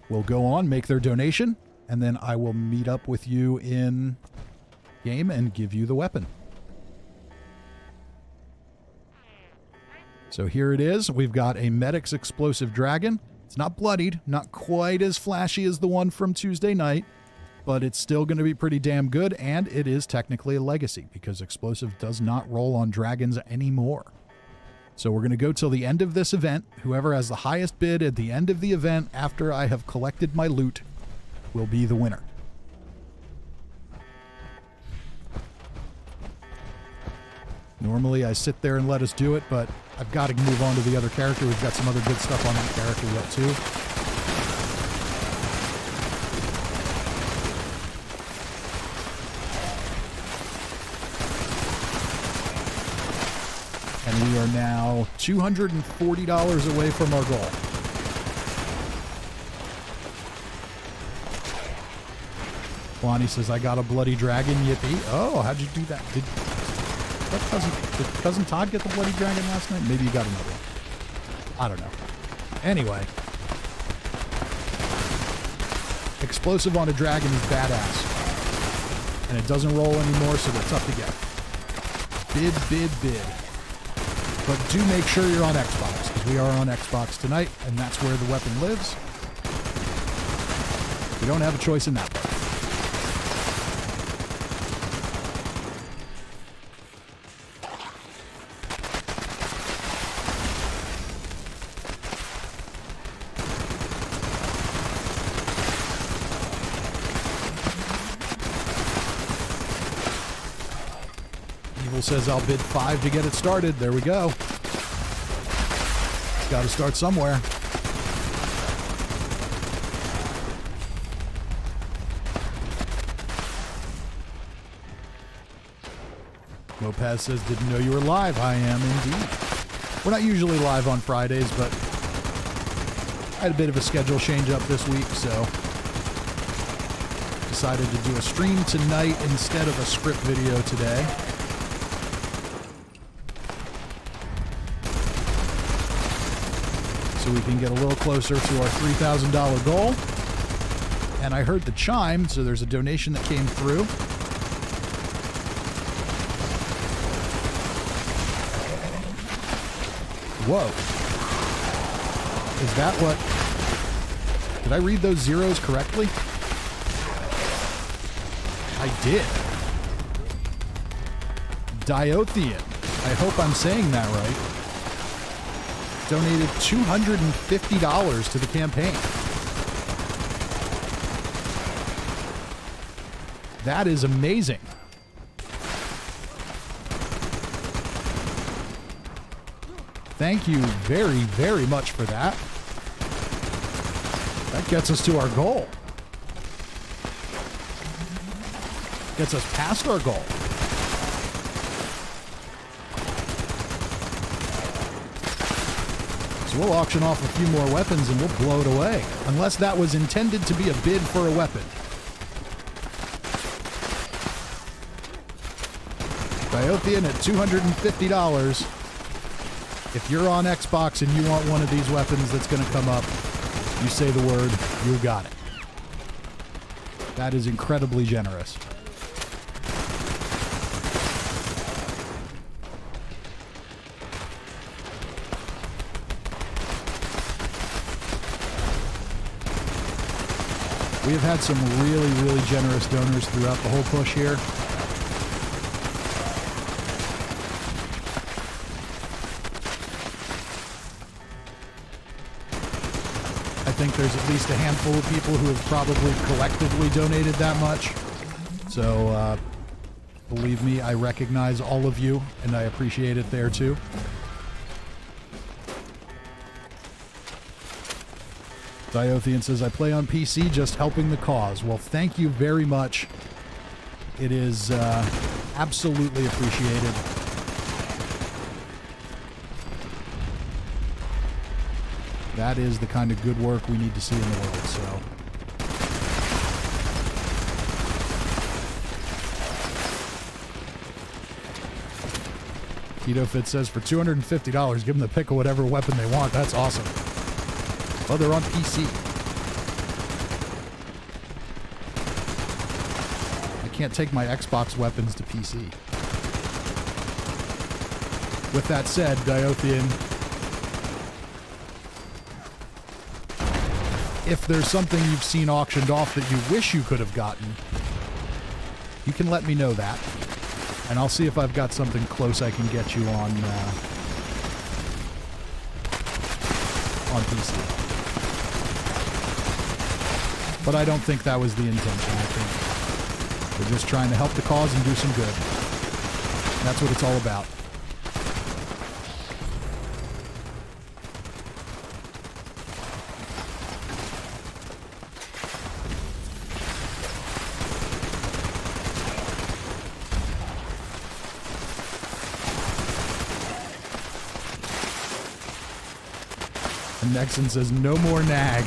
will go on, make their donation. And then I will meet up with you in game and give you the weapon. So here it is. We've got a Medic's Explosive Dragon. It's not bloodied, not quite as flashy as the one from Tuesday night, but it's still going to be pretty damn good, and it is technically a legacy because Explosive does not roll on dragons anymore. So we're going to go till the end of this event. Whoever has the highest bid at the end of the event after I have collected my loot will be the winner. Normally I sit there and let us do it, but I've got to move on to the other character. We've got some other good stuff on that character yet too. And we are now $240 away from our goal. Lonnie says, I got a bloody dragon, yippee. Oh, how'd you do that? Did Cousin Todd get the Bloody Dragon last night? Maybe you got another one. I don't know. Anyway. Explosive on a dragon is badass. And it doesn't roll anymore, so they're tough to get. Bid. But do make sure you're on Xbox, because we are on Xbox tonight, and that's where the weapon lives. You don't have a choice in that part. Says I'll bid 5 to get it started. There we go. Got to start somewhere. Mopaz says, didn't know you were live. I am indeed. We're not usually live on Fridays, but I had a bit of a schedule change up this week, so decided to do a stream tonight instead of a Scrip video today. So we can get a little closer to our $3,000 goal. And I heard the chime, so there's a donation that came through. Whoa. Is that what... Did I read those zeros correctly? I did. Diothian. I hope I'm saying that right. Donated $250 to the campaign. That is amazing. Thank you very, very much for that. That gets us to our goal. Gets us past our goal. So we'll auction off a few more weapons and we'll blow it away. Unless that was intended to be a bid for a weapon. Diothian at $250. If you're on Xbox and you want one of these weapons that's going to come up, you say the word, you got it. That is incredibly generous. We have had some really, really generous donors throughout the whole push here. I think there's at least a handful of people who have probably collectively donated that much. So, believe me, I recognize all of you, and I appreciate it there too. Diothian says, I play on PC just helping the cause. Well, thank you very much. It is absolutely appreciated. That is the kind of good work we need to see in the world, so. KetoFit says, for $250, give them the pick of whatever weapon they want. That's awesome. Oh, they're on PC. I can't take my Xbox weapons to PC. With that said, Diothian, if there's something you've seen auctioned off that you wish you could have gotten, you can let me know that. And I'll see if I've got something close I can get you on PC. But I don't think that was the intention. I think we're just trying to help the cause and do some good. That's what it's all about. And Nexon says, no more nag.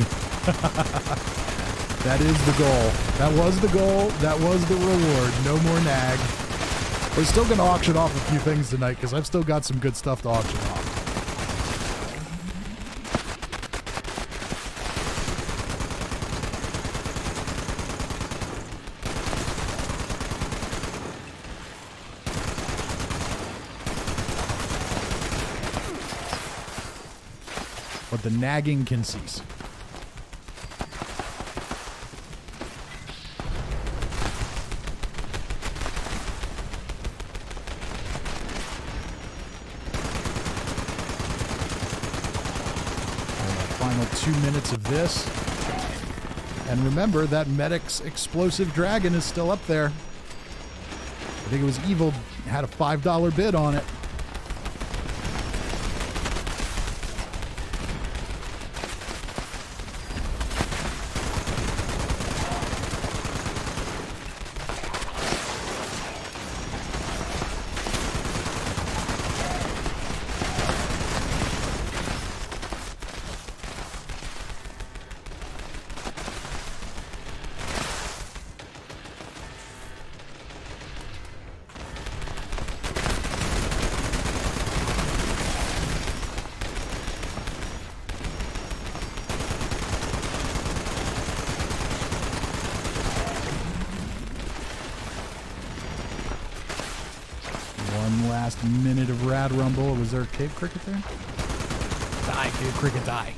That is the goal. That was the goal. That was the reward. No more nag. We're still going to auction off a few things tonight because I've still got some good stuff to auction off. But the nagging can cease. Final 2 minutes of this. And remember, that Medic's explosive dragon is still up there. I think it was Evil had a $5 bid on it. Last minute of Rad Rumble. Was there a Cave Cricket there? Die, Cave Cricket, die.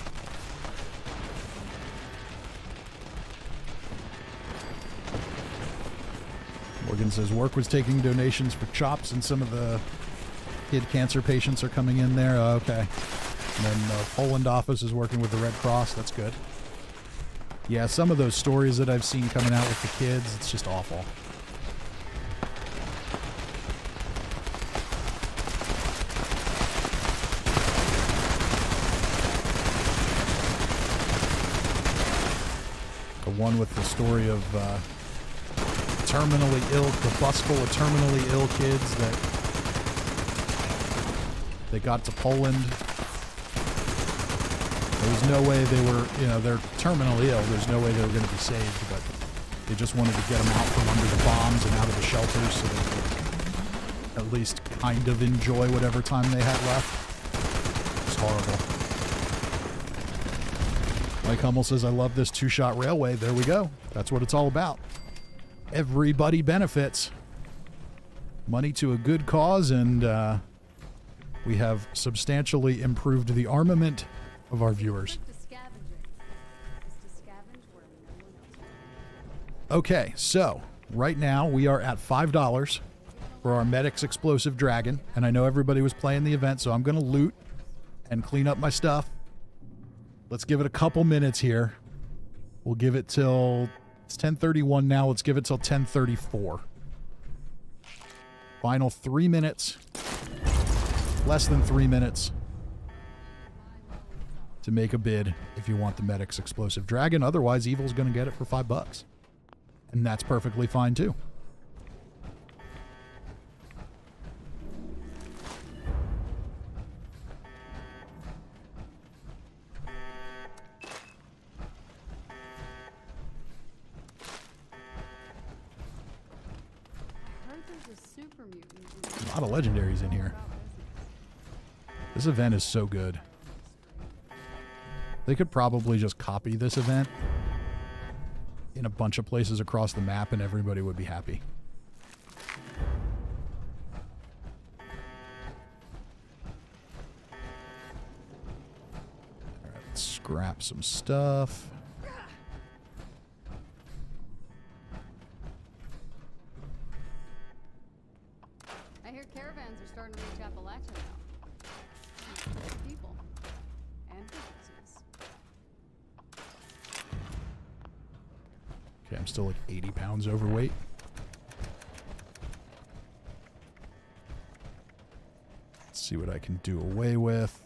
Morgan says work was taking donations for chops and some of the kid cancer patients are coming in there. Oh, okay. And then the Poland office is working with the Red Cross. That's good. Yeah, some of those stories that I've seen coming out with the kids, it's just awful. One with the story of terminally ill, the bus full of terminally ill kids that they got to Poland. There was no way they were, they're terminally ill. There's no way they were going to be saved, but they just wanted to get them out from under the bombs and out of the shelters so they could at least kind of enjoy whatever time they had left. It's horrible. Mike Hummel says, I love this two-shot railway. There we go. That's what it's all about. Everybody benefits. Money to a good cause, and we have substantially improved the armament of our viewers. Okay, so right now we are at $5 for our Medic's explosive dragon, and I know everybody was playing the event, so I'm going to loot and clean up my stuff. Let's give it a couple minutes here. We'll give it till... It's 10:31 now. Let's give it till 10:34. Final 3 minutes. Less than 3 minutes. To make a bid if you want the Medic's explosive dragon. Otherwise, Evil's going to get it for $5. And that's perfectly fine, too. A lot of legendaries in here. This event is so good. They could probably just copy this event in a bunch of places across the map and everybody would be happy. Alright, let's scrap some stuff. Caravans are starting to reach Appalachia now. People and businesses. Okay, I'm still like 80 pounds overweight. Let's see what I can do away with.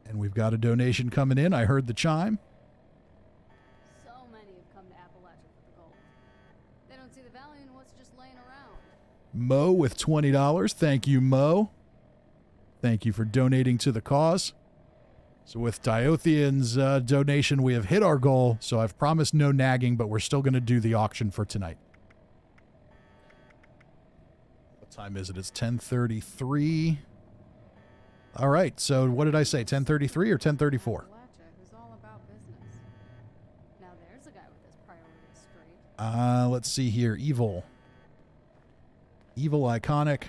And we've got a donation coming in. I heard the chime. So many have come to Appalachia for the gold. They don't see the value in what's just laying around. Mo with $20. Thank you, Mo. Thank you for donating to the cause. So with Diothian's donation, we have hit our goal. So I've promised no nagging, but we're still going to do the auction for tonight. Time is it? It's 10:33. All right, so what did I say, 10:33 or 10:34? Appalachia, who's all about business. Now there's a guy with his priorities straight. Let's see here. Evil. Evil iconic.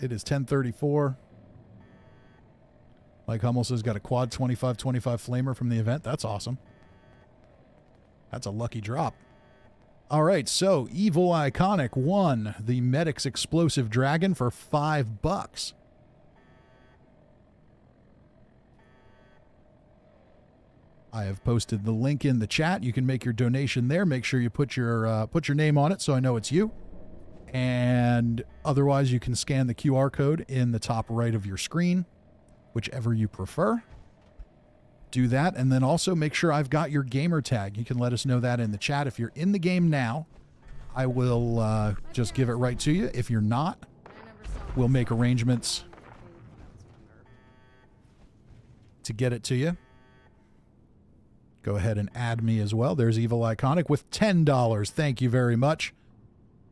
It is 10:34. Mike Hummel says got a quad 25/25 flamer from the event. That's awesome. That's a lucky drop. All right, so Evil Iconic won the Medic's Explosive Dragon for $5. I have posted the link in the chat. You can make your donation there. Make sure you put your name on it so I know it's you. And otherwise, you can scan the QR code in the top right of your screen, whichever you prefer. Do that, and then also make sure I've got your gamer tag. You can let us know that in the chat. If you're in the game now, I will just give it right to you. If you're not, we'll make arrangements to get it to you. Go ahead and add me as well. There's Evil Iconic with $10. Thank you very much.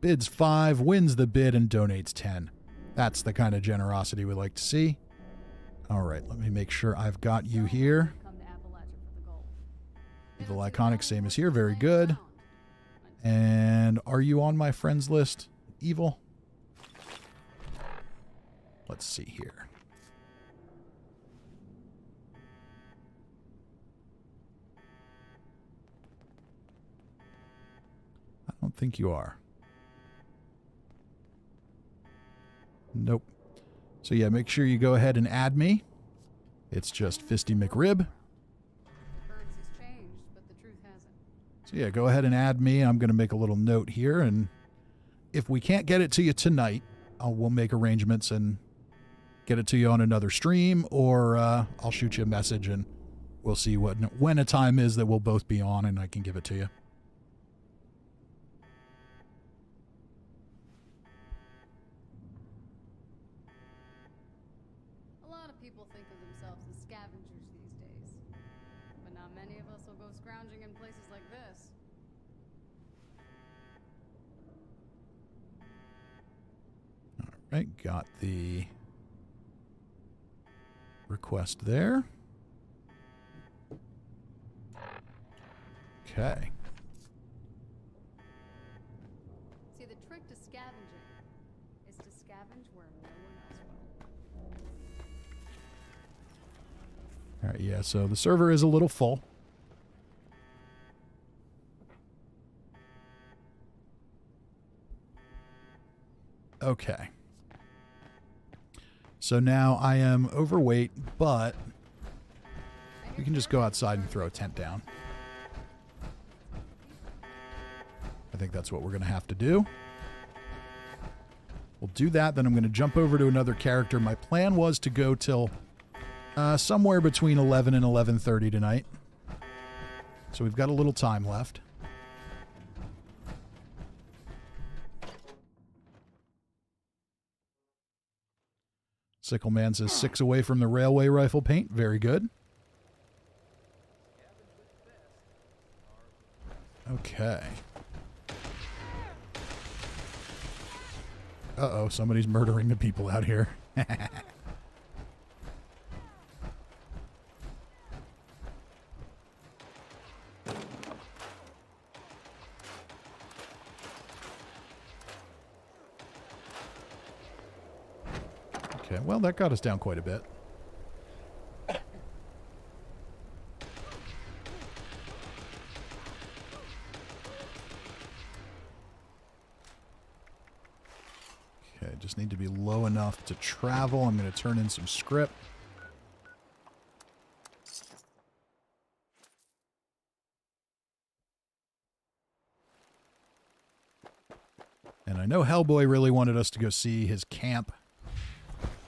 Bids 5, wins the bid, and donates 10. That's the kind of generosity we like to see. All right, let me make sure I've got you here. Evil Iconic, same as here. Very good. And are you on my friends list, Evil? Let's see here. I don't think you are. Nope. So yeah, make sure you go ahead and add me. It's just Fisty McRib. So yeah, go ahead and add me. I'm going to make a little note here, and if we can't get it to you tonight, we'll make arrangements and get it to you on another stream, or I'll shoot you a message and we'll see when a time is that we'll both be on and I can give it to you. A lot of people think of themselves as scavengers these days, but not many of us will go scrounging in places like this. All right, got the request there. Okay. See, the trick to scavenging is to scavenge where no one else will. All right, yeah, so the server is a little full. Okay. So now I am overweight, but we can just go outside and throw a tent down. I think that's what we're going to have to do. We'll do that, then I'm going to jump over to another character. My plan was to go till somewhere between 11 and 11:30 tonight. So we've got a little time left. Sickleman says 6 away from the railway rifle paint. Very good. Okay. Uh-oh, somebody's murdering the people out here. Okay, well, that got us down quite a bit. Okay, just need to be low enough to travel. I'm going to turn in some Scrip. And I know Hellboy really wanted us to go see his camp.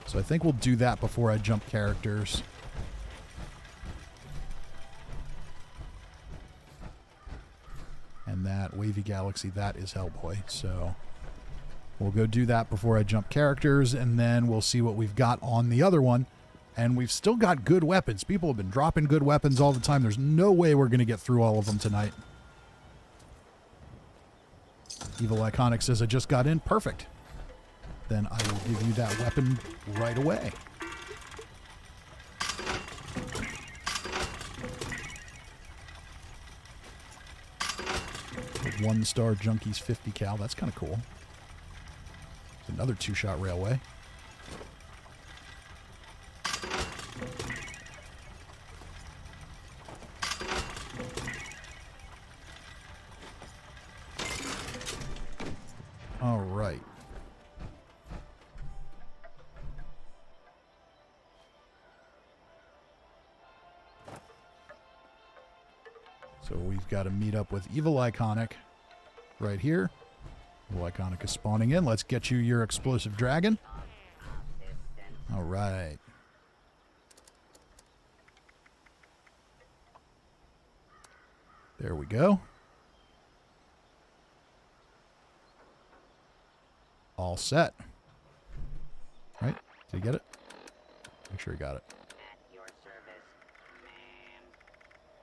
So I think we'll do that before I jump characters. And that Wavy Galaxy, that is Hellboy. So we'll go do that before I jump characters, and then we'll see what we've got on the other one. And we've still got good weapons. People have been dropping good weapons all the time. There's no way we're going to get through all of them tonight. Evil Iconic says, I just got in. Perfect. Then I will give you that weapon right away. The 1-star Junkies 50 cal. That's kind of cool. Another 2-shot railway. All right. So we've got to meet up with Evil Iconic right here. Evil Iconic is spawning in. Let's get you your explosive dragon. All right. There we go. All set. Right? Did you get it? Make sure you got it.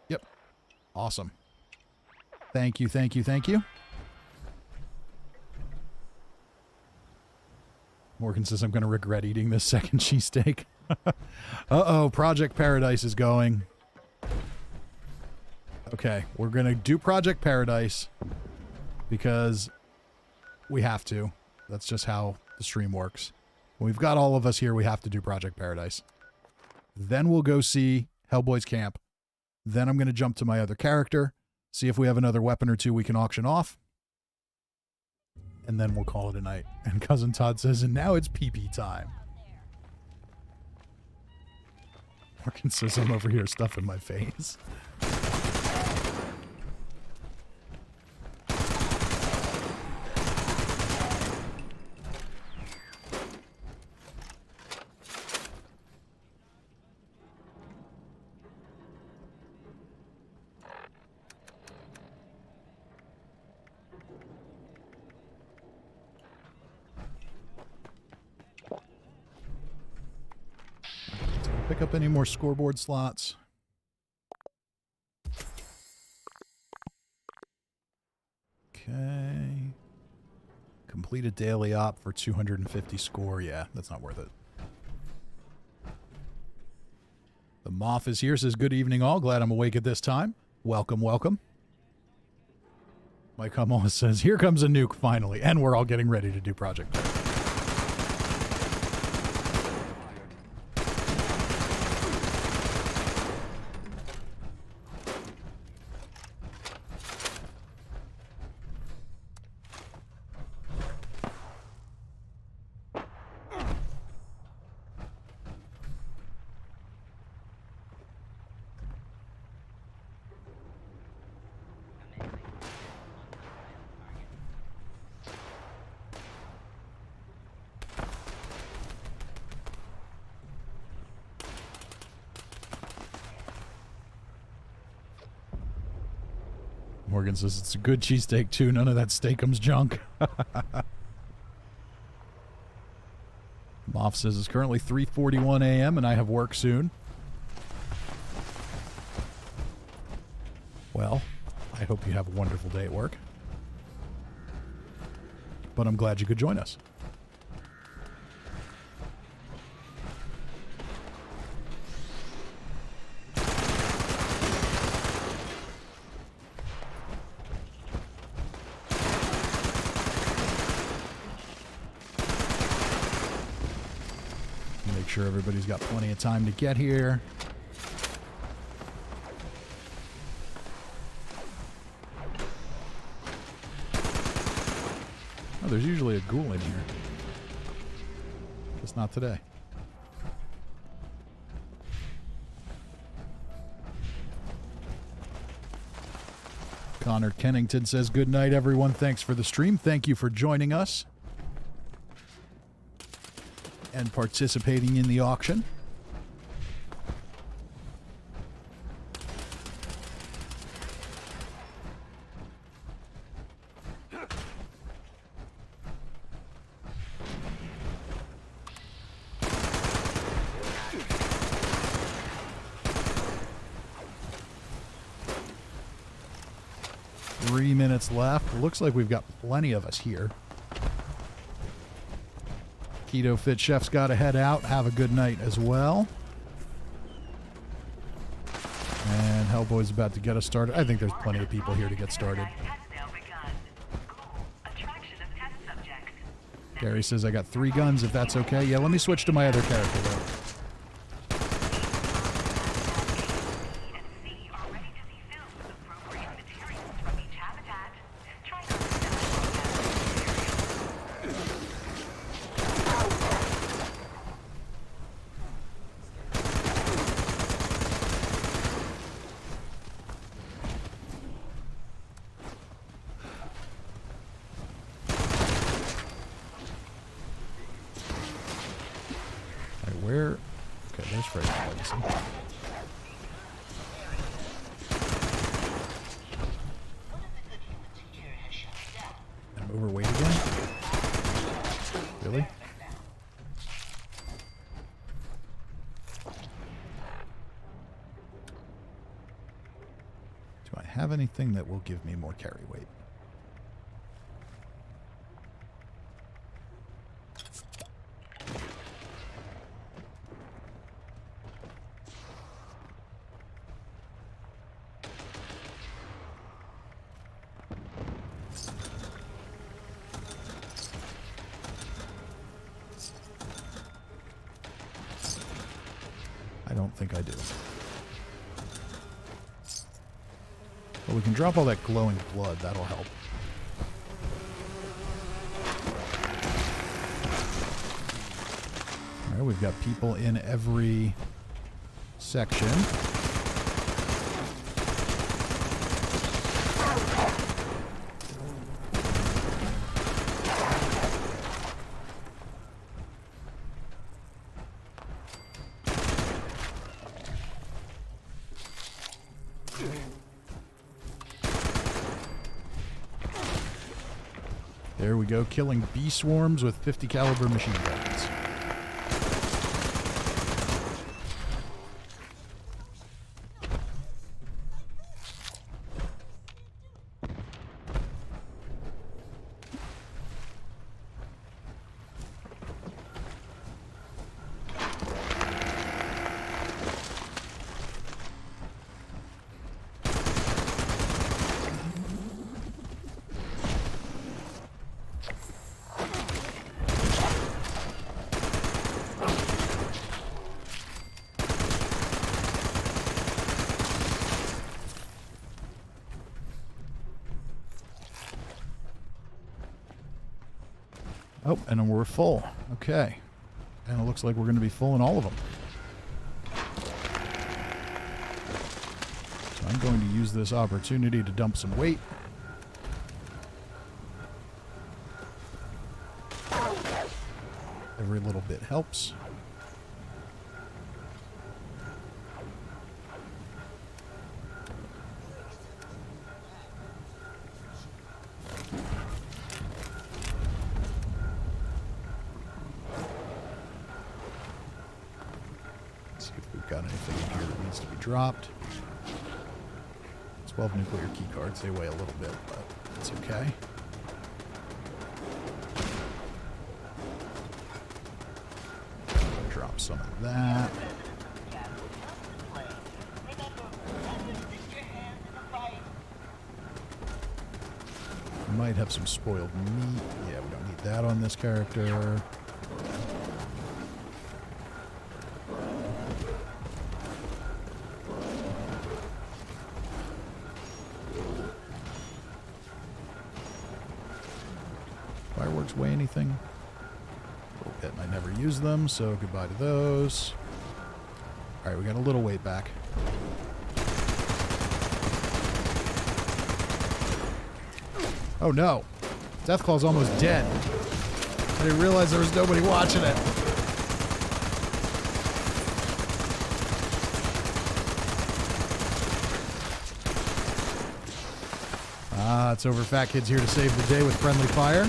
Yep. Awesome. Thank you, thank you, thank you. Morgan says I'm going to regret eating this second cheesesteak. Uh-oh, Project Paradise is going. Okay, we're going to do Project Paradise because we have to. That's just how the stream works. When we've got all of us here, we have to do Project Paradise. Then we'll go see Hellboy's Camp. Then I'm going to jump to my other character, see if we have another weapon or two we can auction off. And then we'll call it a night. And Cousin Todd says, and now it's pee-pee time. Morgan says I'm over here stuffing my face. Pick up any more scoreboard slots. Okay. Complete a daily op for 250 score. Yeah, that's not worth it. The Moth is here, says, good evening all. Glad I'm awake at this time. Welcome, welcome. Mike Hummel says, here comes a nuke finally. And we're all getting ready to do Project. Morgan says it's a good cheesesteak too. None of that steakums junk. Moff says it's currently 3:41 a.m. and I have work soon. Well, I hope you have a wonderful day at work. But I'm glad you could join us. Make sure everybody's got plenty of time to get here. Oh, there's usually a ghoul in here. Just not today. Connor Kennington says, good night, everyone. Thanks for the stream. Thank you for joining us and participating in the auction. 3 minutes left. Looks like we've got plenty of us here. Keto Fit Chef's got to head out. Have a good night as well. And Hellboy's about to get us started. I think there's plenty of people here to get started. Gary says I got 3 guns, if that's okay. Yeah, let me switch to my other character, though. Where? Okay, there's Freddy's Legacy. I'm overweight again? Really? Do I have anything that will give me more carry weight? I don't think I do. But we can drop all that glowing blood. That'll help. All right, we've got people in every section. There we go, killing bee swarms with 50 caliber machine guns. Oh, and then we're full. Okay. And it looks like we're going to be full in all of them. So I'm going to use this opportunity to dump some weight. Every little bit helps. Dropped. 12 nuclear key cards. They weigh a little bit, but it's okay. Drop some of that. We might have some spoiled meat. Yeah, we don't need that on this character. Weigh anything? A little bit, and I never use them, so goodbye to those. Alright, we got a little weight back. Oh no! Deathclaw's almost dead. I didn't realize there was nobody watching it. Ah, it's over. Fat Kid's here to save the day with friendly fire.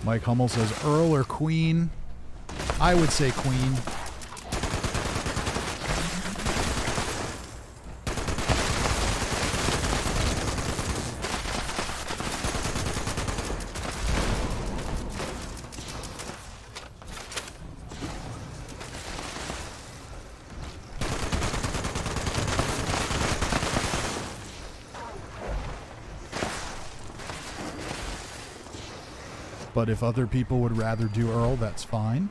Mike Hummel says Earl or Queen. I would say Queen. But if other people would rather do Earl, that's fine.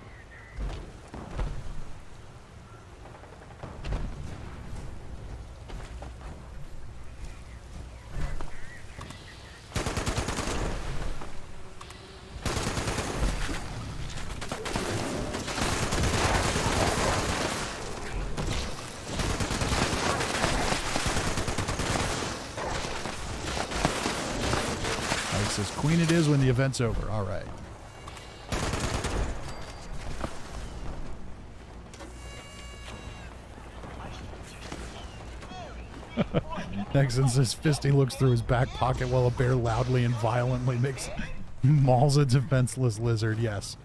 Says Queen it is when the event's over. All right. Nexon says Fisty looks through his back pocket while a bear loudly and violently mauls a defenseless lizard. Yes.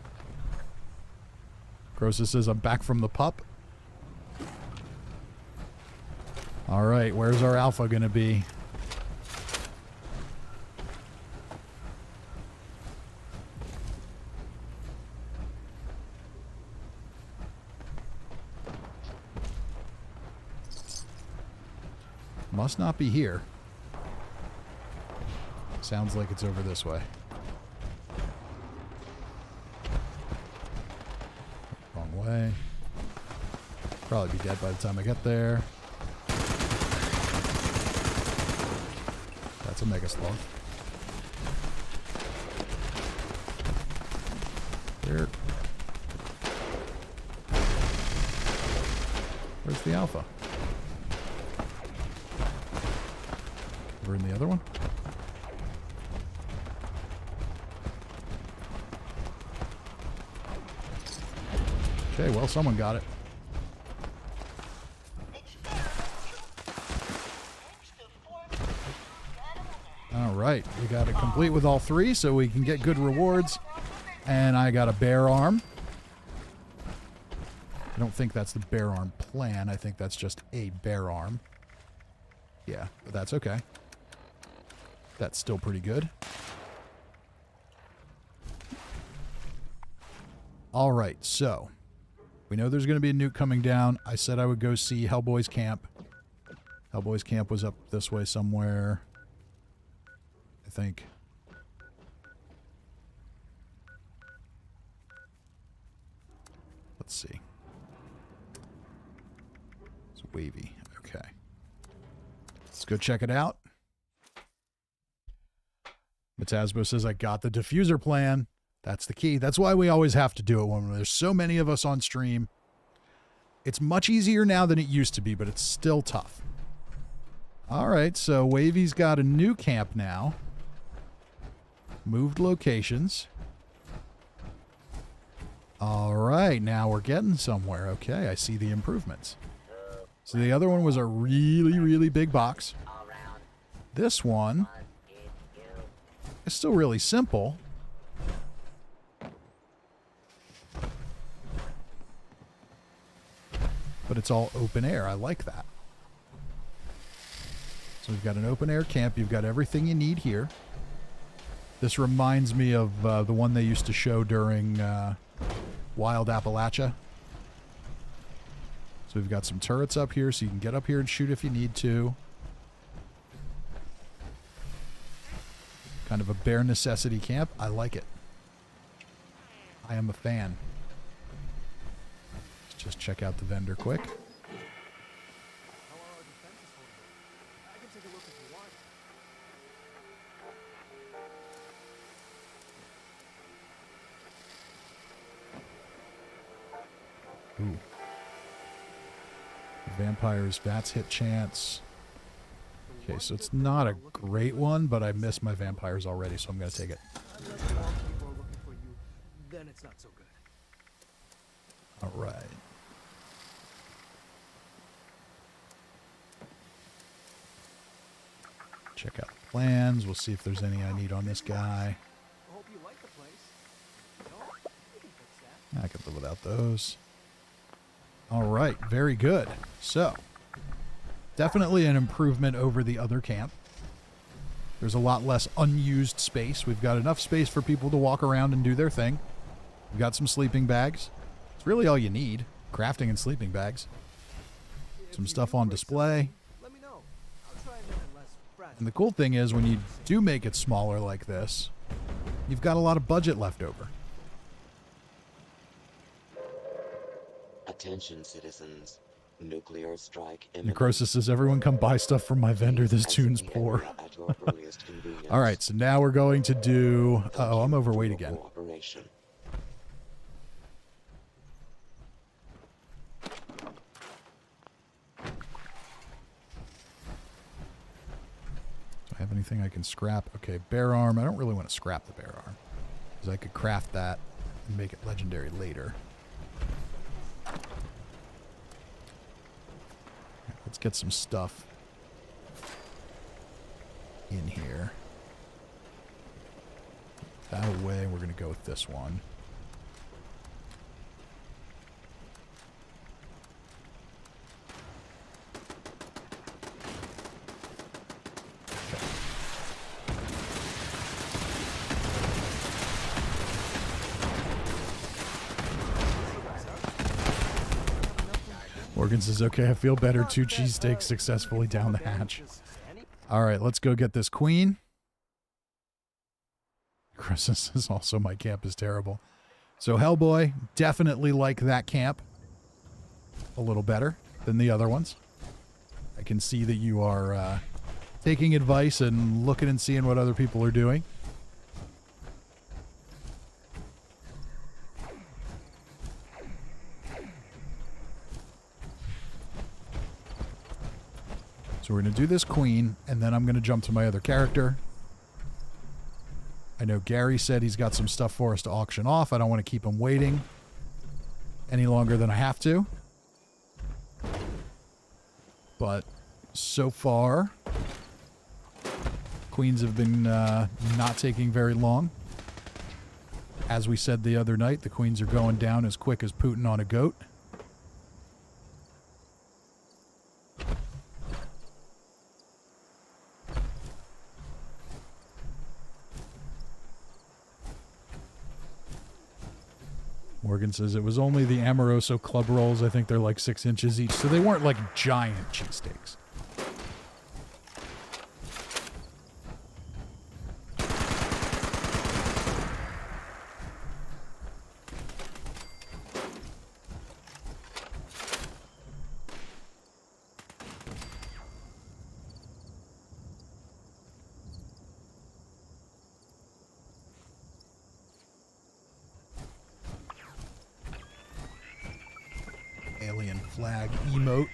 Croesus says I'm back from the pup. All right, where's our alpha gonna be? Must not be here. Sounds like it's over this way. Wrong way. Probably be dead by the time I get there. That's a mega slug. There. Where's the alpha? Over in the other one? Okay, well, someone got it. All right, we got it complete with all three, so we can get good rewards. And I got a bear arm. I don't think that's the bear arm plan. I think that's just a bear arm. Yeah, but that's okay. That's still pretty good. All right, so we know there's going to be a nuke coming down. I said I would go see Hellboy's camp. Hellboy's camp was up this way somewhere, I think. Let's see. It's wavy. Okay. Let's go check it out. Metasbo says, I got the diffuser plan. That's the key. That's why we always have to do it when there's so many of us on stream. It's much easier now than it used to be, but it's still tough. All right, so Wavy's got a new camp now. Moved locations. All right, now we're getting somewhere. Okay, I see the improvements. So the other one was a really, really big box. This one is still really simple. But it's all open air. I like that. So we've got an open air camp. You've got everything you need here. This reminds me of the one they used to show during Wild Appalachia. So we've got some turrets up here so you can get up here and shoot if you need to. Kind of a bare necessity camp. I like it. I am a fan. Let's just check out the vendor quick. Ooh. Vampires, VATS hit chance. Okay, so it's not a great one, but I missed my vampires already, so I'm going to take it. Then it's not so good. All right. Check out the plans. We'll see if there's any I need on this guy. I hope you like the place. without those. All right, very good. So, definitely an improvement over the other camp. There's a lot less unused space. We've got enough space for people to walk around and do their thing. We've got some sleeping bags. It's really all you need. Crafting and sleeping bags. Some stuff on display. Let me know. I'll try and make it less fragile. And the cool thing is when you do make it smaller like this, you've got a lot of budget left over. Attention, citizens. Nuclear strike imminent. Necrosis says, everyone come buy stuff from my vendor. This tune's poor. At your earliest convenience. All right, so now we're going to do... Uh-oh, I'm overweight again. Cooperation. Do I have anything I can scrap? Okay, bear arm. I don't really want to scrap the bear arm, because I could craft that and make it legendary later. Let's get some stuff in here. That away, we're going to go with this one. Morgan says, okay, I feel better. 2 cheesesteaks successfully down the hatch. All right, let's go get this queen. Chris says, also, my camp is terrible. So Hellboy, definitely like that camp a little better than the other ones. I can see that you are taking advice and looking and seeing what other people are doing. So we're going to do this queen, and then I'm going to jump to my other character. I know Gary said he's got some stuff for us to auction off. I don't want to keep him waiting any longer than I have to. But so far, queens have been not taking very long. As we said the other night, the queens are going down as quick as Putin on a goat. Morgan says it was only the Amoroso club rolls. I think they're like 6 inches each. So they weren't like giant cheesesteaks. Alien flag emote.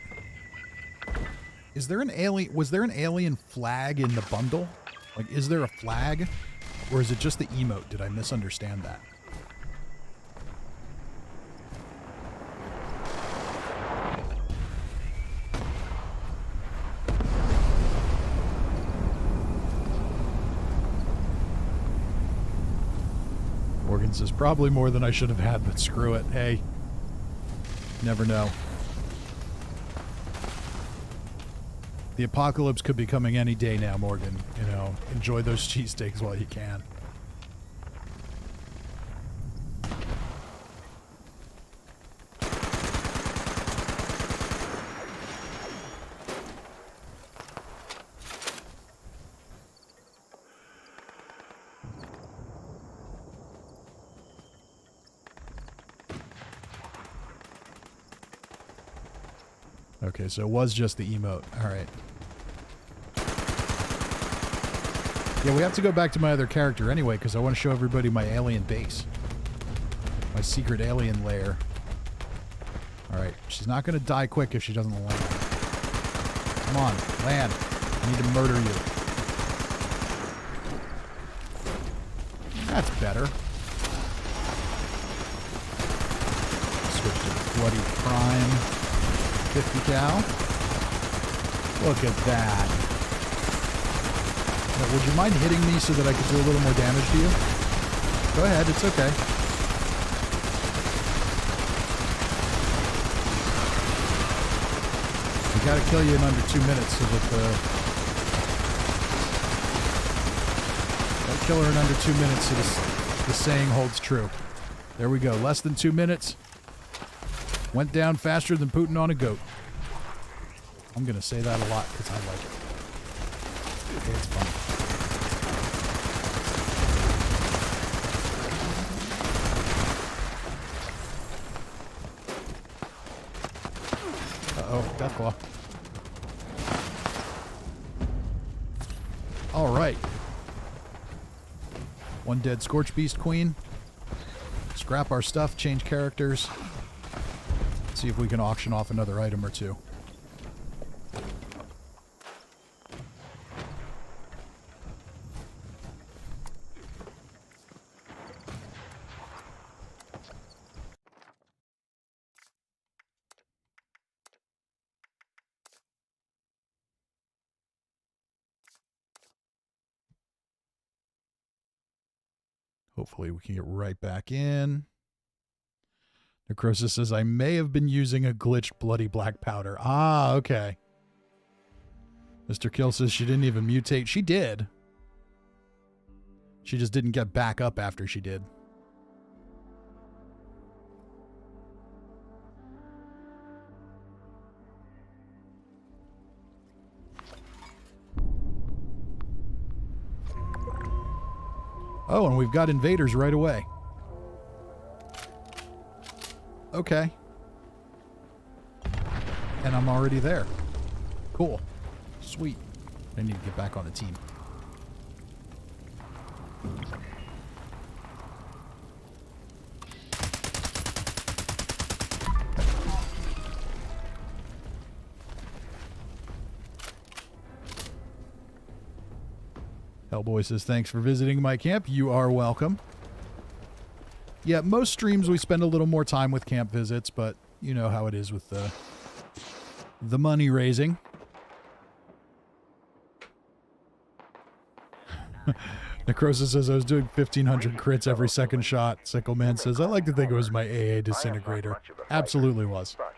Is there an alien? Was there an alien flag in the bundle? Like, is there a flag? Or is it just the emote? Did I misunderstand that? Morgan says, probably more than I should have had, but screw it. Hey. Never know. The apocalypse could be coming any day now, Morgan. You know, enjoy those cheesesteaks while you can. Okay, so it was just the emote. All right. Yeah, we have to go back to my other character anyway, because I want to show everybody my alien base. My secret alien lair. All right, she's not going to die quick if she doesn't land. Come on, land. I need to murder you. That's better. Switch to Bloody Prime. 50 cal. Look at that. Now, would you mind hitting me so that I could do a little more damage to you? Go ahead, it's okay. Gotta kill you in under 2 minutes so that gotta kill her in under 2 minutes so the saying holds true. There we go. Less than 2 minutes. Went down faster than Putin on a goat. I'm gonna say that a lot because I like it. It's fun. Uh-oh, Deathclaw. All right. One dead Scorchbeast Queen. Scrap our stuff, change characters. See if we can auction off another item or two. Hopefully we can get right back in. Necrosis says, I may have been using a glitched bloody black powder. Ah, okay. Mr. Kill says she didn't even mutate. She did. She just didn't get back up after she did. Oh, and we've got invaders right away. Okay. And I'm already there. Cool. Sweet. I need to get back on the team. Hellboy says, thanks for visiting my camp. You are welcome. Yeah, most streams we spend a little more time with camp visits, but you know how it is with the money raising. Necrosis says, I was doing 1,500 crits every second shot. Sickleman says, I like to think it was my AA disintegrator. Absolutely was. But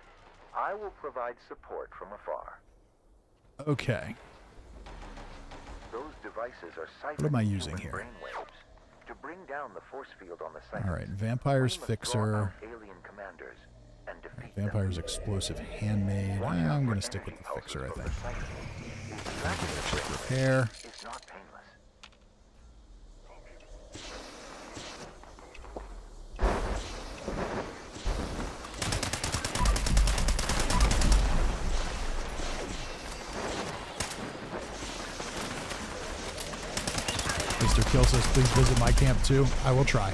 I will provide support from afar. Okay. Those devices are What am I using here? brainwaves to bring down the force field on the site. All right, Vampire's We must draw Fixer. out alien commanders and defeat them. Vampire's Explosive Handmade. Watch out I'm for going to stick with energy the Fixer, I pulses think. from the site. Extracting the brainwave Repair. is not painless. Mr. Kill says, please visit my camp too. I will try.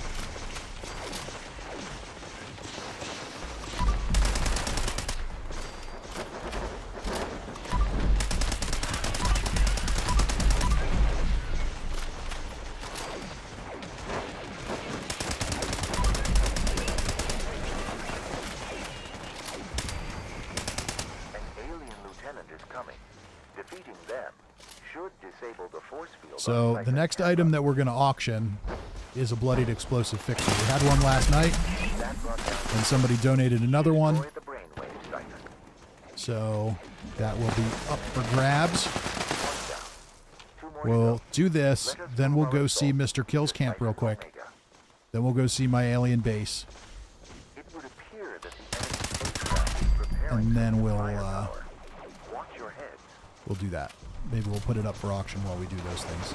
So the next item that we're going to auction is a bloodied explosive fixer. We had one last night, and somebody donated another one. So that will be up for grabs. We'll do this, then we'll go see Mr. Kill's camp real quick. Then we'll go see my alien base. And then we'll do that. Maybe we'll put it up for auction while we do those things.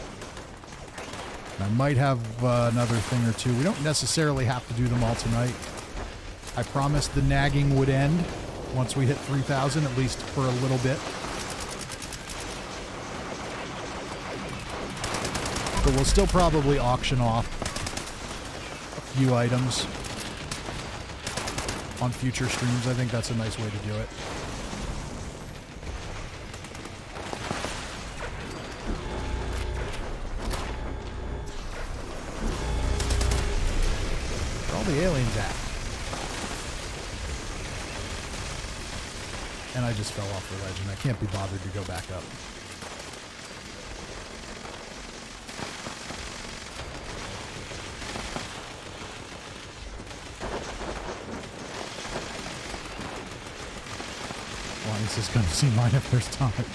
And I might have another thing or two. We don't necessarily have to do them all tonight. I promised the nagging would end once we hit 3,000, at least for a little bit. But we'll still probably auction off a few items on future streams. I think that's a nice way to do it. The aliens at. And I just fell off the ledge and I can't be bothered to go back up. Linus is going to see mine if there's time.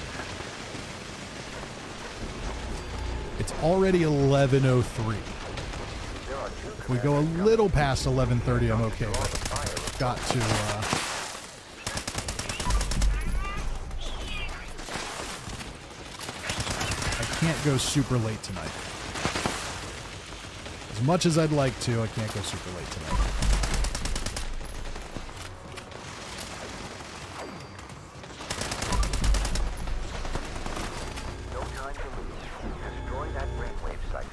It's already 11:03. If we go a little past 11:30, I'm okay, but I've got to, I can't go super late tonight. As much as I'd like to, I can't go super late tonight. No time to lose. Destroy that brainwave site.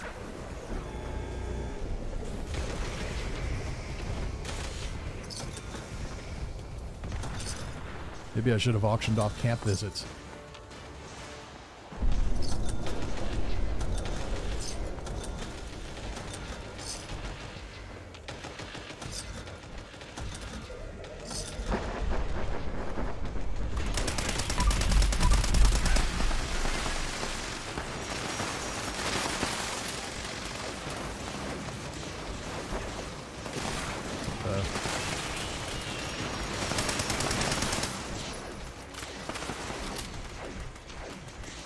Maybe I should have auctioned off camp visits.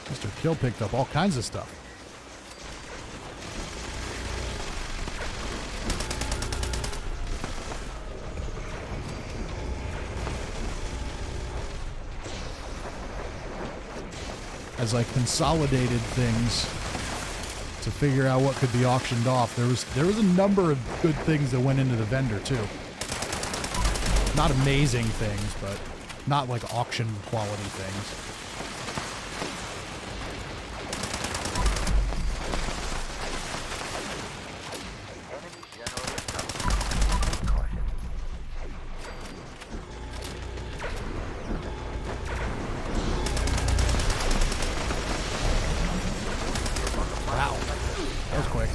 Mr. Kill picked up all kinds of stuff. As I consolidated things to figure out what could be auctioned off, there was a number of good things that went into the vendor too. Not amazing things, but not like auction quality things. Wow, that was quick.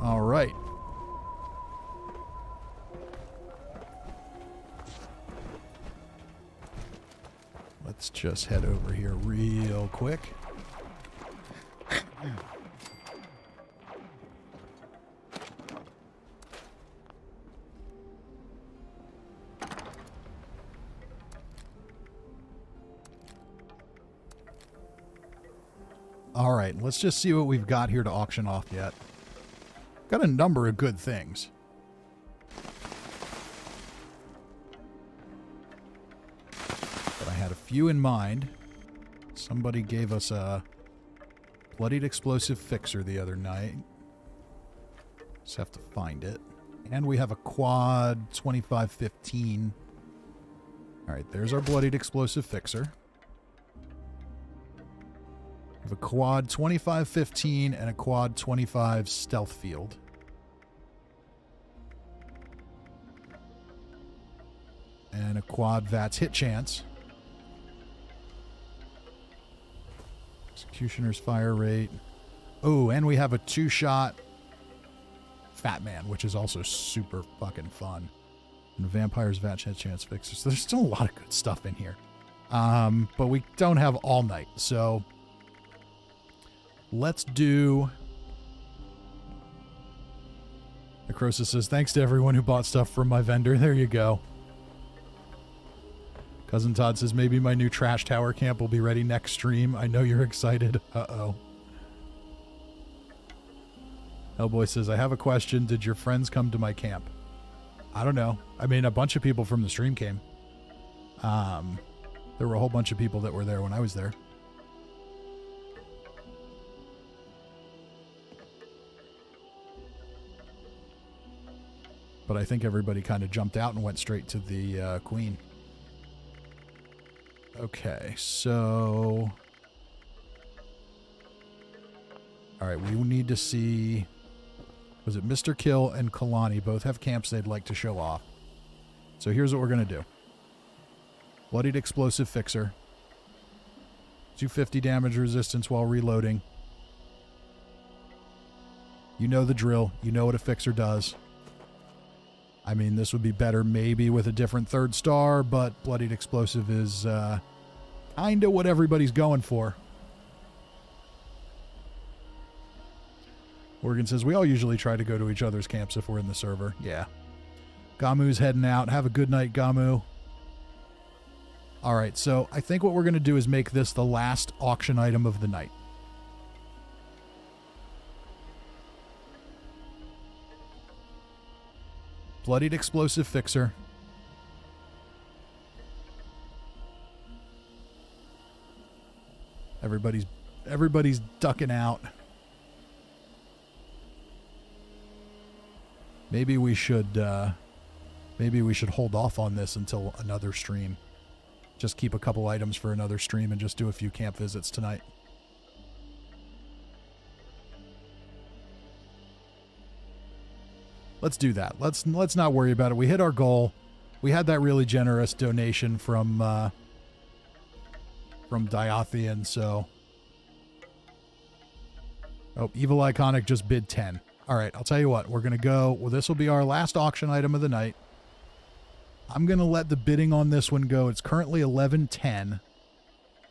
All right. Let's just head over here real quick. All right, let's just see what we've got here to auction off yet. Got a number of good things. But I had a few in mind. Somebody gave us a bloodied explosive fixer the other night. Just have to find it. And we have a quad 2515. All right, there's our bloodied explosive fixer. We have a quad 2515 and a quad 25 stealth field. And a quad VATS hit chance. Executioner's fire rate. Oh, and we have a 2-shot Fat Man, which is also super fucking fun. And Vampire's VATS hit chance fixes. So there's still a lot of good stuff in here. But we don't have all night, so let's do... Necrosis says, thanks to everyone who bought stuff from my vendor. There you go. Cousin Todd says, maybe my new trash tower camp will be ready next stream. I know you're excited. Uh-oh. Hellboy says, I have a question. Did your friends come to my camp? I don't know. I mean, a bunch of people from the stream came. There were a whole bunch of people that were there when I was there. But I think everybody kind of jumped out and went straight to the Queen. Okay, so... Alright, we need to see... Was it Mr. Kill and Kalani both have camps they'd like to show off? So here's what we're going to do. Bloodied explosive fixer. 250 damage resistance while reloading. You know the drill. You know what a fixer does. I mean, this would be better maybe with a different 3rd star, but Bloodied Explosive is kind of what everybody's going for. Morgan says, we all usually try to go to each other's camps if we're in the server. Yeah. Gamu's heading out. Have a good night, Gamu. All right, so I think what we're going to do is make this the last auction item of the night. Bloodied explosive fixer. Everybody's ducking out. Maybe we should hold off on this until another stream. Just keep a couple items for another stream and just do a few camp visits tonight. Let's do that. Let's not worry about it. We hit our goal. We had that really generous donation from Diothian, so. Oh, Evil Iconic just bid 10. All right, I'll tell you what. We're going to go. Well, this will be our last auction item of the night. I'm going to let the bidding on this one go. It's currently 11:10.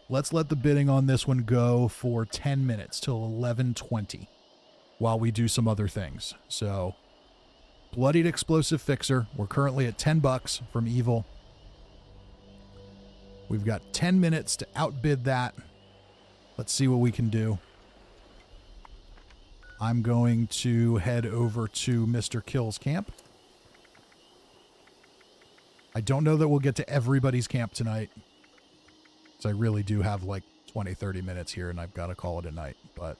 Let's let the bidding on this one go for 10 minutes till 11:20 while we do some other things. So, Bloodied Explosive Fixer. We're currently at $10 from Evil. We've got 10 minutes to outbid that. Let's see what we can do. I'm going to head over to Mr. Kill's camp. I don't know that we'll get to everybody's camp tonight. So I really do have like 20, 30 minutes here and I've got to call it a night. But,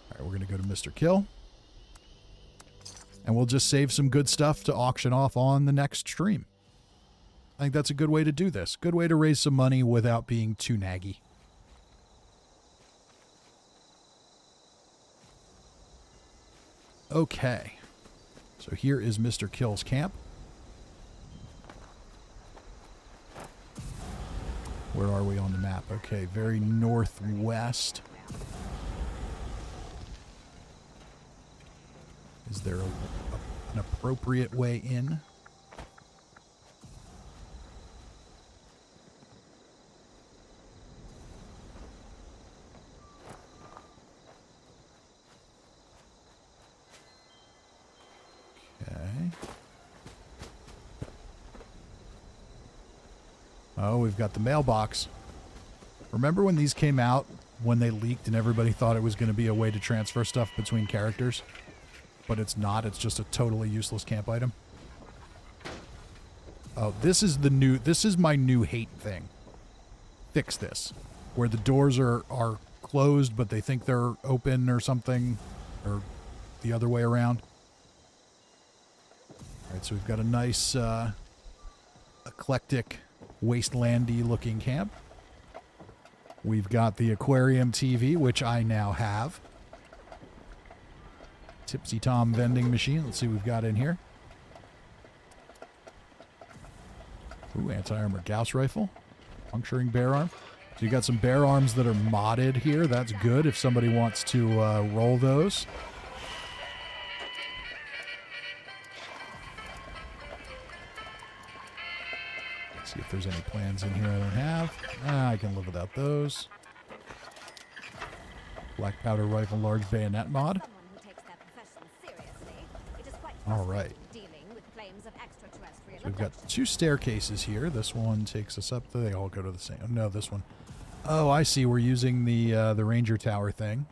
all right, we're going to go to Mr. Kill. And we'll just save some good stuff to auction off on the next stream. I think that's a good way to do this. Good way to raise some money without being too naggy. Okay. So here is Mr. Kill's camp. Where are we on the map? Okay, very northwest. Is there an appropriate way in? Okay. Oh, we've got the mailbox. Remember when these came out, when they leaked and everybody thought it was going to be a way to transfer stuff between characters? But it's not. It's just a totally useless camp item. Oh, this is my new hate thing. Fix this. Where the doors are closed, but they think they're open or something. Or the other way around. All right, so we've got a nice eclectic, wastelandy looking camp. We've got the aquarium TV, which I now have. Tipsy Tom vending machine. Let's see what we've got in here. Ooh, anti-armor Gauss rifle. Puncturing bear arm. So you got some bear arms that are modded here. That's good if somebody wants to roll those. Let's see if there's any plans in here I don't have. I can live without those. Black powder rifle, large bayonet mod. All right. So we've got two staircases here. This one takes us up. They all go to the same. No, this one. Oh, I see. We're using the ranger tower thing.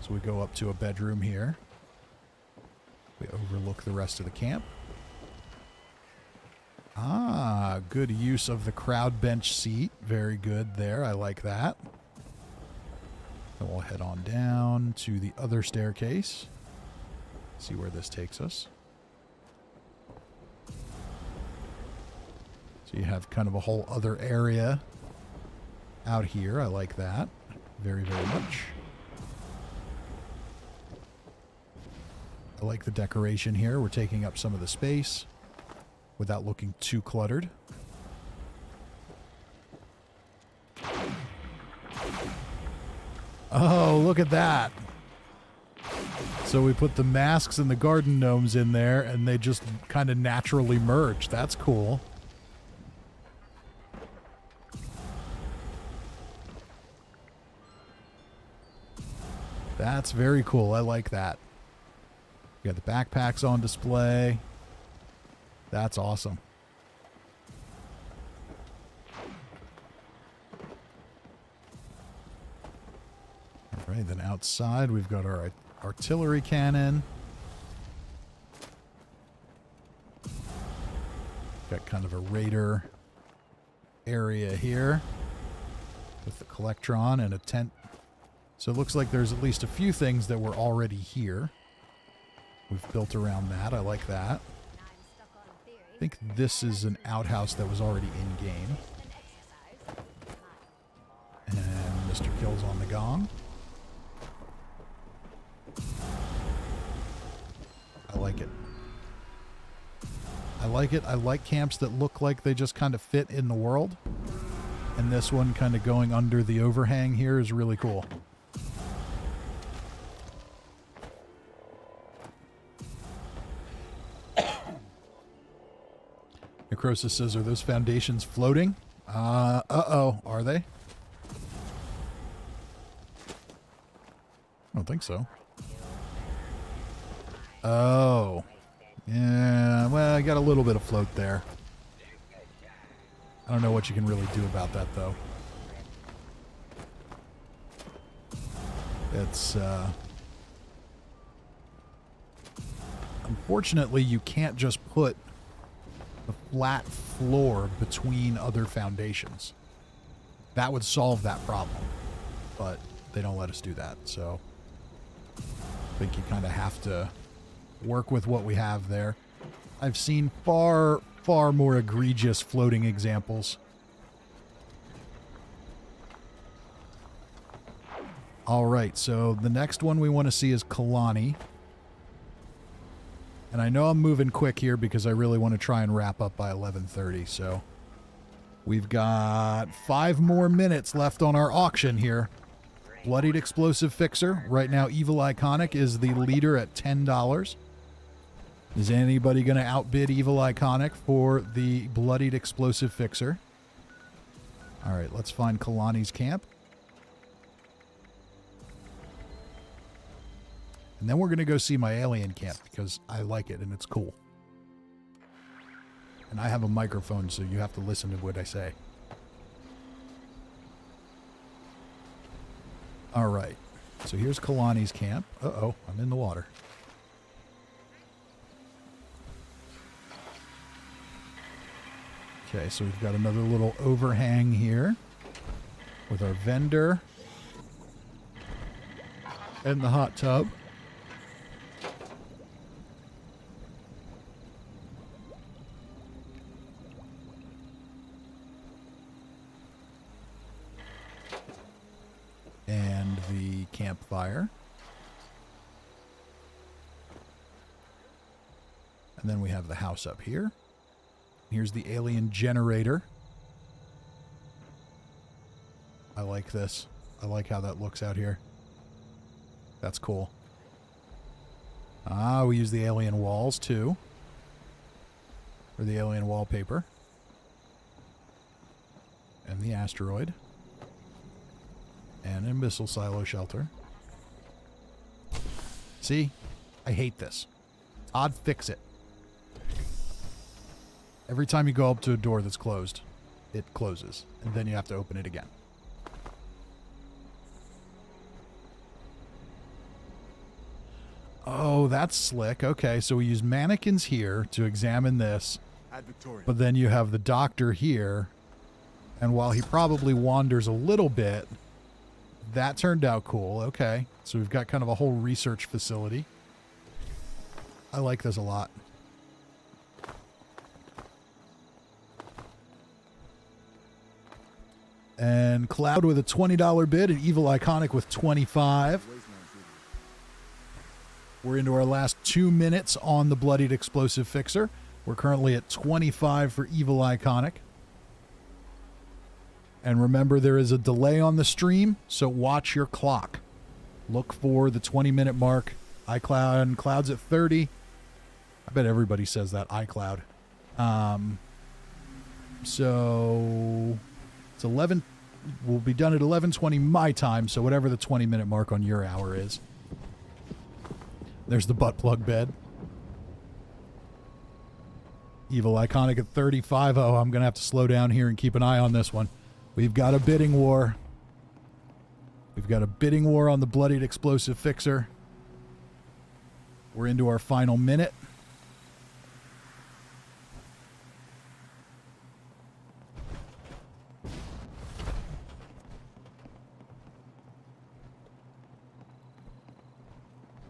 So we go up to a bedroom here. We overlook the rest of the camp. Ah, good use of the crowd bench seat. Very good there. I like that. Then we'll head on down to the other staircase. See where this takes us. So you have kind of a whole other area out here. I like that very, very much. I like the decoration here. We're taking up some of the space without looking too cluttered. Oh, look at that. So we put the masks and the garden gnomes in there, and they just kind of naturally merge. That's cool. That's very cool. I like that. You got the backpacks on display. That's awesome. All right, then outside we've got our artillery cannon. Got kind of a raider area here with the Collectron and a tent. So it looks like there's at least a few things that were already here. We've built around that. I like that. I think this is an outhouse that was already in game. And Mr. Kill's on the gong. I like it. I like it. I like camps that look like they just kind of fit in the world. And this one kind of going under the overhang here is really cool. Necrosis says, are those foundations floating? Uh-oh. Are they? I don't think so. Oh. Yeah, well, I got a little bit of float there. I don't know what you can really do about that, though. It's, unfortunately, you can't just put a flat floor between other foundations. That would solve that problem. But they don't let us do that, so I think you kind of have to work with what we have there. I've seen far more egregious floating examples. All right, so the next one we want to see is Kalani. And I know I'm moving quick here because I really want to try and wrap up by 11:30, so we've got 5 more minutes left on our auction here. Bloodied Explosive Fixer. Right now, Evil Iconic is the leader at $10. Is anybody going to outbid Evil Iconic for the Bloodied Explosive Fixer? All right, let's find Kalani's camp. And then we're going to go see my alien camp because I like it and it's cool. And I have a microphone, so you have to listen to what I say. All right. So here's Kalani's camp. Uh-oh, I'm in the water. Okay, so we've got another little overhang here with our vendor and the hot tub. And the campfire. And then we have the house up here. Here's the alien generator. I like this. I like how that looks out here. That's cool. Ah, we use the alien walls too. Or the alien wallpaper. And the asteroid. And a missile silo shelter. See? I hate this. Todd, fix it. Every time you go up to a door that's closed, it closes. And then you have to open it again. Oh, that's slick. Okay, so we use mannequins here to examine this. But then you have the doctor here. And while he probably wanders a little bit, that turned out cool. Okay, so we've got kind of a whole research facility. I like this a lot. And Cloud with a $20 bid and Evil Iconic with $25. We're into our last 2 minutes on the Bloodied Explosive Fixer. We're currently at 25 for Evil Iconic. And remember, there is a delay on the stream, so watch your clock. Look for the 20-minute mark. iCloud and Cloud's at 30. I bet everybody says that, iCloud. So it's 11. will be done at 11:20 my time, so whatever the 20-minute mark on your hour is. There's the butt plug bed. Evil Iconic at 35. Oh, I'm going to have to slow down here and keep an eye on this one. We've got a bidding war. We've got a bidding war on the Bloodied Explosive Fixer. We're into our final minute.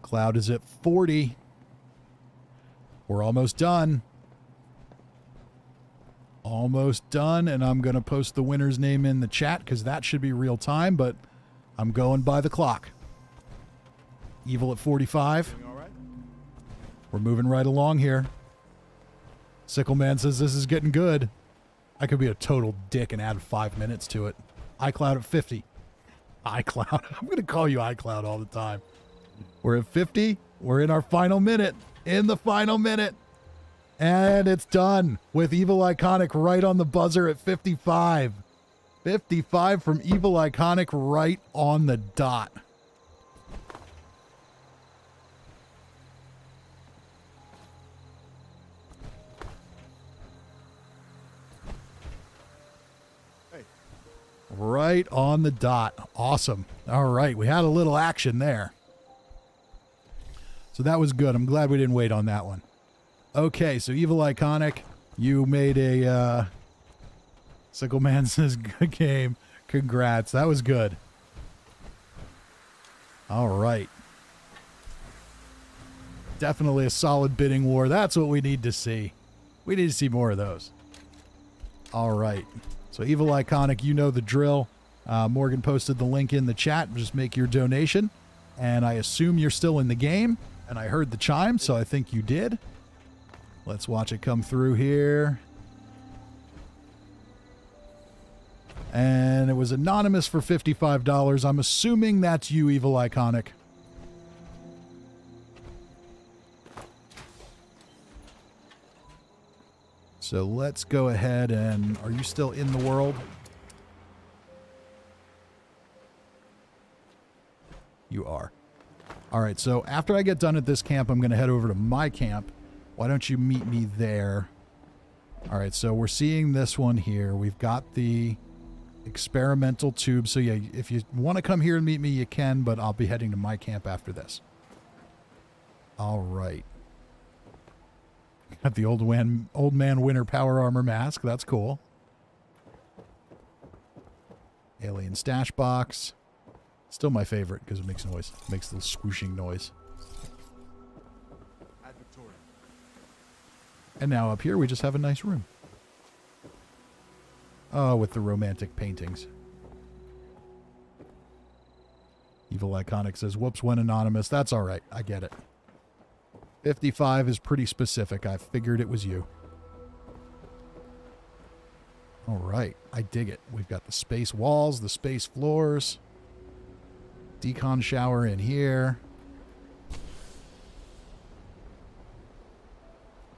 Cloud is at 40. We're almost done. Almost done, and I'm going to post the winner's name in the chat because that should be real time, but I'm going by the clock. Evil at 45. We're moving right along here. Sickleman says this is getting good. I could be a total dick and add 5 minutes to it. iCloud at 50. iCloud. I'm going to call you iCloud all the time. We're at 50. We're in our final minute. In the final minute. And it's done with Evil Iconic right on the buzzer at 55. 55 from Evil Iconic right on the dot. Right on the dot. Awesome. All right. We had a little action there. So that was good. I'm glad we didn't wait on that one. Okay, so Evil Iconic, you made a Sickleman says good game. Congrats. That was good. All right. Definitely a solid bidding war. That's what we need to see. We need to see more of those. All right. So Evil Iconic, you know the drill. Morgan posted the link in the chat. Just make your donation. And I assume you're still in the game. And I heard the chime, so I think you did. Let's watch it come through here. And it was anonymous for $55. I'm assuming that's you, Evil Iconic. So let's go ahead and... Are you still in the world? You are. All right, so after I get done at this camp, I'm going to head over to my camp. Why don't you meet me there? All right, so we're seeing this one here. We've got the experimental tube. So yeah, if you want to come here and meet me, you can, but I'll be heading to my camp after this. All right. Got the old man winter power armor mask. That's cool. Alien stash box. Still my favorite because it makes noise. It makes the swooshing noise. And now up here we just have a nice room. Oh, with the romantic paintings. Evil Iconic says, whoops, went anonymous. That's all right. I get it. 55 is pretty specific. I figured it was you. All right. I dig it. We've got the space walls, the space floors. Decon shower in here.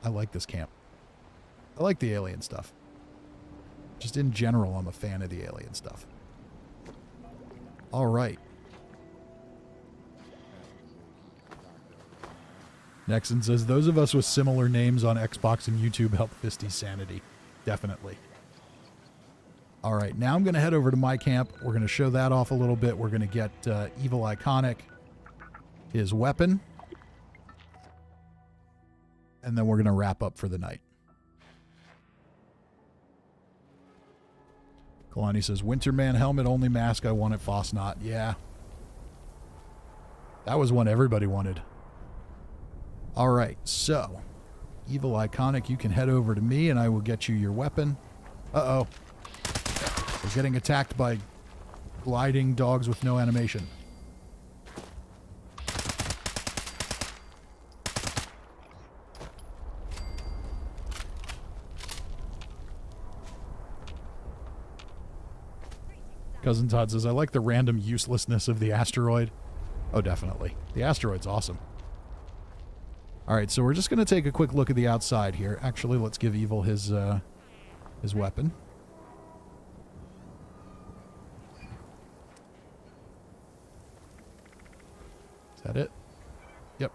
I like this camp. I like the alien stuff. Just in general, I'm a fan of the alien stuff. All right. Nexon says, those of us with similar names on Xbox and YouTube help Fisty's sanity. Definitely. All right, now I'm going to head over to my camp. We're going to show that off a little bit. We're going to get Evil Iconic, his weapon. And then we're going to wrap up for the night. Kalani says, Winterman helmet, only mask I want at Fosnot. Yeah. That was one everybody wanted. All right, so Evil Iconic, you can head over to me and I will get you your weapon. Uh-oh. We're getting attacked by gliding dogs with no animation. Cousin Todd says, I like the random uselessness of the asteroid. Oh, definitely. The asteroid's awesome. All right, so we're just going to take a quick look at the outside here. Actually, let's give Evil his weapon. Is that it? Yep.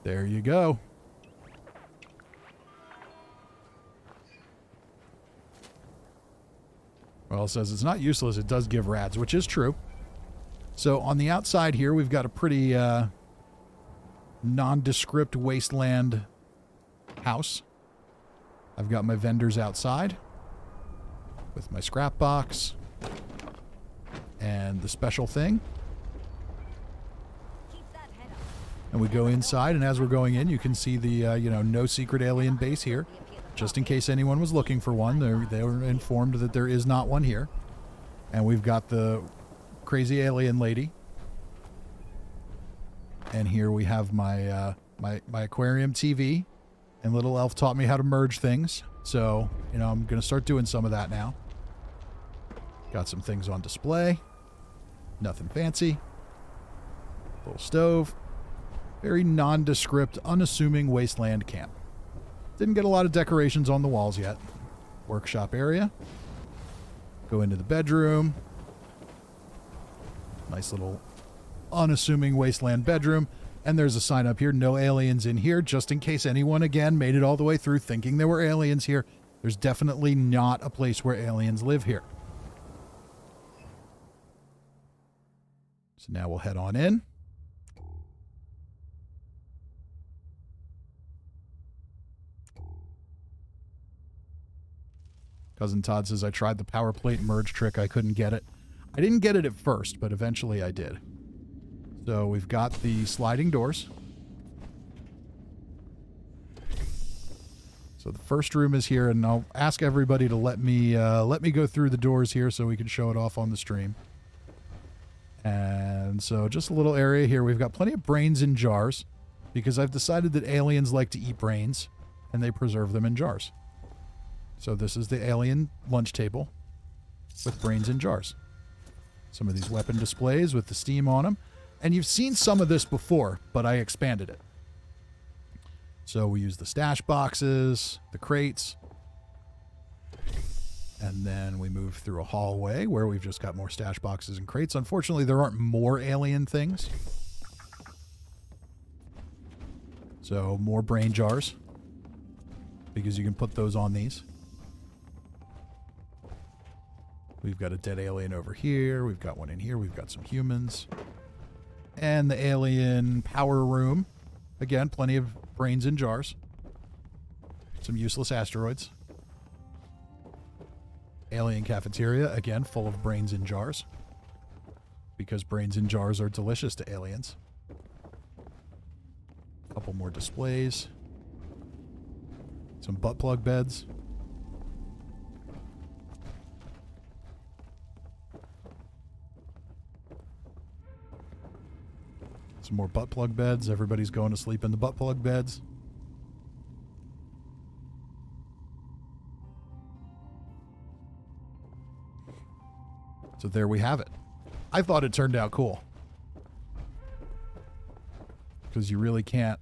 There you go. Well, it says it's not useless. It does give rads, which is true. So on the outside here, we've got a pretty nondescript wasteland house. I've got my vendors outside with my scrap box and the special thing. And we go inside, and as we're going in, you can see the, no secret alien base here. Just in case anyone was looking for one, they were informed that there is not one here. And we've got the crazy alien lady. And here we have my my aquarium TV. And Little Elf taught me how to merge things. So, I'm going to start doing some of that now. Got some things on display. Nothing fancy. Little stove. Very nondescript, unassuming wasteland camp. Didn't get a lot of decorations on the walls yet. Workshop area. Go into the bedroom. Nice little unassuming wasteland bedroom. And there's a sign up here, no aliens in here, just in case anyone, again, made it all the way through thinking there were aliens here. There's definitely not a place where aliens live here. So now we'll head on in. Cousin Todd says, I tried the power plate merge trick. I couldn't get it. I didn't get it at first, but eventually I did. So we've got the sliding doors. So the first room is here, and I'll ask everybody to let me go through the doors here so we can show it off on the stream. And so just a little area here. We've got plenty of brains in jars because I've decided that aliens like to eat brains, and they preserve them in jars. So this is the alien lunch table with brains in jars. Some of these weapon displays with the steam on them. And you've seen some of this before, but I expanded it. So we use the stash boxes, the crates, and then we move through a hallway where we've just got more stash boxes and crates. Unfortunately, there aren't more alien things. So more brain jars, because you can put those on these. We've got a dead alien over here. We've got one in here. We've got some humans. And the alien power room. Again, plenty of brains in jars. Some useless asteroids. Alien cafeteria. Again, full of brains in jars. Because brains in jars are delicious to aliens. A couple more displays. Some butt plug beds. Some more butt plug beds. Everybody's going to sleep in the butt plug beds. So there we have it. I thought it turned out cool. Because you really can't,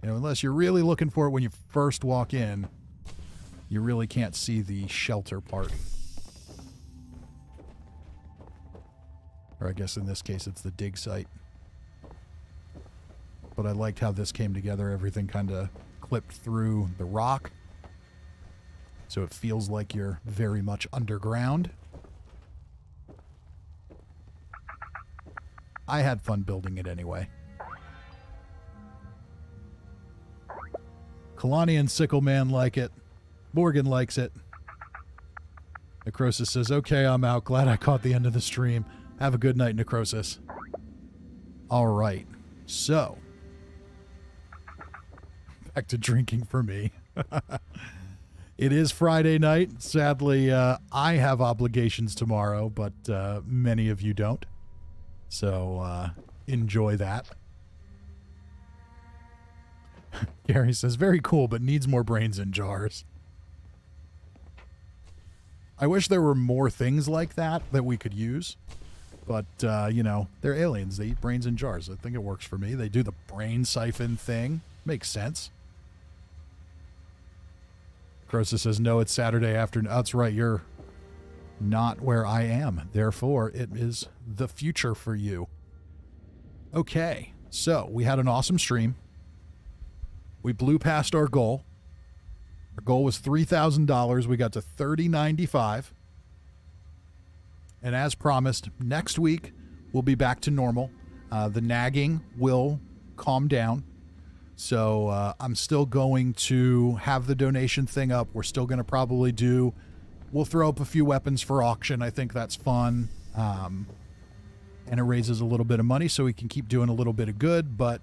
unless you're really looking for it when you first walk in, you really can't see the shelter part. Or I guess in this case it's the dig site. But I liked how this came together. Everything kind of clipped through the rock. So it feels like you're very much underground. I had fun building it anyway. Kalani and Sickleman like it. Morgan likes it. Necrosis says, okay, I'm out. Glad I caught the end of the stream. Have a good night, Necrosis. All right. So, back to drinking for me. It is Friday night. Sadly, I have obligations tomorrow, but many of you don't. So, enjoy that. Gary says, very cool, but needs more brains in jars. I wish there were more things like that we could use. But, they're aliens. They eat brains in jars. I think it works for me. They do the brain siphon thing. Makes sense. Crosa says, no, it's Saturday afternoon. Oh, that's right. You're not where I am. Therefore, it is the future for you. Okay, so we had an awesome stream. We blew past our goal. Our goal was $3,000. We got to $30.95. And as promised, next week we'll be back to normal. The nagging will calm down. So I'm still going to have the donation thing up. We're still going to probably we'll throw up a few weapons for auction. I think that's fun. And it raises a little bit of money so we can keep doing a little bit of good. But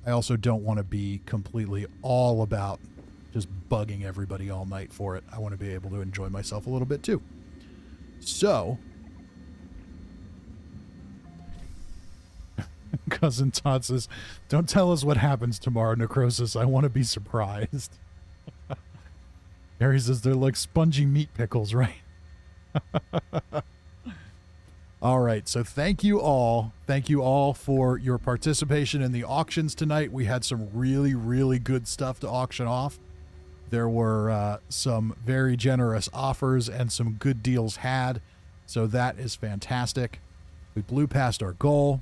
I also don't want to be completely all about just bugging everybody all night for it. I want to be able to enjoy myself a little bit too. So, Cousin Todd says, don't tell us what happens tomorrow, Necrosis. I want to be surprised. Harry says they're like spongy meat pickles, right? All right, so thank you all. Thank you all for your participation in the auctions tonight. We had some really, really good stuff to auction off. There were some very generous offers and some good deals had, so that is fantastic. We blew past our goal.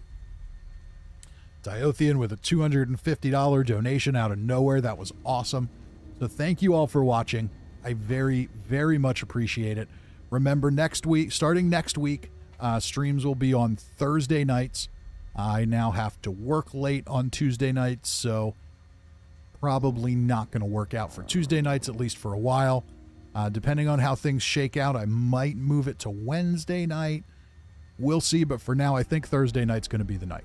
Diothian with a $250 donation out of nowhere. That was awesome. So thank you all for watching. I very, very much appreciate it. Remember, starting next week, streams will be on Thursday nights. I now have to work late on Tuesday nights, so probably not going to work out for Tuesday nights, at least for a while. Depending on how things shake out, I might move it to Wednesday night. We'll see, but for now, I think Thursday night's going to be the night.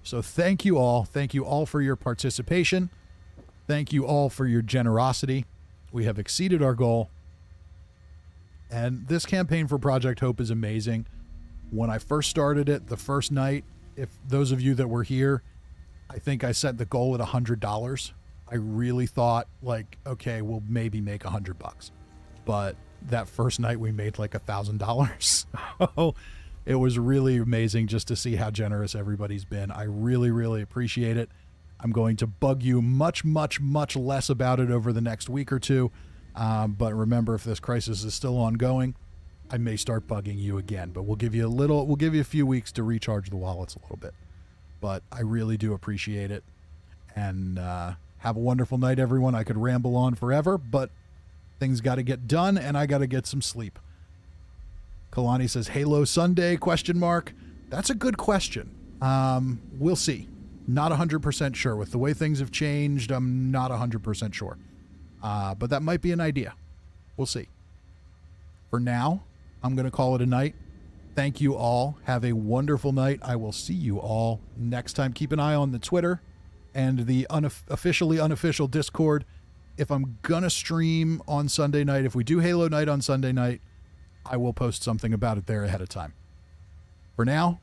So thank you all. Thank you all for your participation. Thank you all for your generosity. We have exceeded our goal. And this campaign for Project Hope is amazing. When I first started it, the first night, if those of you that were here, I think I set the goal at $100. I really thought, like, okay, we'll maybe make $100. But that first night we made like $1,000. So it was really amazing just to see how generous everybody's been. I really, really appreciate it. I'm going to bug you much, much, much less about it over the next week or two. But remember, if this crisis is still ongoing, I may start bugging you again. But we'll give you a few weeks to recharge the wallets a little bit. But I really do appreciate it. And have a wonderful night, everyone. I could ramble on forever, but things got to get done, and I got to get some sleep. Kalani says, Halo Sunday, ? That's a good question. We'll see. Not 100% sure. With the way things have changed, I'm not 100% sure. But that might be an idea. We'll see. For now, I'm going to call it a night. Thank you all. Have a wonderful night. I will see you all next time. Keep an eye on the Twitter and the officially unofficial Discord. If I'm going to stream on Sunday night, if we do Halo Night on Sunday night, I will post something about it there ahead of time. For now,